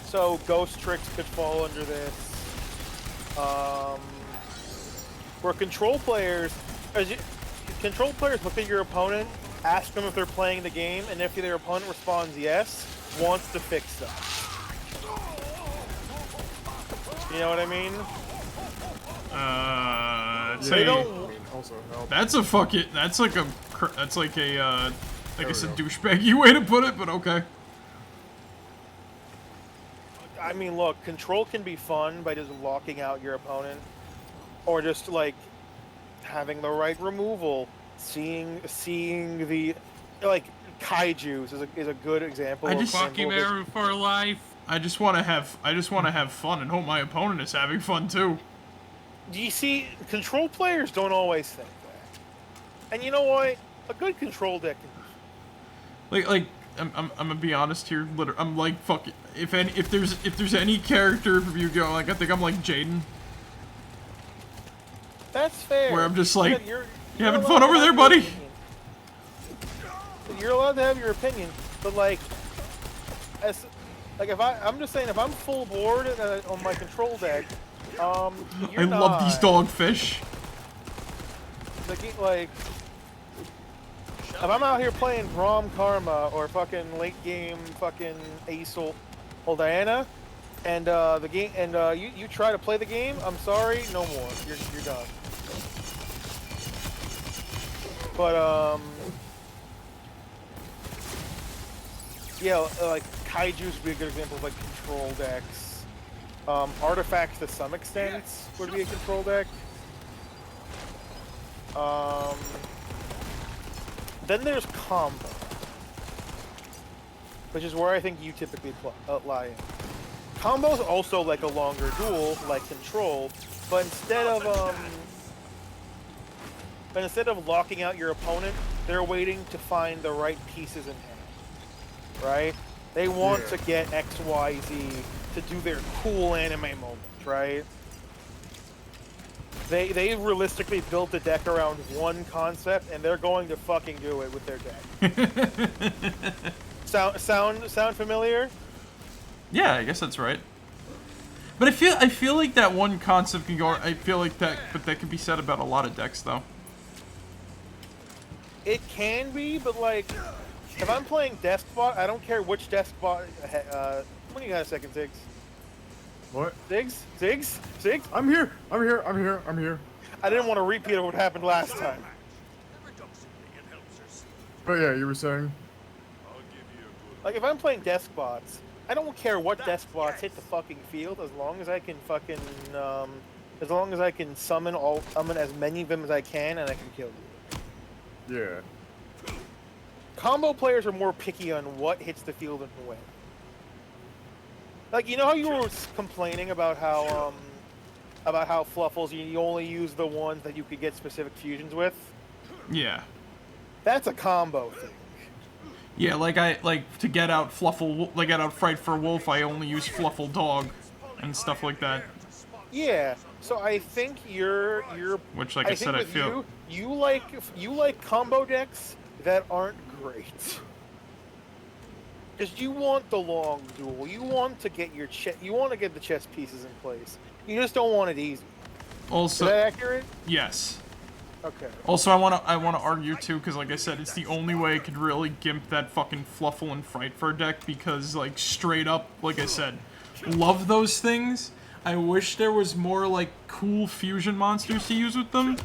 So ghost tricks could fall under this. Where control players look at your opponent, ask them if they're playing the game, and if their opponent responds yes, wants to fix them. You know what I mean? They don't. Also help. That's a fuck it. That's like a I guess a douchebaggy way to put it, but okay. I mean, look, control can be fun by just locking out your opponent, or just like having the right removal. Seeing the like kaijus is a good example. Fakimaru for life. I just want to have fun and hope my opponent is having fun too. Do you see, control players don't always think that, and you know what? A good control deck. I'm gonna be honest here. I'm like, fuck it. If there's any character review going, like I think I'm like Jaden. That's fair. Where I'm just like, you're you having fun over there, buddy? You're allowed to have your opinion, but like, I'm just saying, if I'm full board on my control deck, I love these dogfish. Like, if I'm out here playing Braum Karma or fucking late game fucking Acel Diana, and the game, and you try to play the game, I'm sorry, no more. You're done. But yeah, like kaijus would be a good example of like control decks. Artifacts to some extent would be a control deck. Then there's combo, which is where I think you typically lie in. Combo's also like a longer duel, like control, but instead of locking out your opponent, they're waiting to find the right pieces in hand. Right? They want to get X, Y, Z to do their cool anime moment, right? They realistically built a deck around one concept, and they're going to fucking do it with their deck. Sound familiar? Yeah, I guess that's right. But I feel like that one concept can go. I feel like that, but that could be said about a lot of decks, though. It can be, but like, if I'm playing Deskbot, I don't care which Deskbot. When you got a second, Ziggs? What? Ziggs? I'm here. I didn't want to repeat what happened last time. But yeah, you were saying? Like, if I'm playing Deskbots, I don't care what Deskbots hit the fucking field, as long as I can fucking, as long as I can summon as many of them as I can, and I can kill you. Yeah. Combo players are more picky on what hits the field and when. Like, you know how you were complaining about how Fluffles, you only use the ones that you could get specific fusions with? Yeah. That's a combo thing. Yeah, to get out Fright for Wolf, I only use Fluffle Dog and stuff like that. Yeah. So I think you're which, like I said, I feel you like combo decks that aren't great. Because you want the long duel. You want to get the chess pieces in place. You just don't want it easy. Also, is that accurate? Yes. Okay. Also, I wanna argue too, because like I said, it's the only way I could really gimp that fucking Fluffle and Frightfur deck, because like straight up, like I said, love those things. I wish there was more like cool fusion monsters to use with them.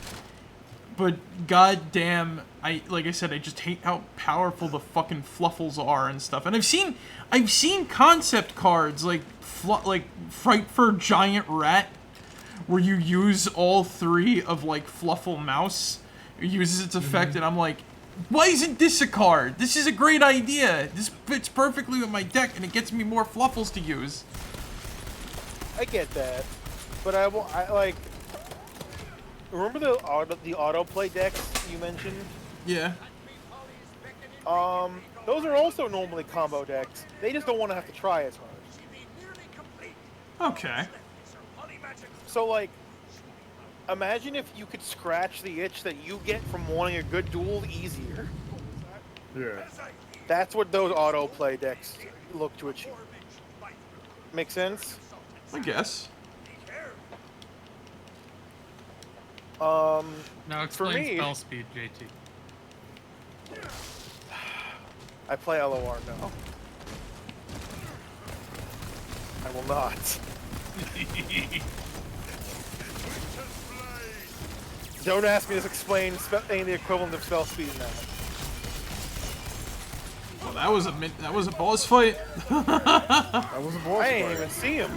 But goddamn, like I said, I just hate how powerful the fucking Fluffles are and stuff. And I've seen concept cards like Frightfur Giant Rat, where you use all three of like Fluffle Mouse. It uses its effect, and I'm like, why isn't this a card? This is a great idea. This fits perfectly with my deck, and it gets me more Fluffles to use. I get that, but I like. Remember the autoplay decks you mentioned? Yeah. Those are also normally combo decks. They just don't want to have to try as hard. Okay. So, like, imagine if you could scratch the itch that you get from wanting a good duel easier. Yeah. That's what those autoplay decks look to achieve. Make sense? I guess. Um, Now for explain me, spell speed, JT. I play LOR now. I will not. Don't ask me to explain any of the equivalent of spell speed now. Well, that was a boss fight. That was a boss I fight. didn't even see him.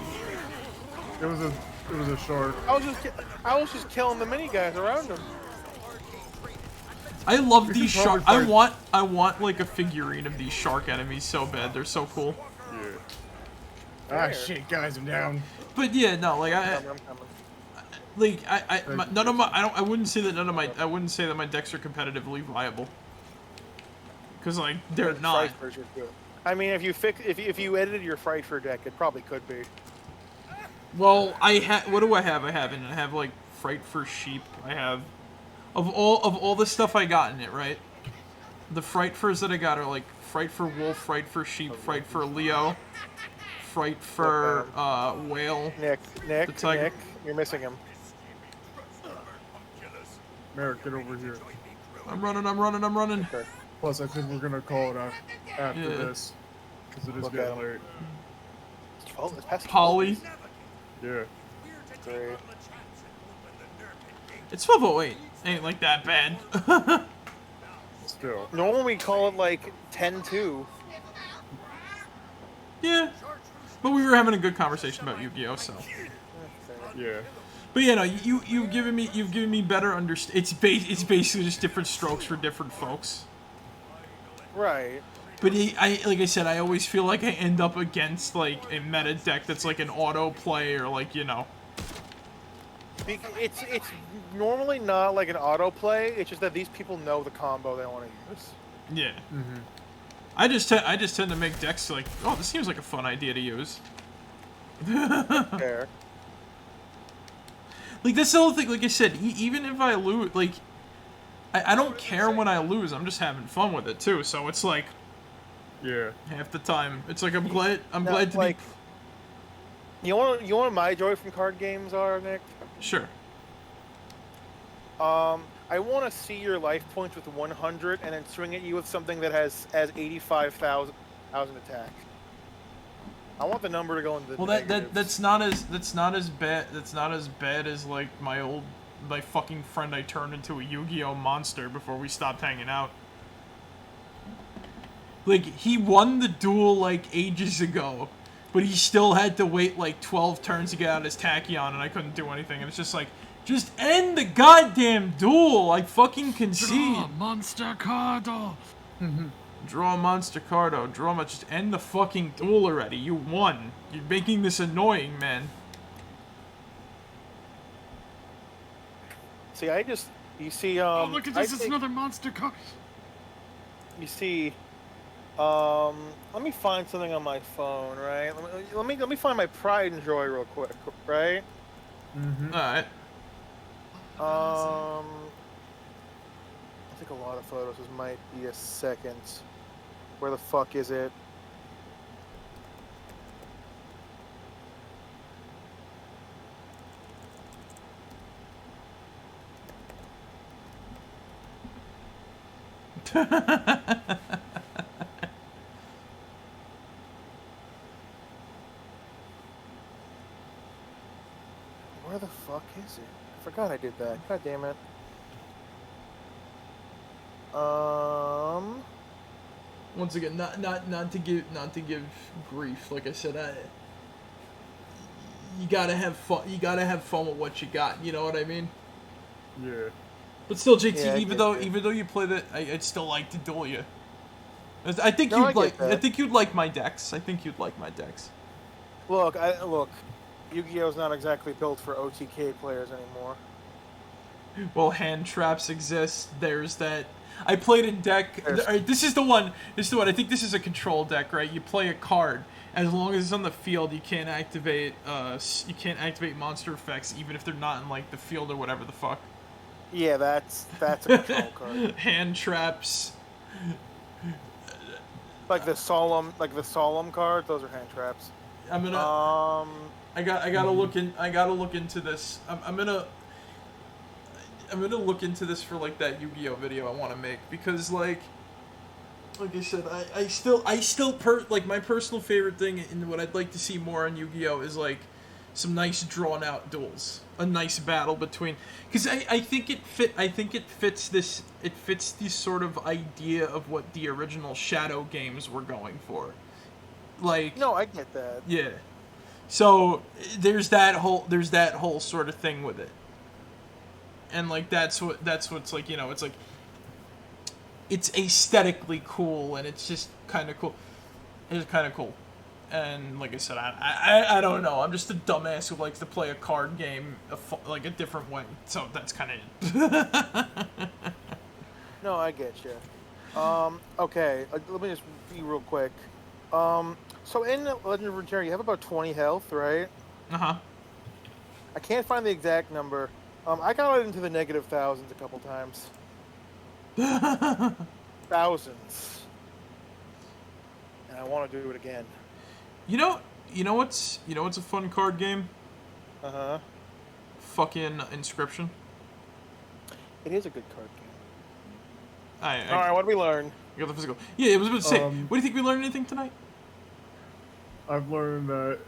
It was a shark. I was just killing the mini guys around him. I love We these should shark. probably I want like a figurine of these shark enemies so bad. They're so cool. Yeah. Where? Ah, shit, guys, I'm down. But yeah, no, like I'm coming. none of my I wouldn't say that I wouldn't say that my decks are competitively viable. Cause like they're not. Frightfurs are good. I mean, if you edited your Frightfur deck, it probably could be. Well, what do I have? I have like Fright for Sheep. I have of all the stuff I got in it, right? The Frightfurs that I got are like Fright for Wolf, Fright for Sheep, Fright for Leo, Fright for Whale. Nick, The tiger. you're missing him. Marek, get over here. I'm running. Okay. Plus, I think we're gonna call it after Yeah. this. Because it is Look at getting him. late. It's past Polly. Yeah. Great. It's 12:08. Ain't like that bad. Still. Normally we call it like 10-2. Yeah. But we were having a good conversation about Yu-Gi-Oh, so. Yeah. But yeah, no, you've given me better it's basically just different strokes for different folks. Right. But like I said, I always feel like I end up against like a meta deck that's like an auto play or like, you know. It's normally not like an autoplay. It's just that these people know the combo they want to use. Yeah. Mm-hmm. I just tend to make decks like, oh, this seems like a fun idea to use. Fair. Like that's the whole thing. Like I said, even if I lose, like I don't care when I lose. I'm just having fun with it too. So it's like Yeah. half the time, it's like I'm glad to like, be. You want what my joy from card games are, Nick? Sure. I want to see your life points with 100 and then swing at you with something that has 85,000 attack. I want the number to go into the Well, that's not as bad. That's not as bad as like my fucking friend I turned into a Yu-Gi-Oh monster before we stopped hanging out. Like he won the duel like ages ago, but he still had to wait like 12 turns to get out his Tachyon, and I couldn't do anything. And it's just like, just end the goddamn duel. Like fucking concede. Draw monster cardo. Draw a monster cardo. Just end the fucking duel already. You won. You're making this annoying, man. See, you see, Oh, look at this! It's another monster card. You see, let me find something on my phone, right? Let me find my pride and joy real quick, right? Mm-hmm. All right. I think a lot of photos. This might be a second. Where the fuck is it? Where the fuck is it? I forgot I did that. God damn it. Once again, not to give grief. Like I said, you gotta have fun. You gotta have fun with what you got. You know what I mean? Yeah. But still, JT, Yeah, I even get though you play that, I'd still like to duel you. I think No, I you'd get like. that. I think you'd like my decks. Look, Yu-Gi-Oh's not exactly built for OTK players anymore. Well, hand traps exist. There's that. I played in deck. There's- All right, this is the one. This is the one. I think this is a control deck, right? You play a card. As long as it's on the field, you can't activate. You can't activate monster effects, even if they're not in like the field or whatever the fuck. Yeah, that's a control card. Hand traps. Like the solemn card. Those are hand traps. I'm gonna. I gotta look into this. I'm gonna look into this for like that Yu-Gi-Oh video I want to make, because like I said, I still like my personal favorite thing and what I'd like to see more on Yu-Gi-Oh is like some nice drawn out duels, a nice battle between, because I think it fits this sort of idea of what the original Shadow games were going for. Like, No, I get that. yeah. So there's that whole sort of thing with it. And like that's what's like, you know, it's like it's aesthetically cool and it's just kind of cool. It's kind of cool. And like I said, I don't know. I'm just a dumbass who likes to play a card game like a different way. So that's kind of it. No, I get you. Okay, let me just be real quick. So in Legend of Runeterra, you have about 20 health, right? Uh-huh. I can't find the exact number. I got it into the negative thousands a couple times. Thousands. And I want to do it again. You know what's a fun card game? Uh-huh. Fucking Inscription. It is a good card game. I Alright, what did we learn? got the physical. Yeah, I was about to say. What do you think we learned anything tonight? I've learned that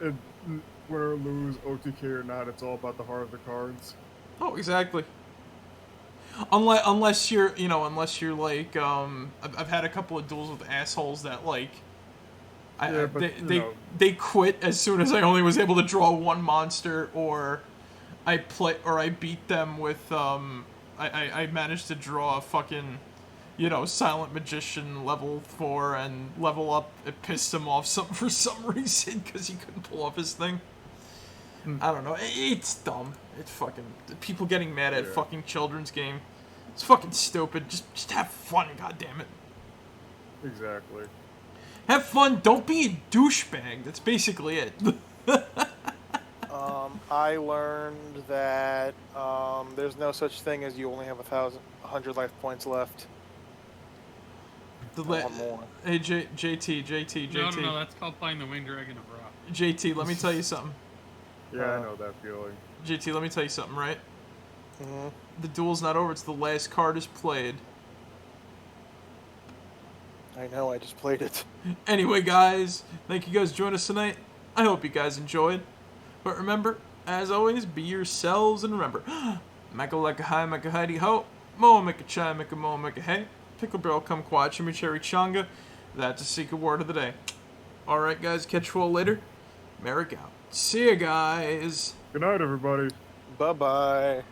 win or lose, OTK or not, it's all about the heart of the cards. Oh, exactly. Unless you're like, I've had a couple of duels with assholes that like, they quit as soon as I only was able to draw one monster, or I beat them with I managed to draw a fucking, you know, Silent Magician level 4 and level up. It pissed him off for some reason because he couldn't pull off his thing. I don't know. It's dumb. It's fucking people getting mad at fucking children's game. It's fucking stupid. Just have fun, goddammit. Exactly. Have fun. Don't be a douchebag. That's basically it. I learned that there's no such thing as you only have 100 life points left. One more. Hey, JT. No, that's called playing the Winged Dragon of Ra. JT, let me tell you something. Yeah, I know that feeling. JT, let me tell you something, right? Mm-hmm. The duel's not over. It's the last card is played. I know, I just played it. Anyway, guys, thank you guys for joining us tonight. I hope you guys enjoyed. But remember, as always, be yourselves, and remember, Mecca like a high, Mecca hidey ho, Moa make a chai, make a moa, make a hey, pickle barrel come quiet, chimichurri changa. That's a secret word of the day. Alright, guys, catch you all later. Marek out. See ya, guys. Good night, everybody. Bye-bye.